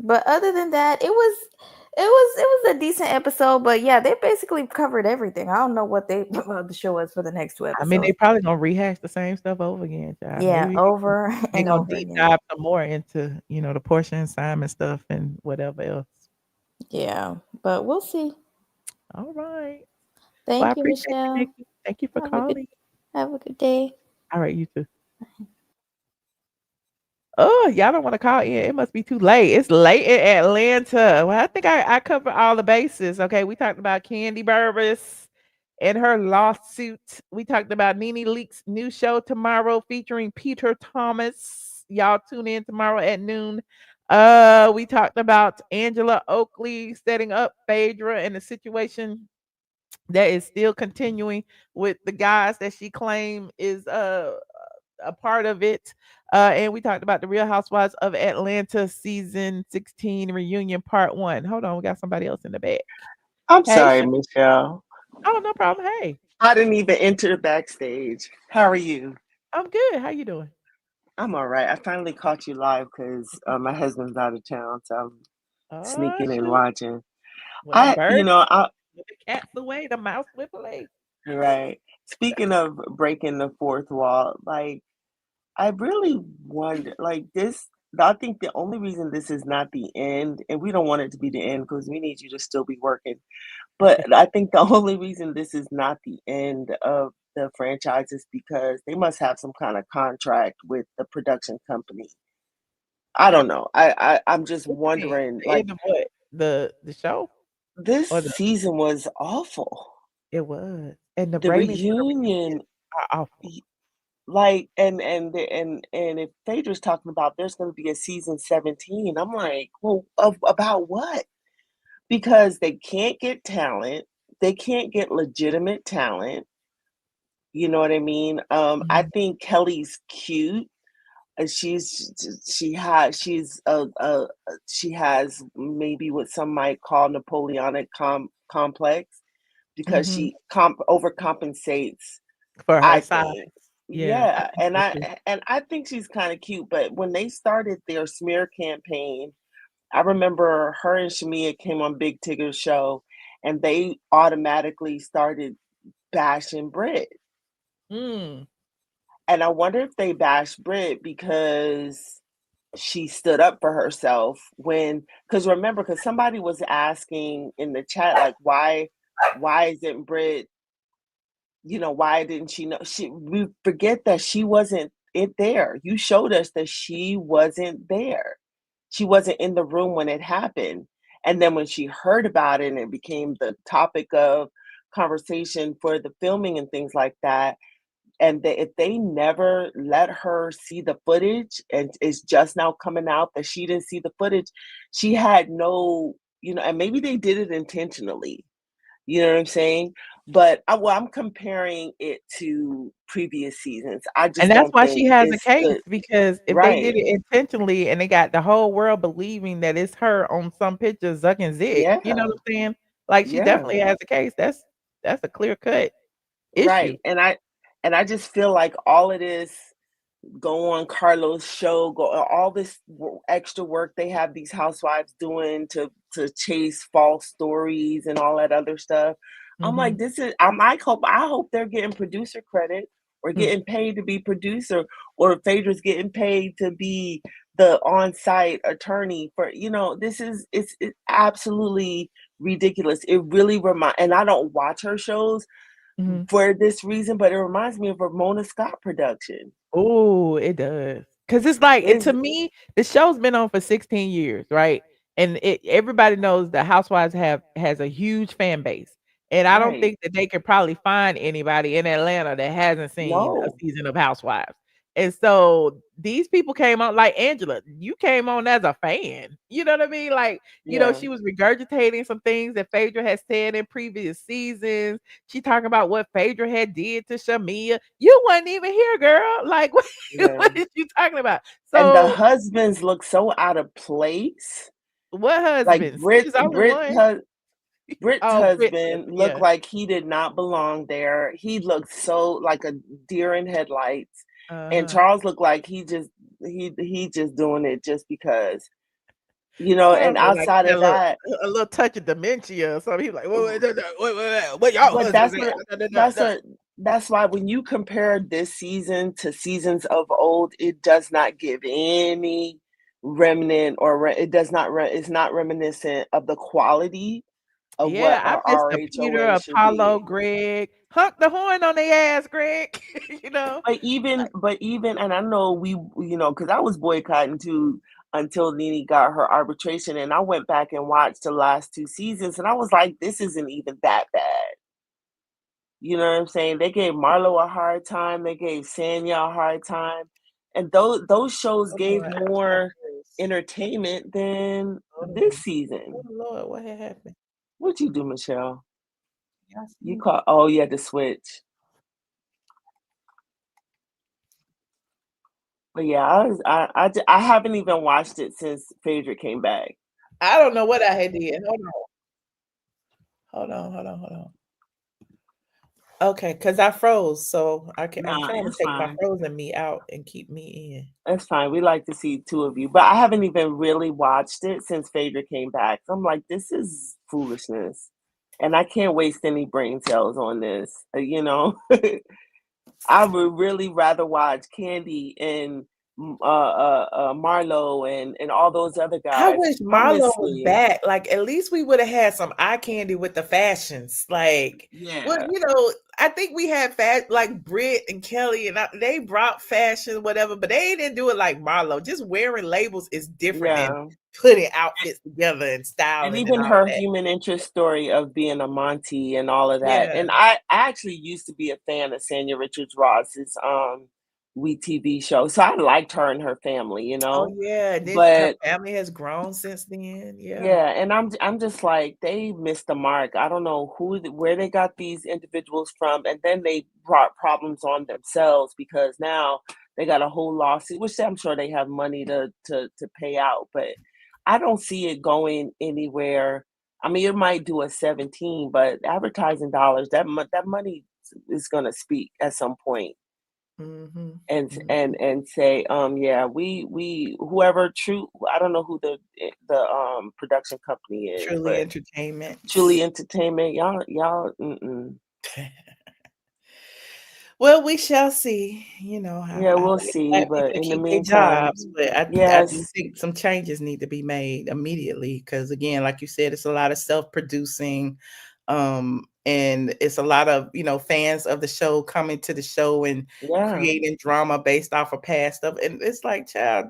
But other than that, it was a decent episode. But yeah, they basically covered everything. I don't know what the show was for the next 2 I mean, they episodes. probably gonna rehash the same stuff over again, child. Yeah, Maybe over they and gonna over deep again. dive some more into, the Portia and Simon stuff and whatever else. Yeah, but we'll see. All right. Well, I Thank you, appreciate you, Michelle. Nikki. Thank you for Have a good calling. have a good day. All right, you too. Oh, y'all don't want to call in. It must be too late. It's late in Atlanta. Well, I think I covered all the bases. Okay, we talked about Kandi Burruss and her lawsuit. We talked about Nene Leak's new show tomorrow featuring Peter Thomas. Y'all tune in tomorrow at noon. We talked about Angela Oakley setting up Phaedra and the situation that is still continuing with the guys that she claimed is a part of it. And we talked about the Real Housewives of Atlanta season 16 reunion part 1. Hold on, we got somebody else in the back. I'm Hey, sorry, Michelle. oh, no problem. Hey, I didn't even enter the backstage. How are you? I'm good. How you doing? I'm all right. I finally caught you live because my husband's out of town, so I'm Oh, sneaking and shoot. watching. Well, the bird, I the cat's away, the mouse whip away. right. Speaking of breaking the fourth wall, like I really wonder, like this. I think the only reason this is not the end, and we don't want it to be the end because we need you to still be working. But I think the only reason this is not the end of the franchise is because they must have some kind of contract with the production company. I don't know. I'm just What you mean? wondering, The like end of what? The show? this Or the season was awful. it was. And the The ratings for the reunion, reunion are awful. y- like, and if Phaedra's talking about there's going to be a season 17, I'm like, well, about what? Because they can't get talent, they can't get legitimate talent. You know what I mean? I Mhm. think Kelly's cute. She has maybe what some might call Napoleonic complex because Mhm. she overcompensates. For her I size. think, Yeah, I yeah, think so too. and I think she's kind of cute. But when they started their smear campaign, I remember her and Shamia came on Big Tigger's show, and they automatically started bashing Brit. Mm. And I wonder if they bashed Brit because she stood up for herself because remember, because somebody was asking in the chat, like, why isn't Brit, why didn't she know? We forget that she wasn't there. You showed us that she wasn't there. She wasn't in the room when it happened. And then when she heard about it and it became the topic of conversation for the filming and things like that, and if they never let her see the footage and it's just now coming out that she didn't see the footage, she had no, and maybe they did it intentionally, you know what I'm saying? But I'm comparing it to previous seasons. I just And that's don't why she think has a it's case, good. because if they did Right. it intentionally and they got the whole world believing that it's her on some picture sucking zit, you know Yeah. what I'm saying? Like, she Yeah. definitely has a case. That's a clear cut issue. Right. And I just feel like all of this go on Carlos' show, go all this extra work they have these housewives doing to chase false stories and all that other stuff. I'm like, Mhm. this is I hope they're getting producer credit or Mm. getting paid to be producer, or Phaedra's getting paid to be the on-site attorney for, it's absolutely ridiculous. It really and I don't watch her shows Mhm. for this reason, but it reminds me of Ramona Scott production. Ooh, it does. 'Cause it's like, to Is me, the show's been on for 16 years, right? And everybody knows the Housewives has a huge fan base. And I don't right. think that they could probably find anybody in Atlanta that hasn't seen a No. season of Housewives. And so these people came on like Angela, you came on as a fan. You know what I mean? Like, Yeah. she was regurgitating some things that Phaedra had said in previous seasons. She talking about what Phaedra had did to Shamia. You wasn't even here, girl. Like, what, Yeah. what is you talking about? And the So, husbands look so out of place. what Like husbands? She's only one. Brit's Oh, Brit husband husband, looked yeah. like he did not belong there. He looked so like a deer in headlights. And Uh-huh. Charles looked like he just doing it just because. Charles And look like he outside got of that, a little touch of dementia or something. He's like, where y'all but husbands at? that's why when you compare this season to seasons of old, it does not give any remnant it does not it's not reminiscent of the quality of what Yeah, I a miss the Peter, RHOA should Apollo, be. Greg. Honk the horn on their ass, Greg. you know? But even, and I know because I was boycotting too until Nene got her arbitration, and I went back and watched the last two seasons, and I was like, this isn't even that bad. You know what I'm saying? They gave Marlo a hard time. They gave Sanya a hard time, and those shows Oh gave Lord, I'm so more curious. entertainment than this Oh, oh season. Lord, what had happened? What'd you do, Michelle? Y'all You see? caught? Oh, you had to switch. But yeah, I haven't even watched it since Phaedra came back. I don't know what I had did. Hold on. Okay, because I froze, so I'm Nah, trying to it's take my fine. frozen me out and keep me in. It's fine. We like to see two of you, but I haven't even really watched it since Phaedra came back. I'm like, this is foolishness, and I can't waste any brain cells on this. I would really rather watch Kandi and Marlo and all those other I guys. wish Marlo was Honestly, back. Like, at least we would have had some eye candy with the fashions. Like, well, yeah, I think we had like Britt and Kelly, and they brought fashion, whatever, but they didn't do it like Marlo. Just wearing labels is different than yeah. putting outfits together and And styling and even all of her that. human interest story of being a Monty and all of that. Yeah. And I actually used to be a fan of Sanya Richards Ross's We TV show. So I liked her and her family, Oh yeah. And then her But family has grown since then. Yeah. yeah, and I'm just like, they missed the mark. I don't know where they got these individuals from, and then they brought problems on themselves because now they got a whole lawsuit, which I'm sure they have money to pay out, but I don't see it going anywhere. I mean, it might do a 17, but advertising dollars, that money is gonna speak at some point Mhm. and Mhm. say, yeah, we whoever true, I don't know who the production company is, Truly but entertainment. Truly Entertainment, y'all, mm-mm. Well, we shall see. Yeah, I we'll think see, black but people to in the keep their meantime, jobs, but I do yes, think some changes need to be made immediately because, again, like you said, it's a lot of self-producing, and it's a lot of fans of the show coming to the show and yeah. creating drama based off of past stuff, and it's like, child,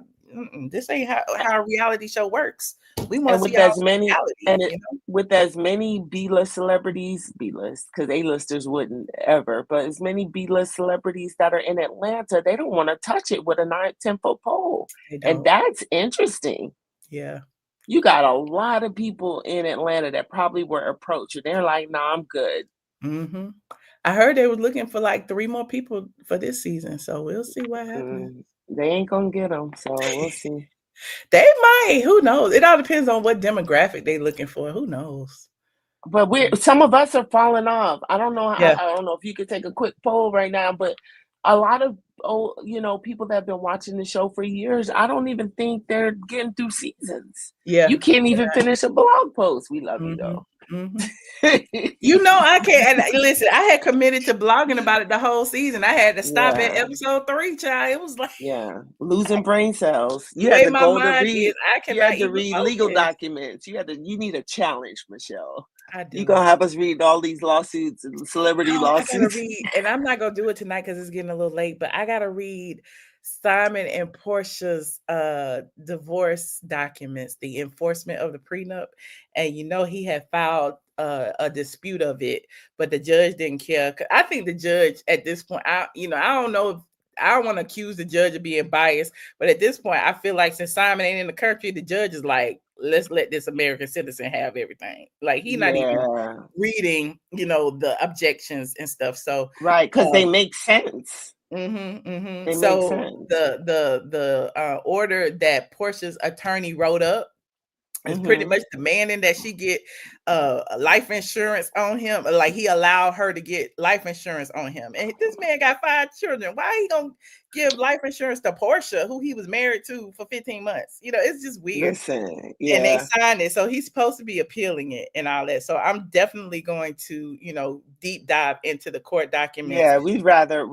this ain't how a reality show works. We want And to see with y'all's as many reality, and it with as many B-list celebrities, B-list, because A-listers wouldn't ever, but as many B-list celebrities that are in Atlanta, they don't want to touch it with a 9-10 foot pole. They And don't. that's interesting. Yeah. You got a lot of people in Atlanta that probably were approached, and they're like, "Nah, I'm good." Mm-hmm. I heard they were looking for like 3 more people for this season, so we'll see what happens. They ain't gonna get them, so we'll see. They might. Who knows? It all depends on what demographic they looking for. Who knows? But some of us are falling off. I don't know. Yeah. I don't know if you could take a quick poll right now, but a lot of people that have been watching the show for years, I don't even think they're getting through seasons. Yeah. You can't even finish a blog post. We love you though. You know, I can't. And listen, I had committed to blogging about it the whole season. I had to stop at episode 3, child. It was like losing brain cells. You the way had to my go to mind read. is, I You cannot had to even read legal focus. documents. You need a challenge, Michelle. I do. You're gonna have us read all these lawsuits and celebrity lawsuits. I gotta read, and I'm not gonna do it tonight because it's getting a little late. But I gotta read Simon and Portia's divorce documents, the enforcement of the prenup, and he had filed a dispute of it, but the judge didn't care. I think the judge at this point, I don't know if I don't want to accuse the judge of being biased, but at this point, I feel like since Simon ain't in the country, the judge is like, let's let this American citizen have everything. Like he's not even reading, the objections and stuff. So right, because they make sense. They make sense. The order that Portia's attorney wrote up is pretty much demanding that she get life insurance on him. Like he allowed her to get life insurance on him. And this man got 5 children. Why he gonna give life insurance to Portia, who he was married to for 15 months? It's just weird. Listen, and they signed it, so he's supposed to be appealing it and all that. So I'm definitely going to deep dive into the court documents. Yeah, we'd rather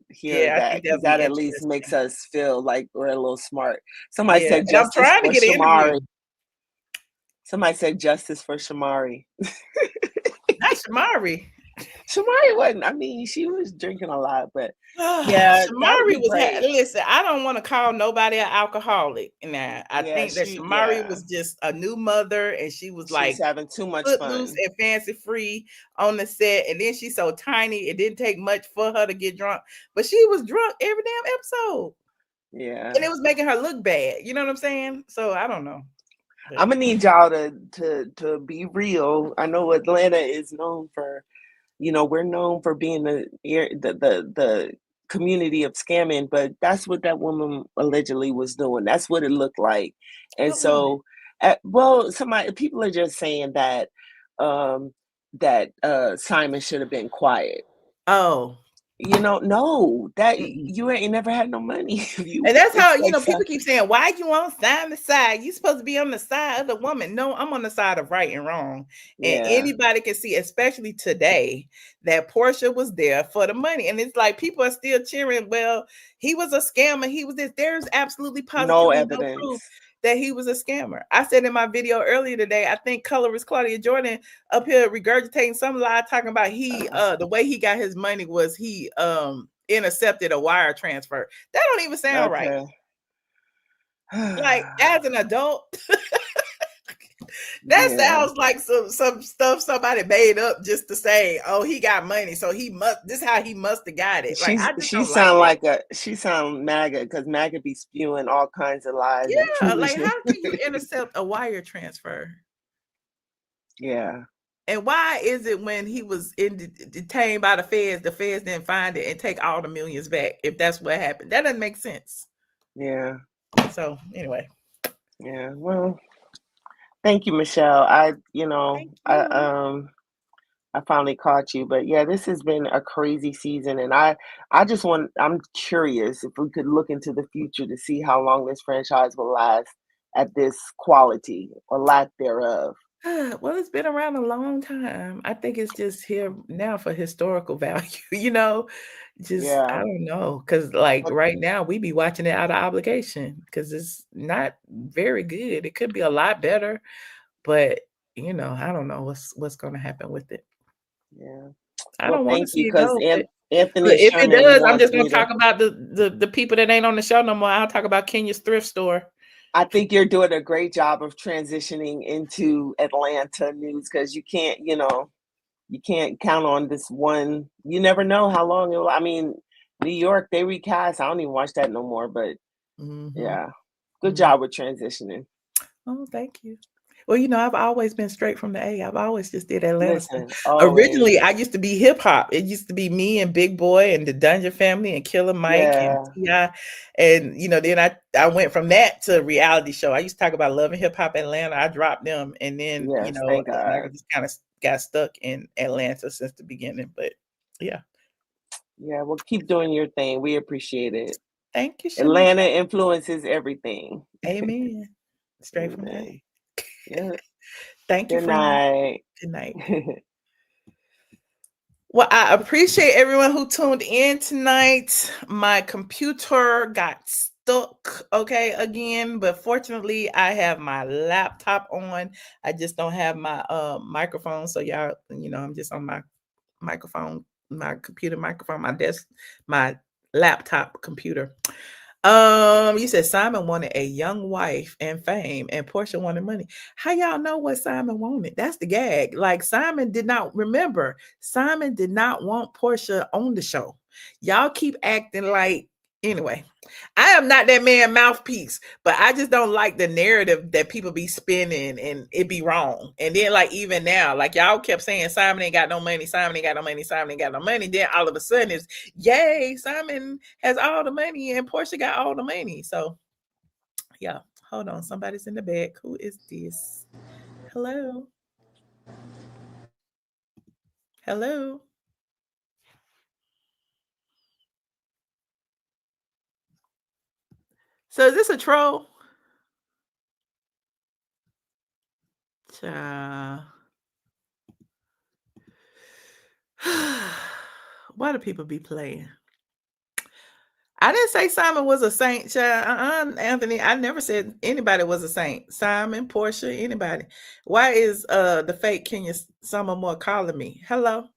hear that, because that at least makes us feel like we're a little smart. Somebody said justice I'm trying to get an interview. Somebody said justice for Shamari. Not Shamari. Shamari wasn't. I mean, she was drinking a lot, but Shamari was. Listen, I don't want to call nobody an alcoholic. Now, I think that Shamari was just a new mother, and she was like having too much footloose fun and fancy free on the set. And then she's so tiny, it didn't take much for her to get drunk, but she was drunk every damn episode. Yeah, and it was making her look bad. You know what I'm saying? So I don't know. I'm gonna need y'all to be real. I know Atlanta is known for, we're known for being the community of scamming, but that's what that woman allegedly was doing. That's what it looked like. And so, people are just saying that Simon should have been quiet. Oh. No, that you ain't never had no money. And that's how, people keep saying, why you on Simon's side? You supposed to be on the side of the woman. No, I'm on the side of right and wrong. And anybody can see, especially today, that Portia was there for the money. And it's like, people are still cheering. Well, he was a scammer. He was this. There's absolutely positively no evidence. No proof that he was a scammer. I said in my video earlier today, I think colorist Claudia Jordan up here regurgitating some lie, talking about the way he got his money was he intercepted a wire transfer. That don't even sound right. Like as an adult, that sounds like some stuff somebody made up just to say, oh, he got money, so this is how he must have got it. She sound MAGA, because MAGA be spewing all kinds of lies. Yeah, like how can you intercept a wire transfer? Yeah. And why is it when he was detained by the feds didn't find it and take all the millions back? If that's what happened, that doesn't make sense. Yeah. So anyway. Yeah. Well, thank you, Michelle. I finally caught you, but yeah, this has been a crazy season, and I'm curious if we could look into the future to see how long this franchise will last at this quality or lack thereof. Well, it's been around a long time. I think it's just here now for historical value, I don't know, because like right now we be watching it out of obligation because it's not very good. It could be a lot better, but I don't know what's going to happen with it. Yeah, I don't want to see it go. Anthony, if it does, I'm just going to talk about the people that ain't on the show no more. I'll talk about Kenya's thrift store. I think you're doing a great job of transitioning into Atlanta news, because you can't count on this one. You never know how long it will. I mean, New York, they recast. I don't even watch that no more, but yeah, good job with transitioning. Oh, thank you. Well, I've always been straight from the A. I've always just did Atlanta stuff. Listen, always. Originally, I used to be hip hop. It used to be me and Big Boy and the Dungeon Family and Killer Mike and Yeah. T.I. And then I went from that to a reality show. I used to talk about Love and Hip Hop Atlanta. I dropped them, and then Yes, thank and I God. just kind of got stuck in Atlanta since the beginning. But yeah, Yeah, well, keep doing your thing. We appreciate it. thank you, Shanice. Atlanta influences everything. Amen. Straight from the Amen. A. Yeah. Thank you, Good friend. night. Good night. Well, I appreciate everyone who tuned in tonight. My computer got stuck, again, but fortunately, I have my laptop on. I just don't have my microphone, so y'all, I'm just on my microphone, my computer microphone, my laptop computer. You said Simon wanted a young wife and fame, and Portia wanted money. How y'all know what Simon wanted? That's the gag. Like, Simon did not want Portia on the show. Y'all keep acting like, anyway. I am not that man mouthpiece, but I just don't like the narrative that people be spinning and it be wrong. And then, like, even now, like, y'all kept saying Simon ain't got no money, Simon ain't got no money, Simon ain't got no money. Then all of a sudden it's, yay, Simon has all the money and Portia got all the money. So yeah, hold on. Somebody's in the back. Who is this? Hello. Hello. So is this a troll? Why do people be playing? I didn't say Simon was a saint, child. Anthony. I never said anybody was a saint. Simon, Portia, anybody. Why is the fake Kenya Summer calling me? Hello.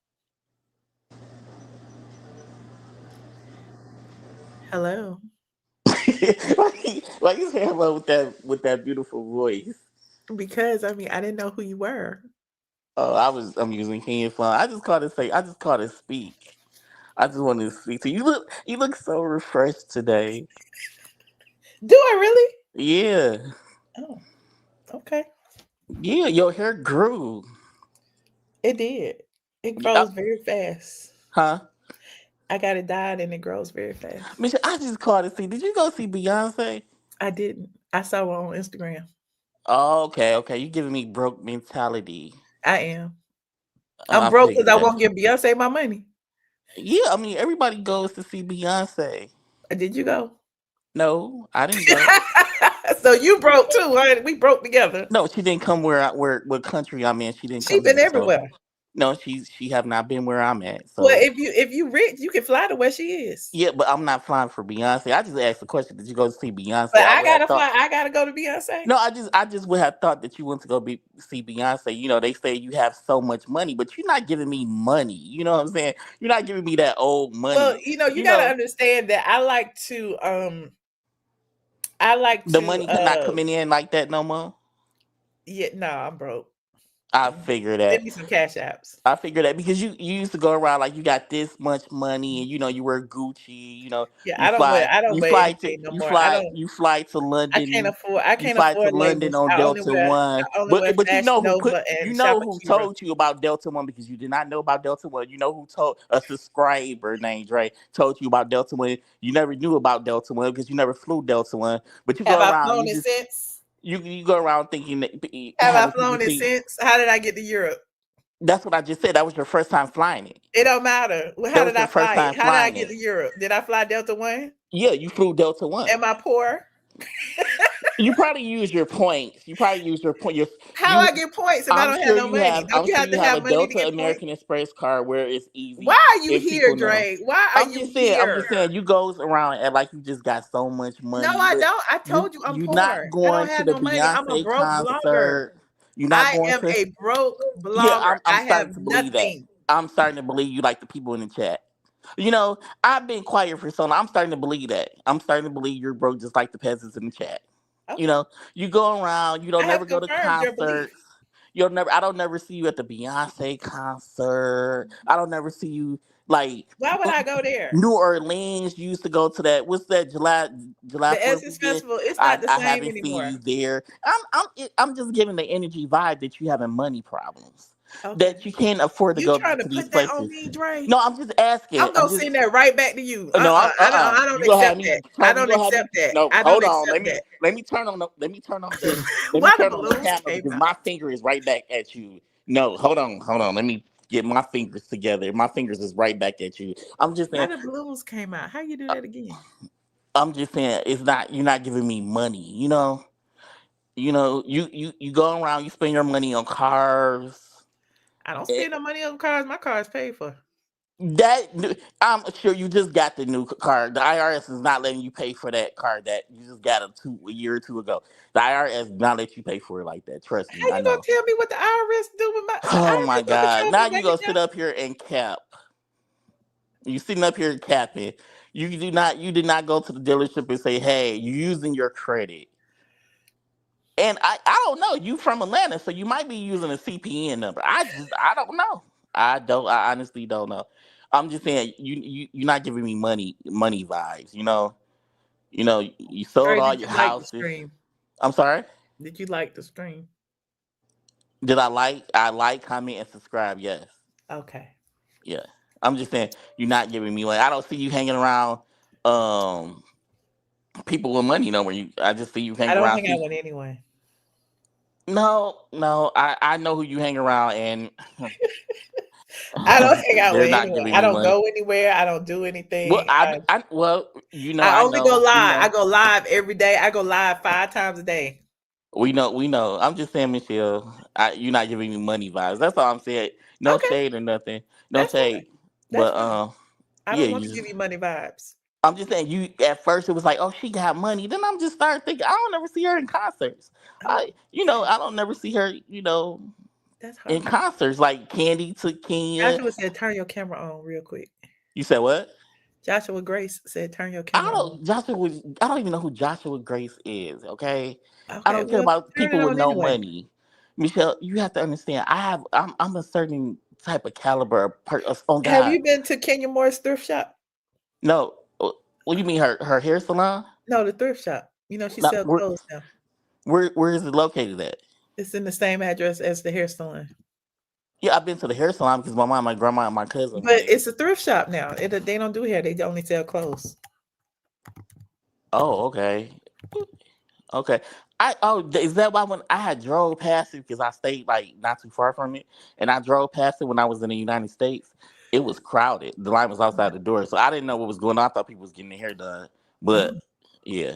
Hello. Why you say hello with that beautiful voice? Because I didn't know who you were. Oh, I'm using Kenya fun. I just called to speak. I just wanted to speak to you. You look so refreshed today. Do I really? Yeah. Oh, okay. Yeah, your hair grew. It did. It grows very fast. Huh? I got it dyed and it grows very fast. Michelle, I just called to see. Did you go see Beyonce? I didn't. I saw her on Instagram. Oh, okay. You giving me broke mentality. I am. I'm broke because I won't give Beyonce my money. Yeah, everybody goes to see Beyonce. Did you go? No, I didn't go. So you broke too, right? We broke together. No, she didn't come what country I'm in. She didn't come. She's been here, everywhere. So. No, she have not been where I'm at. So. Well, if you rich, you can fly to where she is. Yeah, but I'm not flying for Beyonce. I just asked the question: did you go see Beyonce? But I gotta fly. I gotta go to Beyonce. No, I just would have thought that you went to go see Beyonce. They say you have so much money, but you're not giving me money. You know what I'm saying? You're not giving me that old money. Well, you gotta understand that I like to the money not coming in like that no more. Yeah, no, I'm broke. I figured that. Give me some cash apps. I figured that because you used to go around like you got this much money and you wear Gucci, Yeah, I don't wear anything no more. You fly to London. I can't afford London labels. on Delta One. But you know who who told you about Delta One because you did not know about Delta One. You know who told a subscriber named Dre told you about Delta One. You never knew about Delta One because you never flew Delta One. But you go around. Have I flown it since? You go around thinking that. Have I flown it since? How did I get to Europe? That's what I just said. That was your first time flying it. It don't matter. How did I fly it? How did I get to Europe? Did I fly Delta One? Yeah, you flew Delta One. Am I poor? You probably use your points. How I get points if I don't have no money? Don't you have to have money to get American points? Express card where it's easy. Why are you here, Dre? Why are you here? I'm just saying. You goes around and like you just got so much money. No, I don't. I told you I'm poor. Not going to the money. Beyonce I'm a broke concert. blogger. I am a broke blogger. Yeah, I'm starting to believe that. I'm starting to believe you like the people in the chat. I've been quiet for so long. I'm starting to believe that. I'm starting to believe you're broke just like the peasants in the chat. Okay. You go around. You don't never go to concerts. You'll never. I don't never see you at the Beyonce concert. I don't never see you like Why would I go there? New Orleans. You used to go to that. What's that? July The 4th Essence weekend. Festival, it's I not the I same haven't seen anymore. you there. I'm just giving the energy vibe that you having money problems. Okay. That you can't afford to You go trying to to these put that on places. me, Dre? No, I'm just asking. I'm I'm gonna just send that right back to you. no, I don't You gonna have accept me that. I turn. You don't gonna have me. accept that. No, I don't hold on. accept that. Let me turn on the. Let me turn on the. Let me Why the turn on the balloons camera came because out? my finger is right back at you. No, hold on. Let me get my fingers together. My fingers is right back at you. I'm just Why saying. the balloons came out? How you do that again? I'm just saying. It's not. You're not giving me money. You know. You go around. You spend your money on cars. I don't Eh, spend no money on cars. My car is paid for. I'm sure you just got the new car. The IRS is not letting you pay for that car that you just got a year or two ago. The IRS not let you pay for it like that. Trust How me, I you gonna know. tell me what the IRS do with the Oh my IRS don't God! control Now my you bank go sit account? up here and cap. You sitting up here capping. You do not. You did not go to the dealership and say, "Hey, you using your credit." And I don't know. You from Atlanta, so you might be using a CPN number. I don't know. I honestly don't know. I'm just saying you're not giving me money vibes. You sold Dre, all did your you like the houses. stream? I'm sorry. Did you like the stream? Did I like? I like, comment, and subscribe. Yes. Okay. Yeah. I'm just saying you're not giving me money. I don't see you hanging around um people with money no more. I just see you I hanging don't around. hang out with anyone. No. I know who you hang around, and I don't hang out with they're not anyone. giving I me don't money. go anywhere. I don't do Well, anything. I I only go know. live. I go live every day. I go live 5 times a day. We know. I'm just saying, Michelle, you're not giving me money vibes. That's all I'm saying. No Okay, shade or nothing. No that's fine. shade. That's But fine. I yeah, don't want to give you money vibes. I'm just saying you at first it was like, oh, she got money. Then I'm just starting thinking, I don't ever see her in concerts. Oh, I don't never see her, that's in harmful. concerts like Candy to Kenya. Joshua said, "Turn your camera on real quick." You said what? Joshua Grace said, "Turn your camera on." I don't even know who Joshua Grace is, okay? I Okay, don't care well, about turn it people with on no anyway. money. Michelle, you have to understand. I'm a certain type of caliber on Have God. you been to Kenya Moore's thrift shop? No, what do you mean her hair salon? No, the thrift shop. You know, she Not sells clothes now. where is it located at? It's in the same address as the hair salon. Yeah, I've been to the hair salon because my mom, my grandma, and my cousin went But there. it's a thrift shop now. They don't do hair. They only sell clothes. Oh, okay. Okay. Is that why when I had drove past it because I stayed like not too far from it, and I drove past it when I was in the United States. It was crowded. The line was outside the door, so I didn't know what was going on. I thought people was getting their hair done, but Oh, yeah.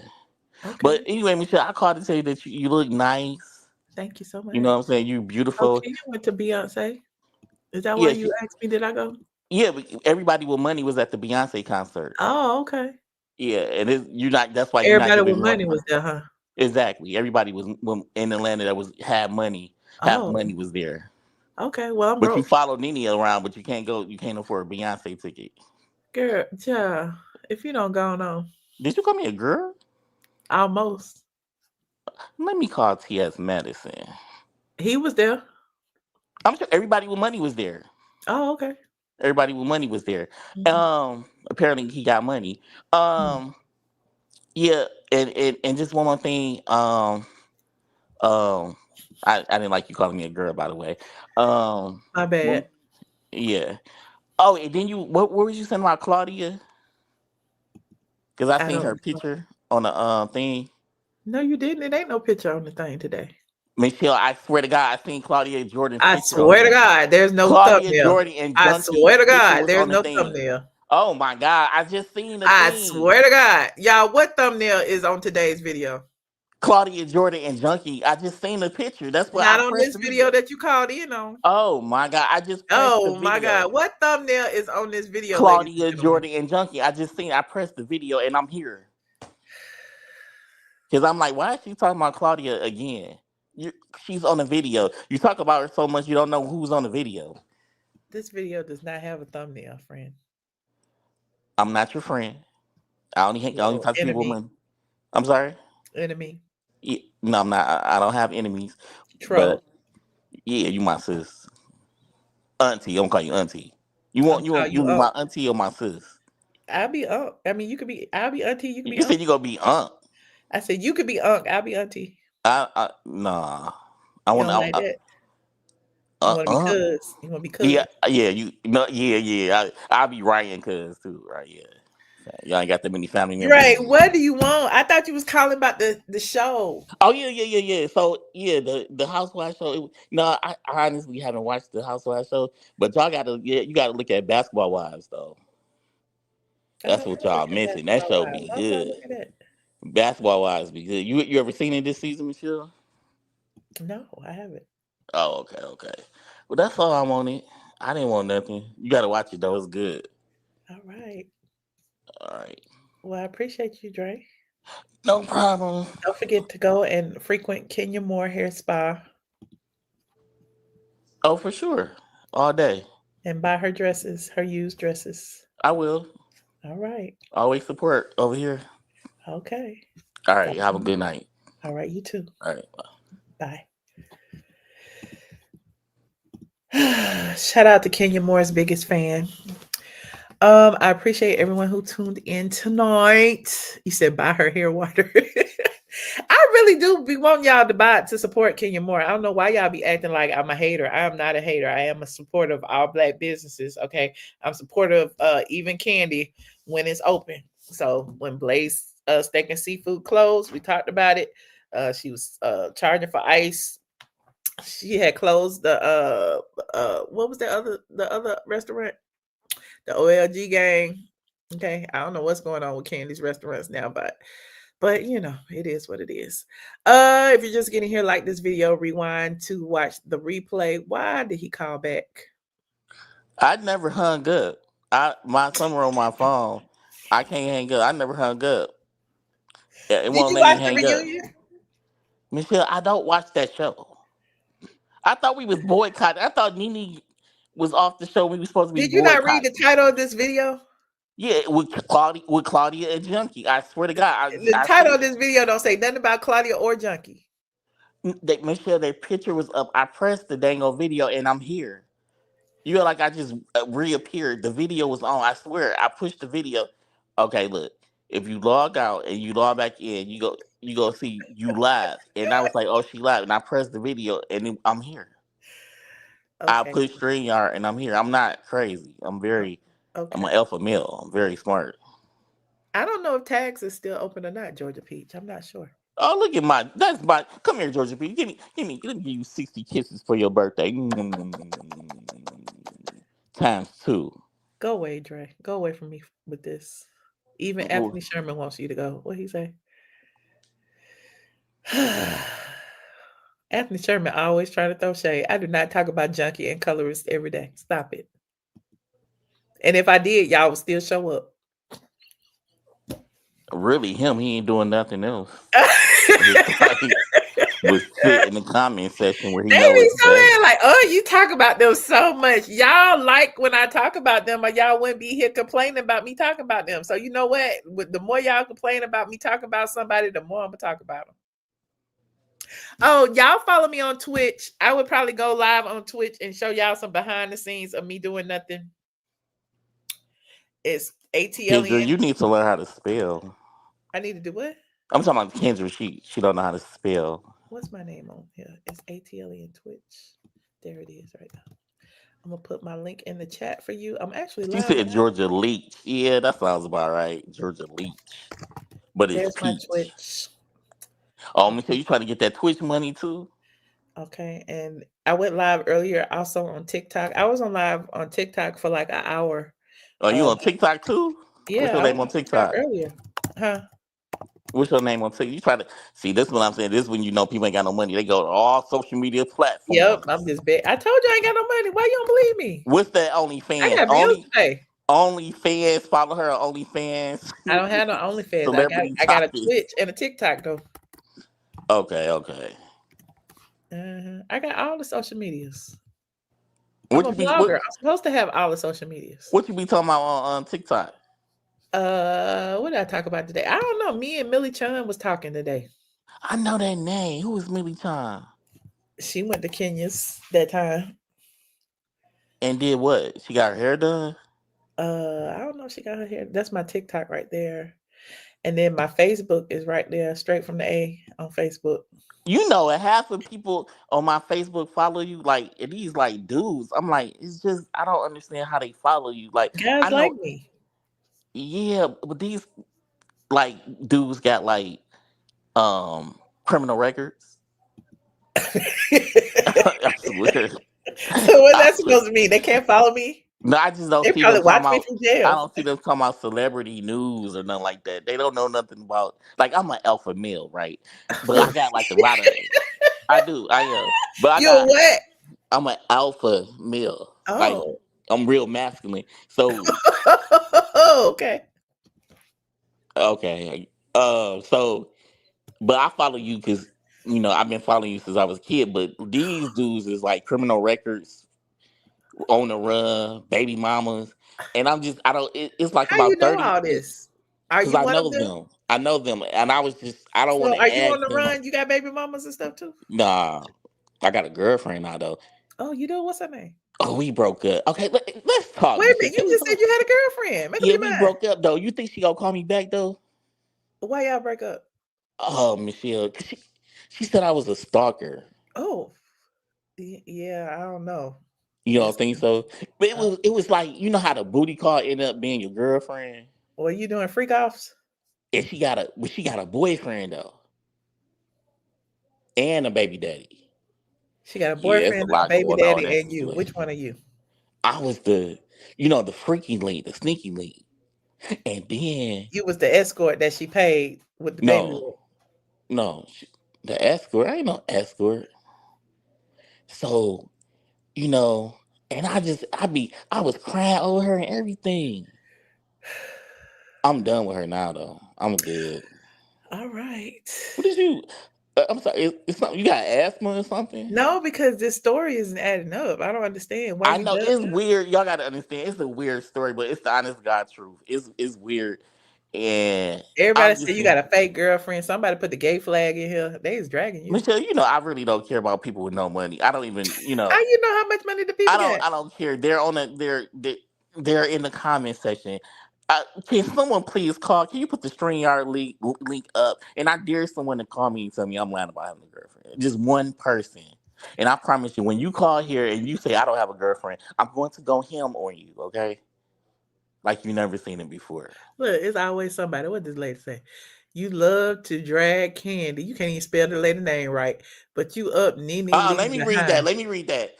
But okay. anyway, Michelle, I called to tell you that you look nice. Thank you so You know much. what I'm saying? You Oh, beautiful. Kenya went to Beyonce. Is that why Yeah, you asked me? Did I go? yeah. But everybody with money was at the Beyonce concert. Oh, okay. Yeah, and you're not. That's why you're not Everybody with giving me money. money was there, huh? Exactly. Everybody was in Atlanta that had money. Have Oh, money was there. okay. Well, I'm But you broke. follow Nene around, but you can't go. You can't afford a Beyonce ticket. Girl, yeah. If you don't go on, Did you call me a girl? almost. Let me call T.S. Madison. He was there. I'm sure everybody with money was there. Oh, okay. Everybody with money was there. Mhm. Apparently he got money. Mm. Yeah, and just one more thing. Um, I didn't like you calling me a girl, by the way. My Well, bad. yeah. Oh, and then what was you saying about Claudia? Because I I seen don't her know. picture on the thing. No, you didn't. It ain't no picture on the thing today. Michelle, I swear to God, I seen Claudia Jordan's I picture on swear to there. God, there's no Claudia thumbnail. Jordan and I Junkie's swear to picture God, was there's on the no thing. thumbnail. Oh my God, I just seen the I thing. swear to God. Y'all, what thumbnail is on today's video? Claudia Jordan and Junkie. I just seen the picture. That's what I Not on pressed this the video video. that you called in on. Oh my God, I just pressed the Oh my video. God. What thumbnail is on this video, ladies and Claudia gentlemen? Jordan and Junkie. I pressed the video and I'm here. Because I'm like, why is she talking about Claudia again? She's on the video. You talk about her so much you don't know who's on the video. This video does not have a thumbnail, friend. I'm not your friend. I only Well, talk to people with enemy. money. I'm sorry? Enemy. No, I'm not. I don't have enemies. But Troll. Yeah, you my sis. Auntie, I'm gonna call you auntie. You I'm want you call want you you be Unc. my auntie or my sis? I'll be Unc. I mean, you could be. I'll be Auntie. You could be You Unc. said you gonna be aunt. I said you could be Unc. I'll be Auntie. I nah. I You want don't like that? You want to be aunt. cuz? You want to be Yeah, cuz? yeah, you no, yeah. I'll be Ryan cuz too, right? Yeah. Y'all ain't got that many family members. Dre, what do you want? I thought you was calling about the show. Oh yeah. So yeah, the Housewives show. No, I honestly haven't watched the Housewives show, but y'all gotta you gotta look at Basketball Wives though. I That's don't what want to look y'all at missing. That Basketball show Wives. be I'm not good. looking at. Basketball Wives be good. You ever seen it this season, Michelle? No, I haven't. Oh, okay. Well, that's all I wanted. I didn't want nothing. You gotta watch it though. It's good. All right. All right. Well, I appreciate you, Dre. No problem. Don't forget to go and frequent Kenya Moore Hair Spa Oh, for sure. All day. and buy her dresses, her used dresses. I will. All right. Always support over here. Okay. All Got right. Have a you. good night. All right. You too. All right. Bye. Shout out to Kenya Moore's biggest fan. I appreciate everyone who tuned in tonight. You said buy her hair water. I really do be wanting y'all to buy it to support Kenya Moore. I don't know why y'all be acting like I'm a hater. I am not a hater. I am a supporter of all Black businesses. Okay, I'm supportive of even Kandi when it's open. So when Blaze Steak and Seafood closed, we talked about it. She was charging for ice. She had closed the what was the other restaurant? The OLG gang. Okay, I don't know what's going on with Candy's restaurants now, but you know, it is what it is. If you're just getting here, like this video, rewind to watch the replay. Why did he call back? I never hung up. My somewhere on my phone. I can't hang up. I never hung up. It Did won't you let me watch the hang up. reunion? Michelle, I don't watch that show. I thought we was boycotted. I thought Nene was off the show. We were supposed to be Did you not read the boycotting. title of this video? Yeah, with Claudia and Junkie. I swear to God, The I title see of this video don't say nothing about Claudia or Junkie. Michelle, their picture was up. I pressed the dang old video and I'm here. You know, like I just reappeared. The video was on. I swear, I pushed the video. Okay, look. If you log out and you log back in, you go see you live. And I was like, oh, she live. And I pressed the video and then I'm here. I Okay. pushed StreamYard and I'm here. I'm not crazy. I'm Okay. an alpha male. I'm very smart. I don't know if tags is still open or not, Georgia Peach. I'm not sure. Oh, look at that's my, come here, Georgia P. Let me give you 60 kisses for your birthday. Times 2. Go away, Dre. Go away from me with this. Even Anthony Sherman wants you to go. What he say? Anthony Sherman always trying to throw shade. I do not talk about Junkie and colorists every day. Stop it. And if I did, y'all would still show up. Really, he ain't doing nothing else. Would sit in the comment section where he They know be what so to say. mad, like, oh, you talk about them so much. Y'all like when I talk about them, or y'all wouldn't be here complaining about me talking about them. So you know what? The more y'all complain about me talking about somebody, the more I'm gonna talk about them. Oh, y'all follow me on Twitch. I would probably go live on Twitch and show y'all some behind the scenes of me doing nothing. It's Kendra, ATLN. you need to learn how to spell. I need to do what? I'm talking about Kendra. She don't know how to spell. What's my name on here? It's ATLN Twitch. There it is right now. I'm gonna put my link in the chat for you. I'm actually She live. said Georgia Leach. Yeah, that sounds about right. Georgia Leach. But it's There's my Peach. Twitch. Oh, Michelle, you trying to get that Twitch money too? Okay, and I went live earlier also on TikTok. I was on live on TikTok for like an hour. Oh, you on TikTok too? Yeah, What's your I name was on TikTok? earlier. Huh? What's your name on TikTok? You try to see this is what I'm saying. This is when you know people ain't got no money. They go to all social media platforms. Yep, I'm just big. I told you I ain't got no money. Why you don't believe me? What's that I OnlyFans? got bills to pay. OnlyFans. Follow her on OnlyFans. I don't have no OnlyFans. Celebrity I got a topics. Twitch and a TikTok though. Okay. I got all the social medias. What I'm a you blogger. I'm supposed to have all the social medias. What you be talking about on TikTok? What did I talk about today? I don't know. Me and Millie Chun was talking today. I know that name. Who is Millie Chan? She went to Kenya's that time. And did what? She got her hair done? I don't know if she got her hair. That's my TikTok right there. And then my Facebook is right there, straight from the A on Facebook. You know, and half of people on my Facebook follow you, like, and these like dudes. I'm like, it's just I don't understand how they follow you. Like, I Guys like know, me. yeah, but these like dudes got like criminal records. I swear. So what I that's swear. supposed to mean? They can't follow me? No, I just don't They see them probably come watch me out. from I jail. don't see them come out celebrity news or nothing like that. They don't know nothing about. Like, I'm an alpha male, right? But I got like a lot of. I do. I am. But I You a got. what? I'm an alpha male. Like, Oh. I'm real masculine. So Okay. okay. So, but I follow you because I've been following you since I was a kid. But these dudes is like criminal records, on the run, baby mamas, and I don't. It's like How you about know 30 all dudes this? Are because you I one of know them? them. I know them, and I don't want So to are you on ask the them. run? You got baby mamas and stuff too? Nah, I got a girlfriend now though. Oh, you do? What's her name? Oh, we broke up. Okay, let's talk, Wait a Michelle. minute. You Can we just talk? said you had a girlfriend. Make up Yeah, your we mind. broke up though. You think she gonna call me back though? Why y'all break up? Oh, Michelle, 'cause she said I was a stalker. Oh, yeah. I don't know. You don't think so? But it Uh, was like how the booty call ended up being your girlfriend, what are you doing? Freak offs? and she got a boyfriend though, and a baby daddy. She got a Yeah, it's a boyfriend, a lot baby going on in daddy, that and you. Which situation. one are you? I was the freaky link, the sneaky link, and then You was the escort that she paid with the baby. no, no, the escort. I ain't no escort. So you know, and I was crying over her and everything. I'm done with her now, though. I'm good. All right. What did you? I'm sorry. It's something you got asthma or something? No, because this story isn't adding up. I don't understand why I you know done. it's weird. Y'all gotta understand. It's a weird story, but it's the honest God truth. It's weird, and Everybody I'm say just you got a fake girlfriend. Somebody put the gay flag in here. They is dragging you. Michelle. I really don't care about people with no money. I don't even. How you know how much money the people got? I don't care. They're in the comment section. Can someone please call? Can you put the StreamYard link up? And I dare someone to call me and tell me I'm lying about having a girlfriend. Just one person. And I promise you, when you call here and you say I don't have a girlfriend, I'm going to go him on you, okay? Like you never seen it before. Look, it's always somebody. What this lady say? You love to drag Kandi. You can't even spell the lady name right, but you up Nene Let leave me read that. behind. Let me read that.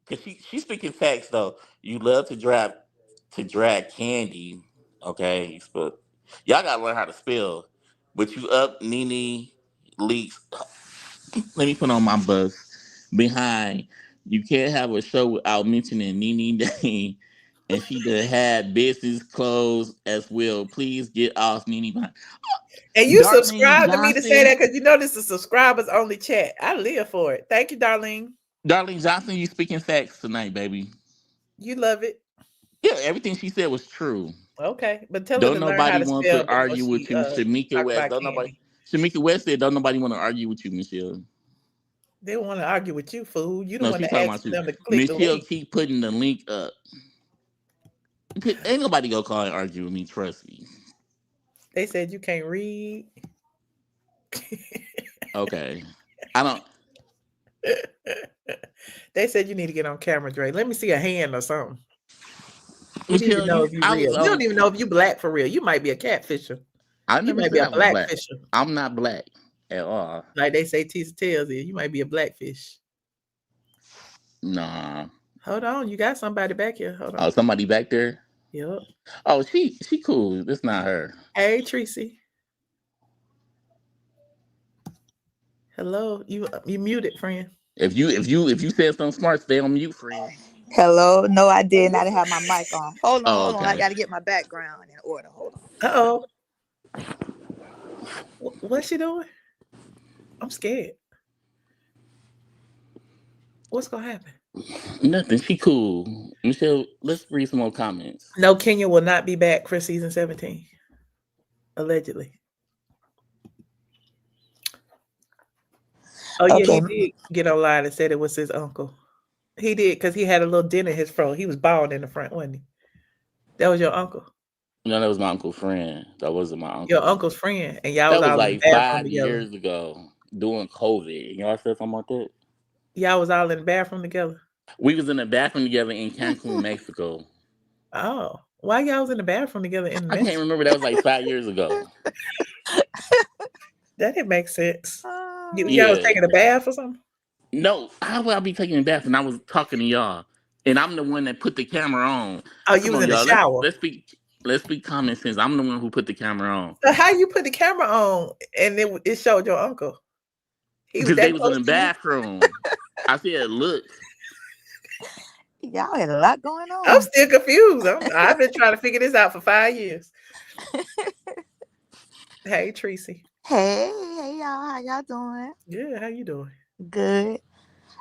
Cause she's speaking facts though. You love to drag Candy. Okay, but y'all gotta learn how to spell. But you up Nene leaks. Let me put on my bus behind. You can't have a show without mentioning Nene name. And she done had business closed as well. Please get off Nene behind. And you Darlene subscribe to me to say Johnson. that because you know this is subscribers only chat. I live for it. Thank you, Darlene. Darlene Johnson, you speaking facts tonight, baby. You love it. Yeah, everything she said was true. Okay, but tell her Don't to learn how nobody to want spell to before argue she with you, Shamika talk West. about Don't nobody. Kandi. Shamika West said, "Don't nobody want to argue with you, Michelle." They want to argue with you, fool. You the No, one she's that talking asked about you. them to click the Michelle link. keep putting the link up. Ain't nobody gonna call and argue with me. Trust me. They said you can't read. Okay, I don't. They said you need to get on camera, Dre. Let me see a hand or something. We need to Michelle, know if you I was real. You don't on. even know if you black for real. You might be a catfisher. I You never might be said a I was black black. fisher. I'm not black at all. Like they say Tisa tells you. You might be a blackfish. Nah. Hold on. You got somebody back here. Hold Oh, on. somebody back there. Yep. Oh, she cool. That's not her. Hey, Tracy. Hello. You muted, friend. If you said something smart, stay on mute, friend. Hello? No, I didn't. I didn't have my mic on. Hold Oh, on. I okay. got to get my background in order. Hold on. Uh-oh. What's she doing? I'm scared. What's going to happen? Nothing. She cool. Michelle, let's read some more comments. No, Kenya will not be back for season 17. Allegedly. Oh yeah, Okay. he did get online and said it was his uncle. He did because he had a little dent in his fro. He was bald in the front, wasn't he? That was your uncle. No, that was my uncle's friend. That wasn't my Your uncle. uncle's friend, and y'all That was was all in the like bathroom 5 together. years ago during COVID. Y'all said something like that? Y'all was all in the bathroom together. We was in the bathroom together in Cancun, Mexico. Oh, why y'all was in the bathroom together in I can't Mexico? remember. That was like 5 years ago. That didn't make sense. Y'all was Yeah. taking a bath or something? No, how would I be taking a bath and I was talking to y'all? And I'm the one that put the camera on. Oh, you Come was on, in the y'all. shower. Let's speak common sense. I'm the one who put the camera on. So how you put the camera on and it showed your uncle? He was Because they that was in close the to you? bathroom. I said, look. Y'all had a lot going I'm on. still confused. I've been trying to figure this out for 5 years. Hey, Tracy. Hey, y'all. How y'all doing? Good. How you doing? Good.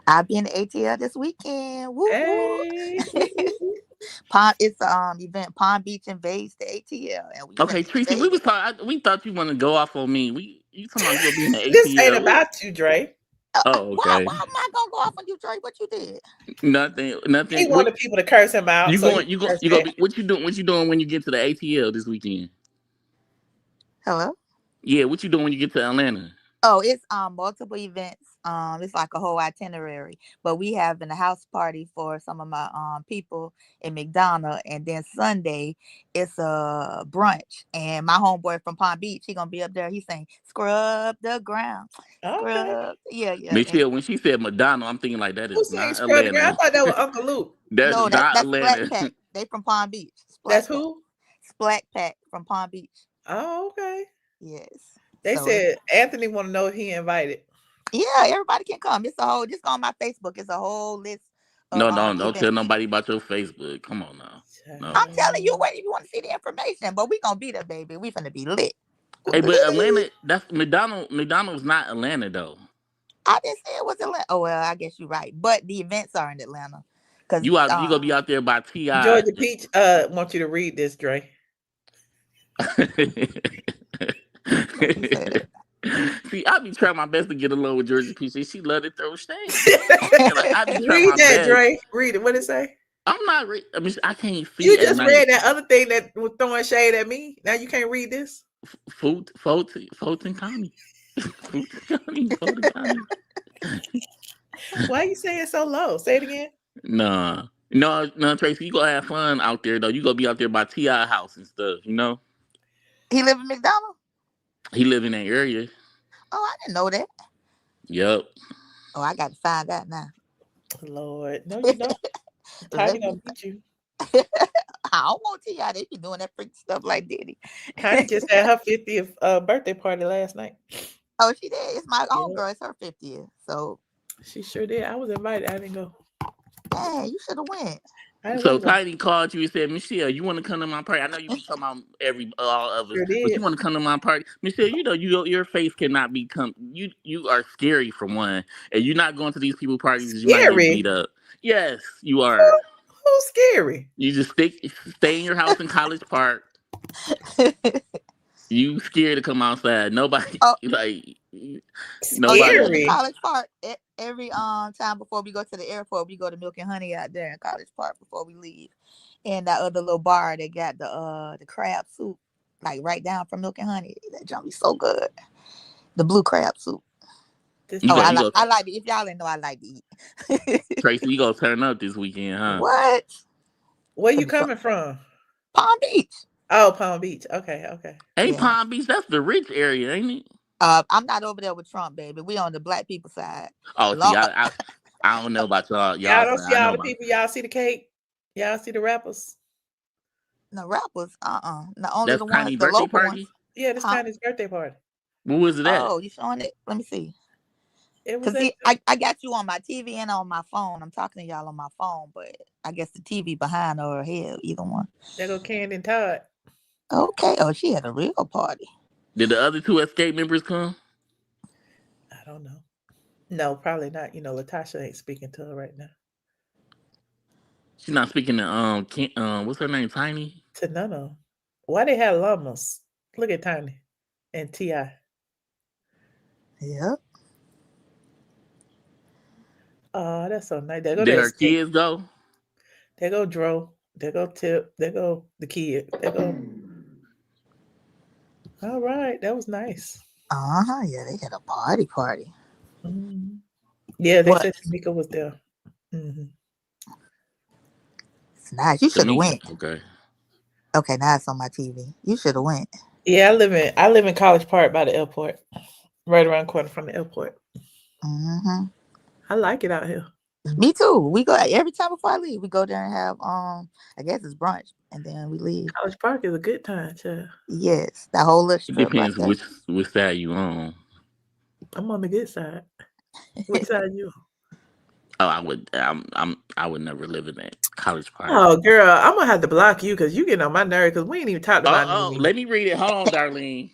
I'll be in the ATL this weekend. Woo woo. Hey. It's event Palm Beach invades the ATL, and we Okay, finna Tracy, invade it. we thought you want to go off on me. You talking about you gonna be in the This ain't ATL? about you, Dre. Oh, Why okay. am I gonna go off on you, Dre? What you did? Nothing. He What wanted people to curse him out, you so he going? You cursed gonna back. be? What you doing? What you doing when you get to the ATL this weekend? Hello? Yeah, what you doing when you get to Atlanta? Oh, it's multiple events. It's like a whole itinerary. But we having a house party for some of my people in McDonough, and then Sunday it's a brunch. And my homeboy from Palm Beach, he gonna be up there. He's saying, "Scrub the ground, Okay. scrub." Yeah. And Michelle, when she said Madonna, I'm thinking like that Who is sang not Scrub the Ground? I Atlanta. thought that was Uncle Luke. That's no, not that's Splat Atlanta. Pack. They from Palm Beach. That's Pack. who? Splat Pack from Palm Beach. Oh, okay. Yes. They So said Anthony want to know if he invited. yeah, everybody can come. It's a whole. Just go on my Facebook. It's a whole list of No, don't events. tell nobody about your Facebook. Come on now. No. I'm telling you, wait, if you want to see the information, but we gonna be there, baby. We finna be lit. Hey, but Atlanta, that's McDonald's not Atlanta though. I didn't say it was Atlanta. Oh well, I guess you're right. But the events are in Atlanta. Cause You gonna be out there by T.I. Georgia Peach want you to read this, Dre. See, I be trying my best to get along with Georgia Peach. She love to throw shade. I be trying Read my that, best. Dre. Read it. What it say? I'm not. I mean, I can't see. You at just night. read that other thing that was throwing shade at me. Now you can't read this. Fulton County. Fulton County. Why you saying so low? Say it again. No, Tracy, you gonna have fun out there though. You gonna be out there by T.I. house and stuff. You know. he live in McDonald. He live in that area. Oh, I didn't know that. Yep. Oh, I got to find out now. Lord, no, you don't. Kandi gonna beat you. I don't want to y'all. They be doing that freak stuff like Diddy. Kandi just had her 50th birthday party last night. Oh, she did. It's my own girl. It's her 50th. So she sure did. I was invited. I didn't go. Dang, you should have went. So Tiny called you and said, Michelle, you want to come to my party? I know you be talking about all of us, but you want to come to my party? Michelle, you know your face cannot be you are scary for one, and you're not going to these people parties because you might get beat up. Yes, you are. Who's scary? You just stay in your house in College Park. You scared to come outside. Nobody nobody. In College Park. Every time before we go to the airport, we go to Milk and Honey out there in College Park before we leave. And that other little bar, they got the crab soup, like right down from Milk and Honey. That junk be so good. The blue crab soup. I like it. If y'all didn't know, I like to eat. Tracy, you gonna turn up this weekend, huh? What? Where you coming from? Palm Beach. Oh, Palm Beach. Okay. Ain't Palm Beach? That's the rich area, ain't it? I'm not over there with Trump, baby. We on the black people side. Oh, see, I don't know about y'all. Y'all don't see all the people. Y'all see the cake. Y'all see the rappers. No rappers. Not only that's the Kandi ones, the birthday local party. ones. Yeah, this Kandi's birthday party. When was it at? Oh, you showing it? Let me see. It was. I got you on my TV and on my phone. I'm talking to y'all on my phone, but I guess the TV behind or ahead, either one. There go Kandi and Todd. Okay. Oh, she had a real party. Did the other two Escape members come? I don't know. No, probably not. You know, Latasha ain't speaking to her right now. She's not speaking to what's her name? Tiny? To Nene. Why they have llamas? Look at Tiny and T.I. Yep. Oh, that's so nice. There go Did that her snake. kids go? There go Dro. There go Tip. There go the kid. There go. All right, that was nice. Yeah, they had a party. Mhm. Yeah, they What? said Tamika was there. Hmm. It's nice. You should have Tamika. went. Okay. Okay, now it's on my TV. You should have went. Yeah, I live in College Park by the airport, right around the corner from the airport. Mm-hmm. I like it out here. Me too. We go every time before I leave. We go there and have I guess it's brunch, and then we leave. College Park is a good time, child. Yes, that whole little It strip right depends there. which side you on. I'm on the good side. Which side you on? Oh, I would never live in that College Park. Oh, girl, I'm gonna have to block you because you getting on my nerve because we ain't even talked about Nene. Let me read it. Hold on, Darlene.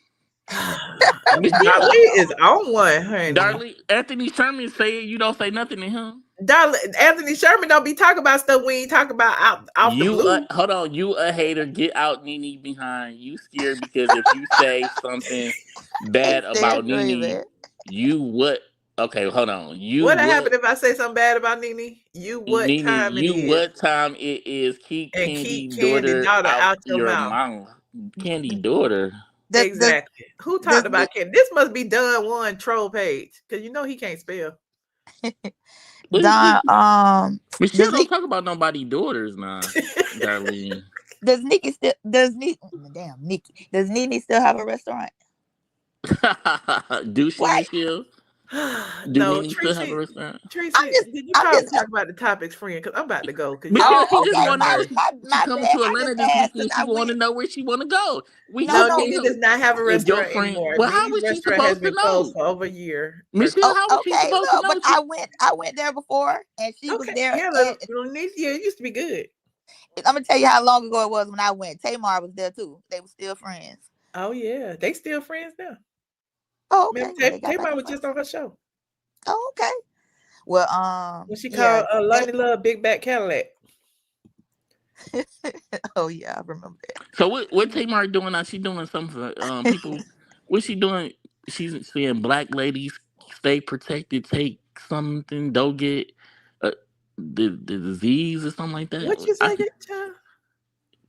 Darlene is on one, honey. Darlene, Anthony Sherman say you don't say nothing to him. Darlene, Anthony Sherman don't be talking about stuff we ain't talking about out the blue. Hold on, you a hater. Get out Nene behind. You scared because if you say something bad about Nene, you what? Okay, hold on. What happened if I say something bad about Nene? What time it is? What time it is? Keep And Kandi keep daughter out your your mouth. mouth. Kandi daughter. Exactly. Who talked about Kandi? This must be Don One troll page because you know he can't spell. Don, Michelle don't talk about nobody daughters now, Darlene. Does Nikki still? Does Nikki? Damn, Nikki. Does Nene still have a restaurant? Do she, Michelle? Do No, Nene still have a restaurant? Tracy, did you talk about the topics, friend? Because I'm about to go. Michelle, she just want to know. She coming to Atlanta this weekend. She want to know where she want to go. No, Nene does not have a If your restaurant friend, anymore. well, how Nene's was she restaurant has supposed to been closed know? for over a year. Michelle, how was she supposed to know? But I went there before, and she was there. Yeah, it used to be good. I'm gonna tell you how long ago it was when I went. Tamar was there too. They were still friends. Oh yeah, they still friends now. Oh, okay. Remember, Tamar was just on her show. Oh, okay. Well, when she called Lonnie Love Big Back Cadillac. Oh yeah, I remember that. So what Tamar doing now? She doing something for people. What's she doing? She's saying black ladies stay protected, take something, don't get the disease or something like that. What you say, child?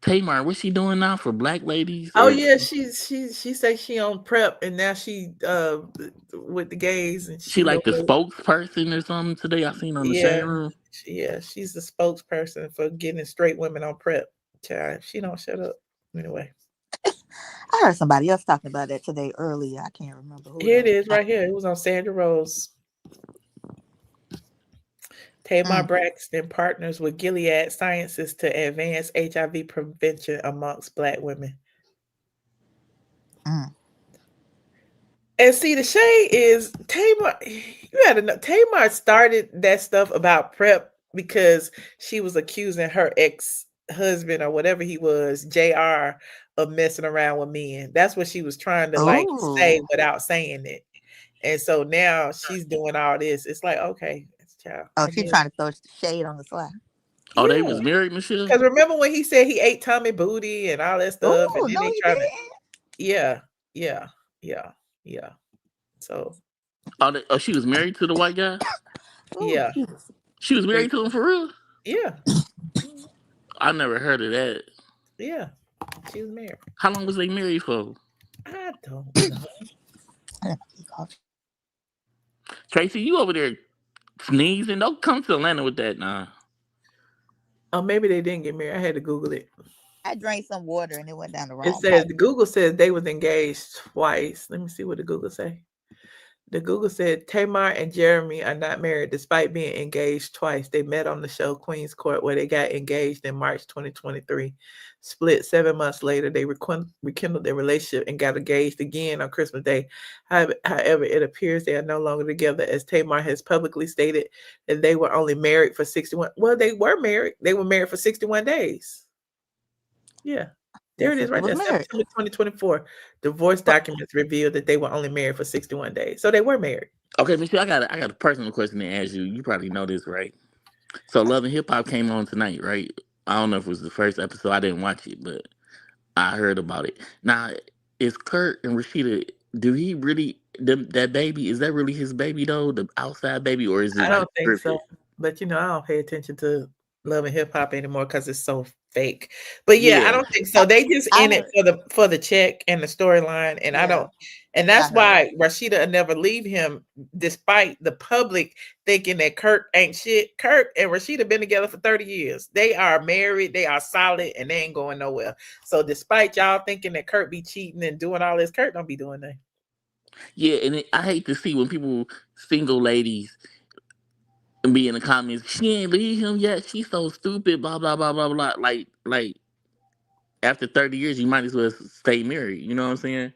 Tamar, what's she doing now for black ladies? Oh yeah, she say she on prep and now she with the gays and she like the spokesperson or something today. I seen on the shade room. Yeah, she's the spokesperson for getting straight women on prep. Child, she don't shut up. Anyway. I heard somebody else talking about that today earlier. I can't remember who. Here it is right here. It was on Sandra Rose. Tamar Braxton partners with Gilead Sciences to advance HIV prevention amongst black women. And see, the shade is Tamar. You had to know Tamar started that stuff about PrEP because she was accusing her ex-husband or whatever he was, JR, of messing around with men. That's what she was trying to say without saying it. And so now she's doing all this. It's like, okay, child. Oh, she's trying to throw shade on the slide. Oh, they was married, Michelle? Because remember when he said he ate Tommy booty and all that stuff? Oh, and then no, they he trying didn't. Yeah. So. Oh, she was married to the white guy? Yeah. She was married to him for real? Yeah. I never heard of that. Yeah. She was married. How long was they married for? I don't know. Tracy, you over there sneezing? Don't come to Atlanta with that now. Oh, maybe they didn't get married. I had to Google it. I drank some water and it went down the wrong. It says the Google says they was engaged twice. Let me see what the Google say. The Google said Tamar and Jeremy are not married despite being engaged twice. They met on the show Queen's Court where they got engaged in March 2023. Split 7 months later, they rekindled their relationship and got engaged again on Christmas Day. However, it appears they are no longer together as Tamar has publicly stated that they were only married for 61. Well, they were married. They were married for 61 days. Yeah. There it is right there. September 2024. Divorce documents revealed that they were only married for 61 days. So they were married. Okay, Michelle, I got a personal question to ask you. You probably know this, right? So Love and Hip Hop came on tonight, right? I don't know if it was the first episode. I didn't watch it, but I heard about it. Now, is Kurt and Rashida, do he really, that baby, is that really his baby though? The outside baby, or is it I don't think so. But I don't pay attention to Love and Hip Hop anymore because it's so fake. But yeah, I don't think so. They just in it for the check and the storyline, and I don't. And that's why Rashida will never leave him, despite the public thinking that Kurt ain't shit. Kurt and Rashida been together for 30 years. They are married, they are solid, and they ain't going nowhere. So despite y'all thinking that Kurt be cheating and doing all this, Kurt don't be doing that. Yeah, and I hate to see when people, single ladies, and be in the comments, she ain't leave him yet. She's so stupid. Blah blah blah blah blah. Like after 30 years, you might as well stay married. You know what I'm saying?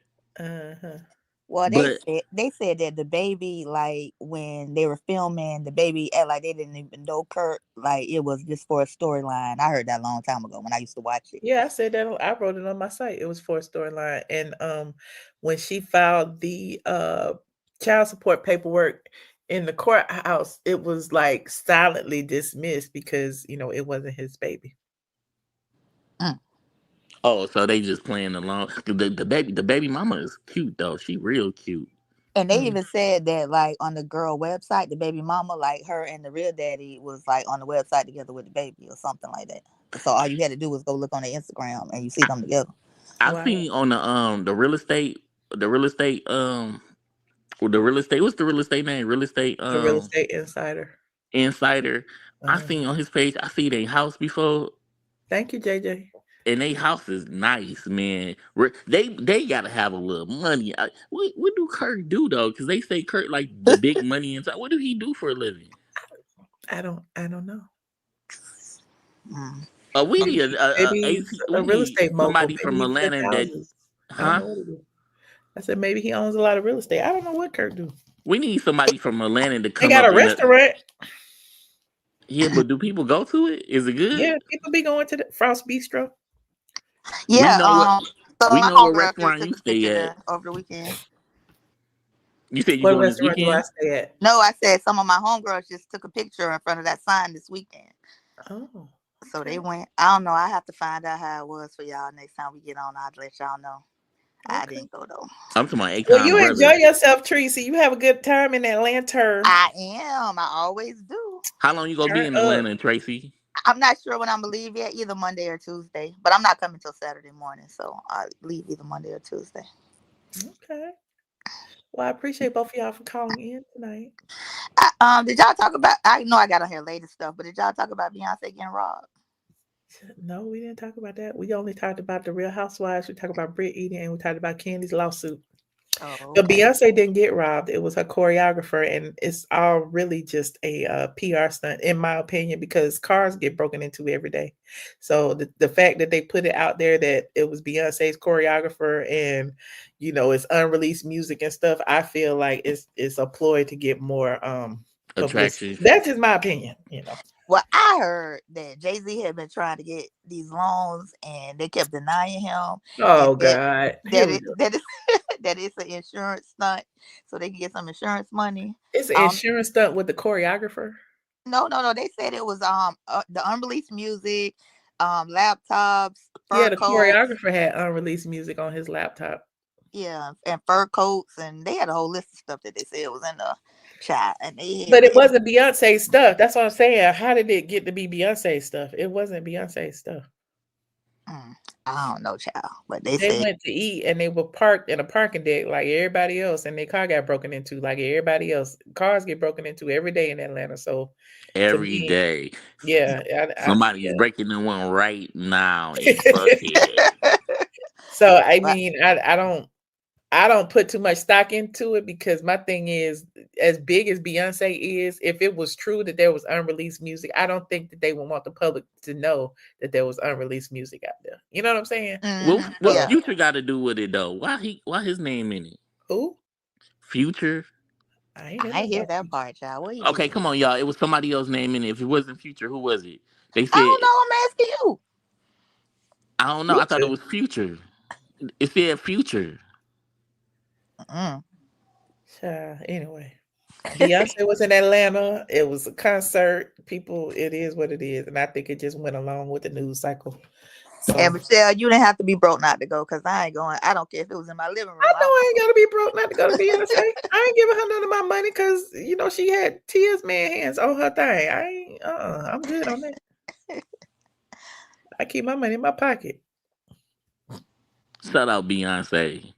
Well, But they said that the baby, like when they were filming, the baby act like they didn't even know Kurt. Like it was just for a storyline. I heard that a long time ago when I used to watch it. Yeah, I said that. I wrote it on my site. It was for a storyline. And when she filed the child support paperwork in the courthouse, it was like silently dismissed because it wasn't his baby. Oh, so they just playing along. The baby mama is cute though. She real cute. And they even said that, like, on the girl website, the baby mama, like, her and the real daddy was, like, on the website together with the baby or something like that. So all you had to do was go look on their Instagram and you see them together. I seen on the real estate, what's the real estate name? The Real Estate Insider. I seen on his page, I see their house before. Thank you, JJ. And they house is nice, man. They gotta have a little money. What do Kurt do though? Because they say Kurt like the big money inside. What do he do for a living? I don't know. We need a real estate mogul. Somebody from Atlanta that, I said maybe he owns a lot of real estate. I don't know what Kurt do. We need somebody from Atlanta to come. They got a restaurant. Yeah, but do people go to it? Is it good? Yeah, people be going to the Frost Bistro. Yeah, we know what restaurant you stay at over the weekend. You said you What going this restaurant weekend? do I stay at? No, I said some of my homegirls just took a picture in front of that sign this weekend. Oh. So they went. I don't know. I have to find out how it was for y'all next time we get on. I'll let y'all know. Okay. I didn't go though. I'm talking about Akon. Well, you enjoy yourself, Tracy. You have a good time in Atlanta. I am. I always do. How long you gonna be in Atlanta, Tracy? I'm not sure when I'm gonna leave yet. Either Monday or Tuesday. But I'm not coming till Saturday morning, so I'll leave either Monday or Tuesday. Okay. Well, I appreciate both of y'all for calling in tonight. Did y'all talk about? I know I got on here latest stuff, but did y'all talk about Beyonce getting robbed? No, we didn't talk about that. We only talked about the Real Housewives. We talked about Brit Eady, and we talked about Kandi's lawsuit. Oh, okay. But Beyonce didn't get robbed. It was her choreographer, and it's all really just a PR stunt, in my opinion, because cars get broken into every day. So the fact that they put it out there that it was Beyonce's choreographer and it's unreleased music and stuff, I feel like it's a ploy to get more attraction. That's just my opinion. Well, I heard that Jay-Z had been trying to get these loans and they kept denying him. Oh, God. That it's an insurance stunt so they can get some insurance money. It's an insurance stunt with the choreographer? No. They said it was the unreleased music, laptops, fur the coats. choreographer had unreleased music on his laptop. Yeah, and fur coats, and they had a whole list of stuff that they said was in the chat. But it wasn't Beyonce stuff. That's what I'm saying. How did it get to be Beyonce stuff? It wasn't Beyonce stuff. I don't know, child. But they said went to eat and they were parked in a parking deck like everybody else, and their car got broken into like everybody else. Cars get broken into every day in Atlanta. So every day. Yeah. Somebody's breaking in one right now. So I mean, I don't put too much stock into it because my thing is, as big as Beyonce is, if it was true that there was unreleased music, I don't think that they would want the public to know that there was unreleased music out there. You know what I'm saying? What Future got to do with it though? Why his name in it? Who? Future. I ain't hear that part, y'all. Okay, come on, y'all. It was somebody else's name in it. If it wasn't Future, who was it? They said. I don't know. I'm asking you. I don't know. Future. I thought it was Future. It said Future. Anyway, Beyonce was in Atlanta. It was a concert. People, it is what it is, and I think it just went along with the news cycle. And Michelle, you didn't have to be broke not to go, because I ain't going. I don't care if it was in my living room. I know I ain't gotta be broke not to go to Beyonce. I ain't giving her none of my money because she had Tia's man hands on her thing. I ain't. I'm good on that. I keep my money in my pocket. Shout out Beyonce.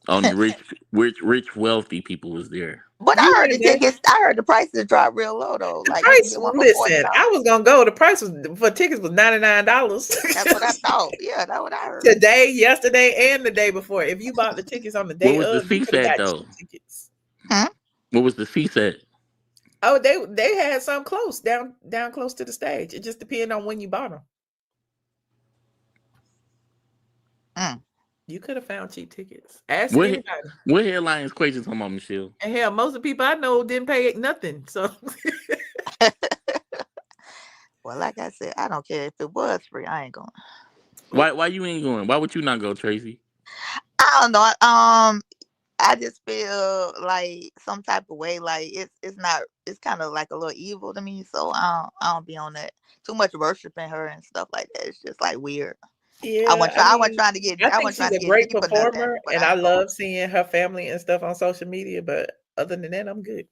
Only rich, wealthy people was there. But I heard the tickets. I heard the prices dropped real low though. The Like price, you can get one for listen, $40. I was gonna go. The price for tickets was $99. That's what I thought. Yeah, that's what I heard. Today, yesterday, and the day before. If you bought the tickets on the day What was the of, you seat could have set got though? cheap tickets. What was the seat set? Oh, they had some close down close to the stage. It just depended on when you bought them. You could have found cheap tickets. Ask anybody. What headlines questions talking about, Michelle? And hell, most of the people I know didn't pay nothing. So well, like I said, I don't care if it was free. I ain't going. Why you ain't going? Why would you not go, Tracy? I don't know. I just feel like some type of way. Like it's not. It's kind of like a little evil to me. So I don't be on that. Too much worshiping her and stuff like that. It's just like weird. yeah, I wasn't trying to get. I think she's a great performer, nothing, and I love seeing her family and stuff on social media. But other than that, I'm good.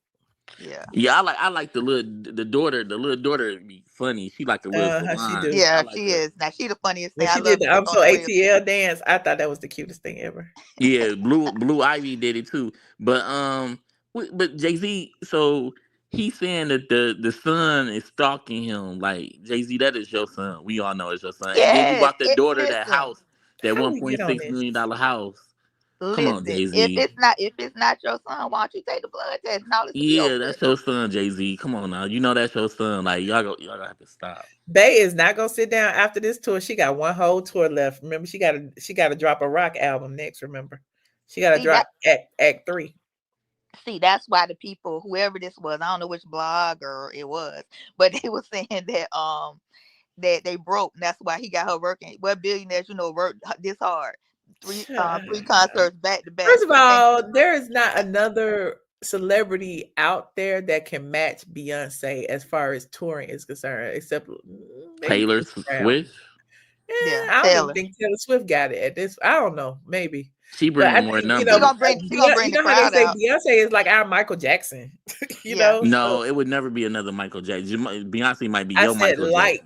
Yeah. I like the little daughter be funny. She like a little How she do? Yeah, like she is. Now she the funniest thing. When she did the I'm so ATL dance, I thought that was the cutest thing ever. Yeah, Blue Ivy did it too. But Jay-Z, so he's saying that the son is stalking him. Like, Jay-Z, that is your son. We all know it's your son. And then you bought the daughter that house, that $1.6 million house. Come on, Jay-Z. If it's not your son, why don't you take the blood test and all this? Yeah, that's your son, Jay-Z. Come on now. You know that's your son. Like, y'all gotta have to stop. Bay is not gonna sit down after this tour. She got one whole tour left. Remember, she gotta drop a rock album next. Remember, she gotta drop Act 3. See, that's why the people, whoever this was, I don't know which blogger it was, but they were saying that that they broke, and that's why he got her working. Well, billionaires, work this hard. Three concerts back to back. First of all, there is not another celebrity out there that can match Beyonce as far as touring is concerned, except Taylor Swift. Yeah, I don't even think Taylor Swift got it at this. I don't know, maybe she brings more numbers. She gonna bring the crowd out. Beyonce is like our Michael Jackson. you know, no, it would never be another Michael Jackson. Beyonce might be your Michael Jackson.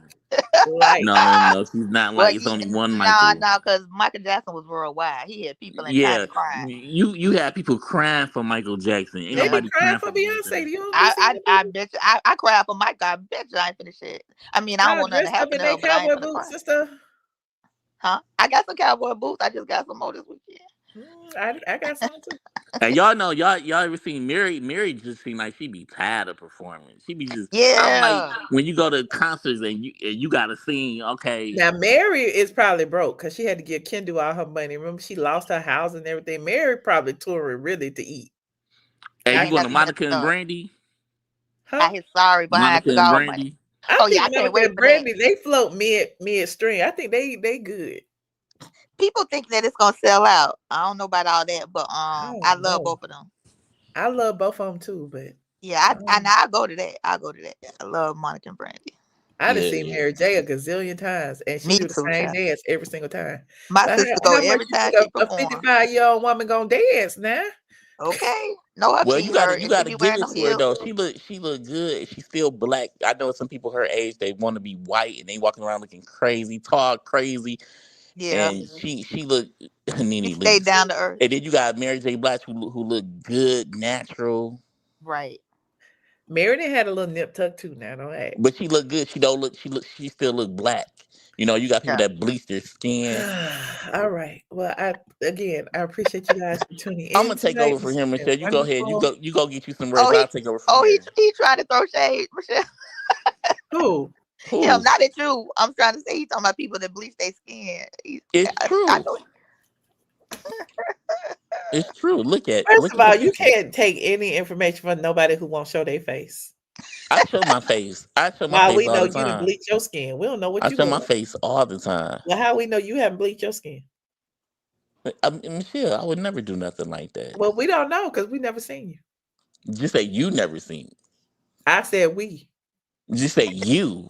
No, she's not like it's only one Michael. No, because Michael Jackson was worldwide. He had people in China crying. You had people crying for Michael Jackson. Ain't nobody crying for Beyonce. I bet you, I cried for Mike. I bet you I ain't finished it. I mean, I don't want nothing to happen to her, but I ain't gonna cry. Sister. Huh? I got some cowboy boots. I just got some more this weekend. I got some too. And y'all know, y'all ever seen Mary? Mary just seem like she be tired of performing. She be just I'm like, when you go to concerts and you gotta sing, okay. Now Mary is probably broke because she had to give Kendu all her money. Remember, she lost her house and everything. Mary probably touring really to eat. Hey, you going to Monica and Brandy? Huh? I hit sorry, but Monica I and Brandy. I think Monica and Brandy, they float midstream. I think they good. People think that it's gonna sell out. I don't know about all that, but I love both of them. I love both of them too, but yeah, I go to that. I love Monica and Brandy. I done seen Mary J a gazillion times, and she do the same dance every single time. My sister go every time she performs. A 55-year-old woman gonna dance now. Okay, no, well, you gotta give it to her though. She look good. She's still black. I know some people her age they want to be white and they walking around looking crazy, tall, crazy. Yeah, and she look Nene stay down to earth. And then you got Mary J. Blige who look good, natural. Right. Mary had a little nip tuck too. Now don't act. But she look good. She still look black. You know, you got people that bleach their skin. All right. Well, I appreciate you guys for tuning in. I'm gonna take over for him, Michelle. You go ahead. You go get you some rest. I'll take over. He tried to throw shade, Michelle. Who? Yeah, not at you. I'm trying to say he's talking about people that bleach their skin. It's true. It's true. First of all, you can't take any information from nobody who won't show their face. I show my face. I show my face we all know the time. You to bleach your skin. We don't know what I you show my face all the time. Well, how we know you haven't bleached your skin? Michelle, I would never do nothing like that. Well, we don't know because we never seen you. Just say you never seen me. I said we. Just say you.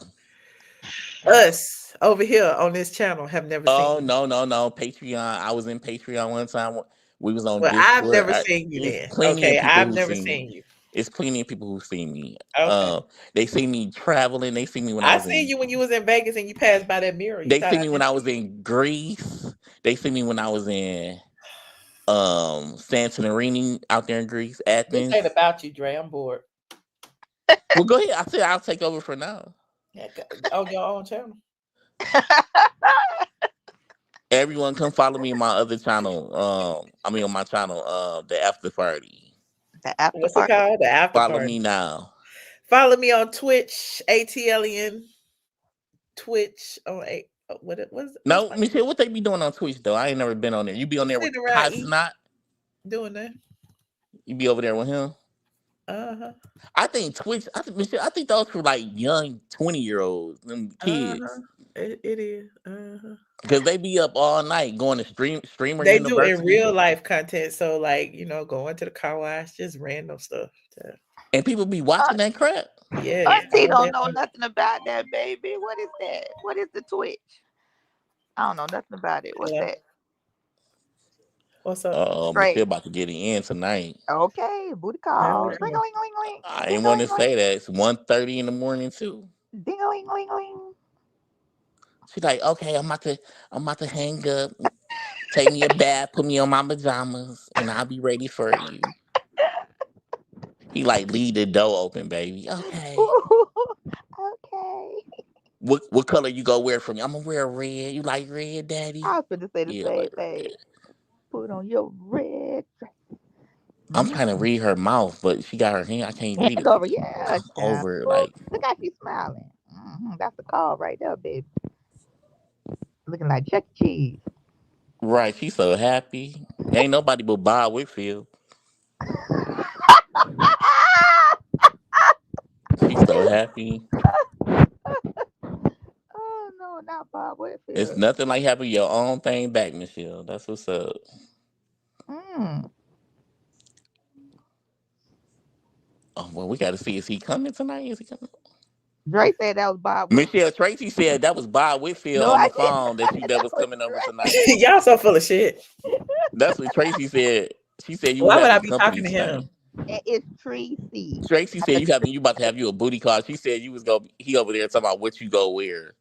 Us. over here on this channel have never Oh seen. no. Patreon. I was in Patreon one time. We was on Well, I've Discord. never seen you There's then. plenty of Okay, people I've who never see me. seen you. It's plenty of people who see me. Okay. They see me traveling. They see me when I I was seen in. you when you was in Vegas and you passed by that mirror. You They thought see I me when didn't I see was you. in Greece. They see me when I was in Santorini out there in Greece, This Athens. ain't about you, Dre. I'm bored. Well, go ahead. I said I'll take over for now. Yeah, on your own channel. Everyone come follow me on my other channel. On my channel, the after party. The after What's it party. called? The after Follow party. me now. Follow me on Twitch, ATLN. Twitch on what it was. No, Michelle, what they be doing on Twitch though? I ain't never been on there. You be on there with Sitting around Kai eating, Snot? doing that. You be over there with him? Uh-huh. I think Twitch. Michelle, I think those for like young 20-year-olds, them kids, Uh-huh. It is. Uh-huh. because they be up all night going to streamer They do in university, real life content. So like, going to the car wash, just random stuff. and people be watching that crap. Yeah. Auntie don't know nothing about that, baby. What is that? What is the Twitch? I don't know nothing about it. What's that? What's up? Michelle about to get it in tonight. Okay, booty call. Ling, ling, ling, ling. I ain't want to say that. It's 1:30 in the morning too. Ding, ling, ling, ling. She's like, okay, I'm about to hang up. Take me a bath, put me on my pajamas, and I'll be ready for you. He like, leave the door open, baby. Okay. Ooh, okay. What color you gonna wear for me? I'm gonna wear red. You like red, daddy? I was going to say the Yeah, same like thing. red. Put on your red dress. I'm trying to read her mouth, but she got her hand. I can't read it. Over, yeah. Over, Ooh, like. look how she's smiling. That's the call right there, baby. Looking like Chuck E. Cheese. Right, she's so happy. Ain't nobody but Bob Whitfield. She's so happy. Oh no, not Bob Whitfield. It's nothing like having your own thing back, Michelle. That's what's up. Oh well, we got to see. Is he coming tonight? Is he coming? Dre said that was Bob Whitfield. Michelle Tracy said that was Bob Whitfield No, on I the phone that was coming over tonight. Y'all so full of shit. That's what Tracy said. She said you Why was would I having be company talking to tonight. him? It's Tracy. Tracy said you about to have you a booty call. She said you was he over there talking about what you go wear.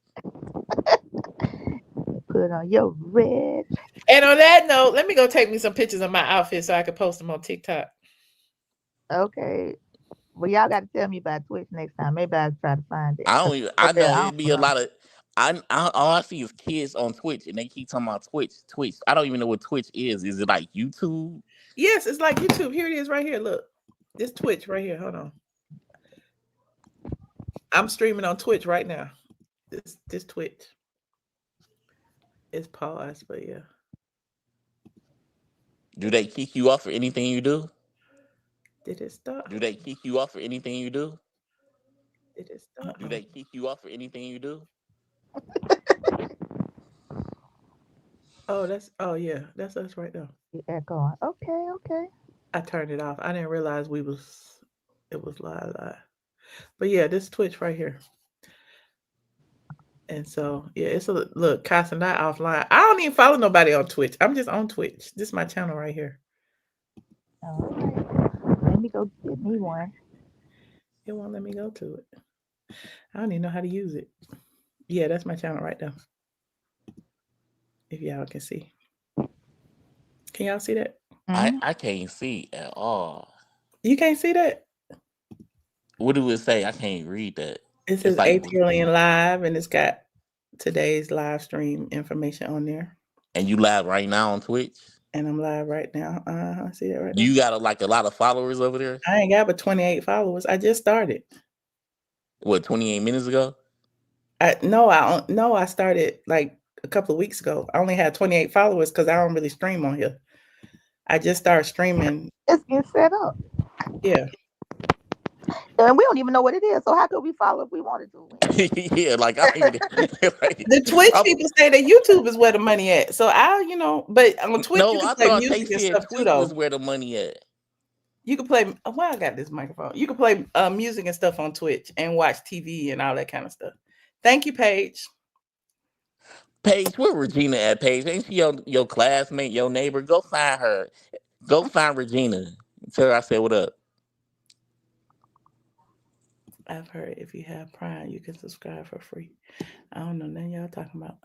Put on your red. And on that note, let me go take me some pictures of my outfit so I can post them on TikTok. Okay. Well, y'all got to tell me about Twitch next time. Maybe I'll try to find it. I know it'd be a lot of. All I see is kids on Twitch, and they keep talking about Twitch. I don't even know what Twitch is. Is it like YouTube? Yes, it's like YouTube. Here it is, right here. Look, this Twitch right here. Hold on. I'm streaming on Twitch right now. This Twitch. It's paused, but yeah. Do they kick you off for anything you do? Did it stop? Do they kick you off for anything you do? Did it stop? Do they kick you off for anything you do? Oh yeah, that's us right now. Echo. Okay. I turned it off. I didn't realize it was live. But yeah, this Twitch right here. And so yeah, it's a look, Casa not offline. I don't even follow nobody on Twitch. I'm just on Twitch. This is my channel right here. All right. Let me go get me one. It won't let me go to it. I don't even know how to use it. Yeah, that's my channel right there. If y'all can see. Can y'all see that? I can't see at all. You can't see that? What do it say? I can't read that. It says like, ATLN Live, and it's got today's live stream information on there. And you live right now on Twitch? And I'm live right now. I see that right now. You got a lot of followers over there? I ain't got but 28 followers. I just started. What, 28 minutes ago? I started like a couple of weeks ago. I only had 28 followers because I don't really stream on here. I just started streaming. It's getting set up. Yeah. And we don't even know what it is. So how could we follow if we wanted to? Yeah, like I don't even the Twitch people say that YouTube is where the money at. So but on Twitch you can play music and stuff Twitch too though. Was where the money at. You can play I got this microphone. You can play music and stuff on Twitch and watch TV and all that kind of stuff. Thank you, Paige. Paige, where Regina at, Paige? Ain't she your classmate, your neighbor? Go find her. Go find Regina. Tell her I said what up. I've heard if you have Prime, you can subscribe for free. I don't know nothing y'all talking about.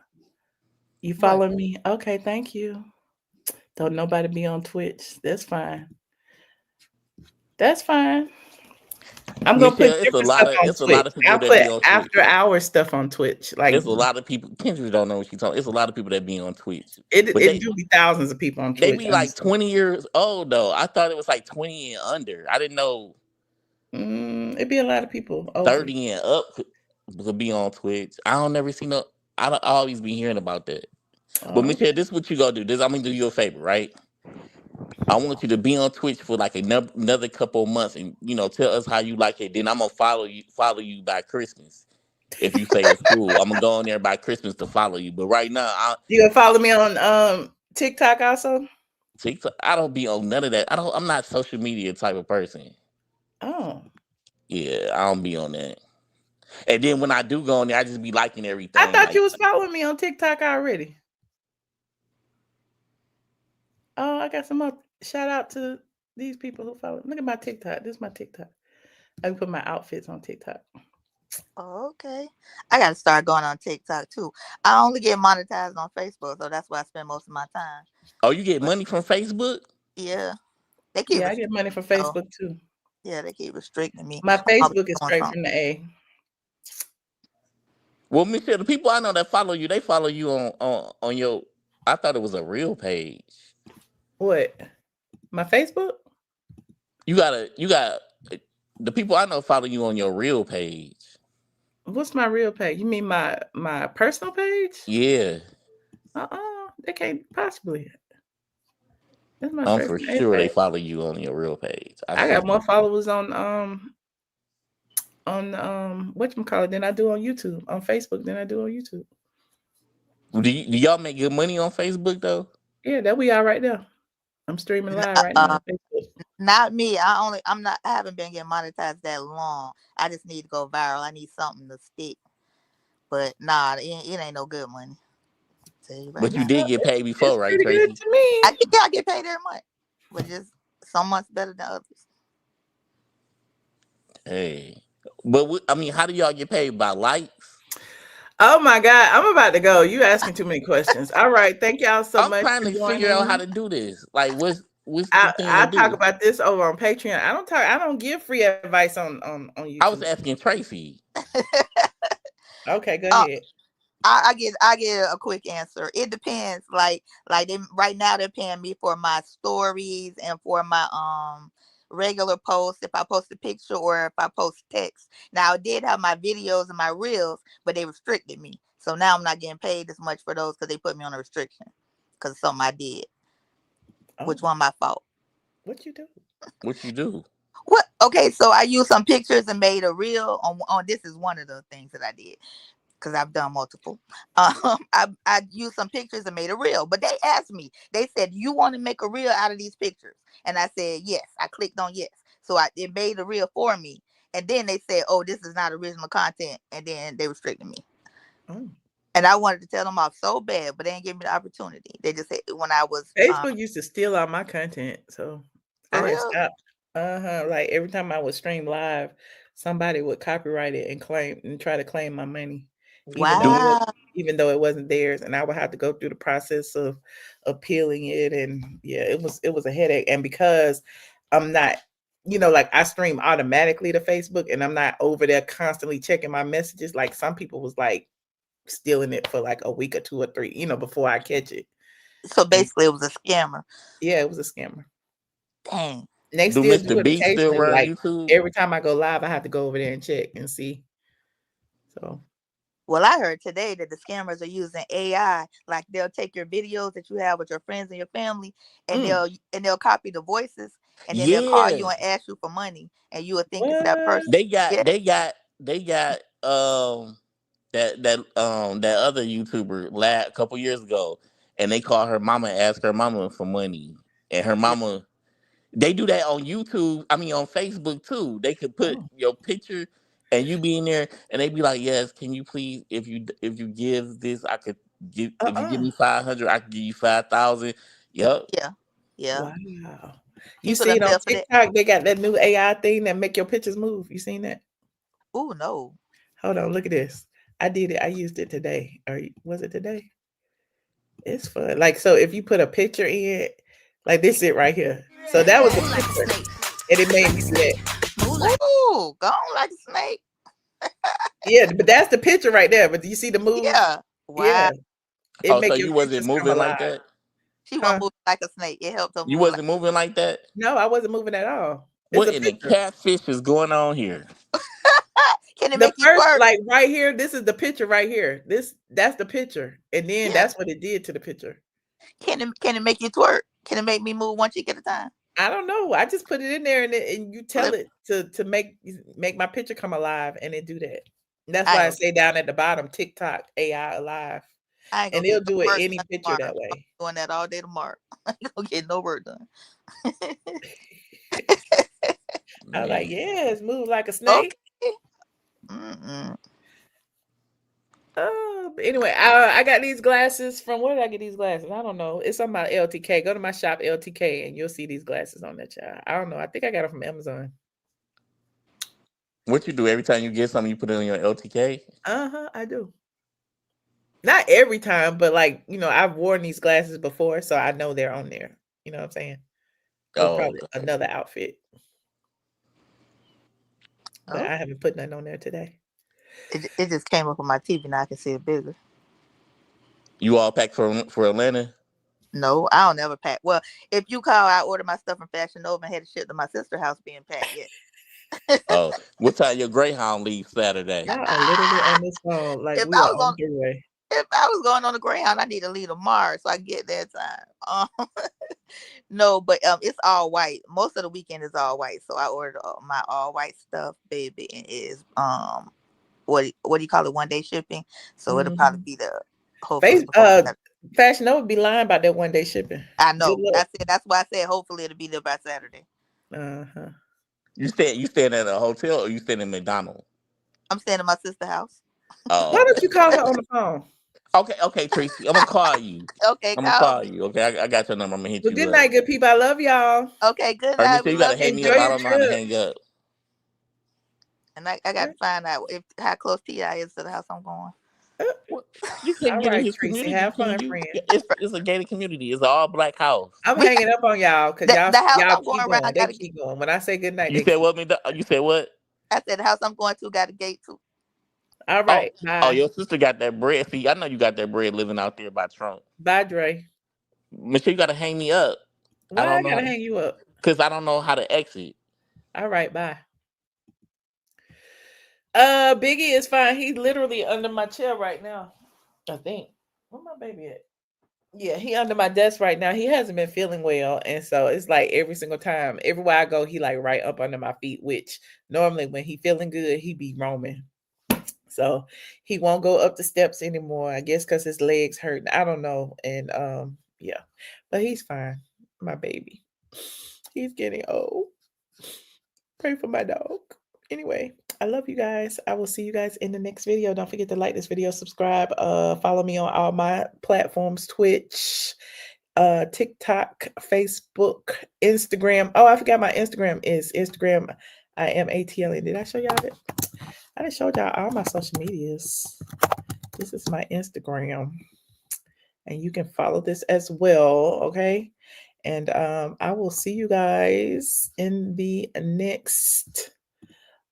You What? follow me? Okay, thank you. Don't nobody be on Twitch. That's fine. That's fine. I'm gonna put Michelle, different stuff on it's a Twitch. lot of people I'll that put be on Twitch. after hour stuff on Twitch. Like It's a lot of people. Kendra don't know what she's talking. It's a lot of people that be on Twitch, but it do be thousands of people on they Twitch, be like honestly. 20 years old though. I thought it was like 20 and under. I didn't know It'd be a lot of people over. 30 and up could be on Twitch. I don't never see no. I always be hearing about that. But Oh, Michelle, this is what you gonna do. This I'm gonna do you a favor, right? I want you to be on Twitch for like another couple of months, and tell us how you like it. Then I'm gonna follow you by Christmas. If you say it's cool, I'm gonna go on there by Christmas to follow you. But right now, you gonna follow me on TikTok also? TikTok, I don't be on none of that. I'm not social media type of person. Oh, Yeah, I don't be on that. And then when I do go on there, I just be liking I everything. thought you Like, was following me on TikTok already. Oh, I got some more. Shout out to these people who follow. Look at my TikTok. This is my TikTok. I can put my outfits on TikTok. Okay. I gotta start going on TikTok too. I only get monetized on Facebook, so that's where I spend most of my time. oh, you get But money from Facebook? yeah, they keep Yeah, I get money from restricting. Facebook too. Yeah, they keep restricting me. My I'm always Facebook is doing straight something. from the A. Well, Michelle, the people I know that follow you, they follow you on your. I thought it was a real page. What? My Facebook? You got the people I know follow you on your real page. What's my real page? You mean my personal page? Yeah, They can't possibly. That's my I'm straight for from the A sure they page. follow you on your real page. I I got see. more followers on whatchamacallit than I do on YouTube, on Facebook than I do on YouTube. Do y'all make good money on Facebook though? Yeah, that we are right now. I'm streaming live right now on Facebook. Not me. I'm not. I haven't been getting monetized that long. I just need to go viral. I need something to stick. But nah, it ain't no good money. Tell you right But you now. did get paid It's before, right, pretty good Tracy? to me. I think I get paid every month, but just some months better than others. Hey, but I mean, how do y'all get paid by likes? Oh my God, I'm about to go. You asked me too many questions. All right, thank y'all so I'm much trying for to figure out how joining. to do this. Like, what's the thing to I talk do? about this over on Patreon. I don't give free advice on I was YouTube. asking Tracy. Okay, go Uh, ahead. I get a quick answer. It depends. Like they right now they're paying me for my stories and for my regular posts if I post a picture or if I post text. Now I did have my videos and my reels, but they restricted me. So now I'm not getting paid as much for those because they put me on a restriction because of something I did, which wasn't my fault. What you do? What you do? What? Okay, so I used some pictures and made a reel on this is one of the things that I did. Because I've done multiple. I used some pictures and made a reel, but they asked me. They said, "You want to make a reel out of these pictures?" And I said, "Yes." I clicked on yes, so it made a reel for me. And then they said, "Oh, this is not original content," and then they restricted me. Oh. And I wanted to tell them off so bad, but they didn't give me the opportunity. They just said when I was Facebook used to steal all my content, so I for didn't real. stop. Like every time I would stream live, somebody would copyright it and try to claim my money, Wow. even though it wasn't theirs, and I would have to go through the process of appealing it, and yeah, it was a headache. And because I'm not, like I stream automatically to Facebook, and I'm not over there constantly checking my messages. Like some people was like stealing it for like a week or 2 or 3, before I catch it. So basically, it was a scammer. Yeah, it was a scammer. Dang. And they Do still do Mr. it B still occasionally. run Like YouTube? every time I go live, I have to go over there and check and see. So, well, I heard today that the scammers are using AI. Like they'll take your videos that you have with your friends and your family, and they'll copy the voices, and then they'll call you Yeah, and ask you for money, and you would think it's that what? person. they got Yeah. they got that other YouTuber a couple years ago, and they called her mama and asked her mama for money, and her mama. They do that on YouTube. I mean, on Facebook too. They could put Oh, your picture and you be in there, and they be like, "Yes, can you please, if you give this, I could If you give me 500, I can give you 5,000. Yep. Yeah. Wow. You People see done it on fell for that. TikTok? They got that new AI thing that make your pictures move. You seen that? Oh no. Hold on, look at this. I did it. I used it today. Or was it today? It's fun. Like, so if you put a picture in, like this it right here. So that was a picture. And it made me do that. Ooh, gone like a snake. Yeah, but that's the picture right there. But do you see the move? Yeah. Wow. Yeah. It Oh, so make your you wasn't pictures come moving alive. like that? She Huh? wasn't moving like a snake. It helped her You move wasn't moving like that? No, I wasn't moving at all. It's What a in the picture. catfish is going on here? Can it The make you first, twerk? like right here, this is the picture right here. That's the picture. And then Yeah. that's what it did to the picture. Can it make you twerk? Can it make me move one cheek at a time? I don't know. I just put it in there and you tell it to make my picture come alive and it do that. That's why I say down at the bottom, TikTok AI alive. I ain't gonna And they'll get do no it work any done picture tomorrow. that I'm way. doing that all day tomorrow. I ain't gonna get no work done. I was like, yes, move like a snake. Okay. Mm-mm. But anyway, I got these glasses from where did I get these glasses? I don't know. It's on my LTK. Go to my shop LTK and you'll see these glasses on that, child. I don't know. I think I got them from Amazon. What you do every time you get something, you put it on your LTK? I do. Not every time, but like, I've worn these glasses before, so I know they're on there. You know what I'm saying? It's probably another outfit. But I haven't put nothing on there today. It just came up on my TV. Now I can see it bigger. You all packed for Atlanta? No, I don't ever pack. Well, if you call, I order my stuff from Fashion Nova and had to ship to my sister's house being packed yet. Oh, what time your Greyhound leaves Saturday? Y'all are literally on this phone like we are on the way. If I was going on the Greyhound, I need to leave tomorrow so I can get that time. No, but it's all white. Most of the weekend is all white, so I ordered my all white stuff, baby, and it is what do you call it, 1 day shipping? So it'll probably be the hopefully. Fashion Nova be lying about that 1 day shipping. I know. That's why I said hopefully it'll be there by Saturday. You staying at a hotel or you staying in McDonald's? I'm staying at my sister's house. Oh, why don't you call her on the phone? Okay, Tracy. I'm gonna call you. Okay, I'm gonna call you. Okay, I got your number. I'm gonna hit you. Good night, good people. I love y'all. Okay, good night. You gotta hang me up. I don't know how to hang up. And I got to find out how close T.I. is to the house I'm going. You couldn't get in his Tracy, community. have fun, friend. It's a gated community. It's an all black house. I'm hanging up on y'all because y'all keep going. They keep going. When I say good night, you said what? You said what? I said the house I'm going to got a gate too. All right. Oh, your sister got that bread. See, I know you got that bread living out there by Trump. Bye, Dre. Michelle, you gotta hang me up. Why I gotta hang you up? Because I don't know how to exit. All right, bye. Biggie is fine. He's literally under my chair right now. I think. Where my baby at? Yeah, he under my desk right now. He hasn't been feeling well, and so it's like every single time, everywhere I go, he like right up under my feet. Which normally, when he feeling good, he be roaming. So he won't go up the steps anymore. I guess because his legs hurt. I don't know. And yeah, but he's fine. My baby. He's getting old. Pray for my dog. Anyway, I love you guys. I will see you guys in the next video. Don't forget to like this video, subscribe, follow me on all my platforms, Twitch, TikTok, Facebook, Instagram. Oh, I forgot my Instagram is Instagram. I am ATL. Did I show y'all that? I didn't show y'all all my social medias. This is my Instagram. And you can follow this as well, okay? And I will see you guys in the next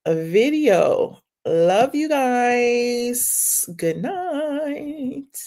video. Love you guys. Good night.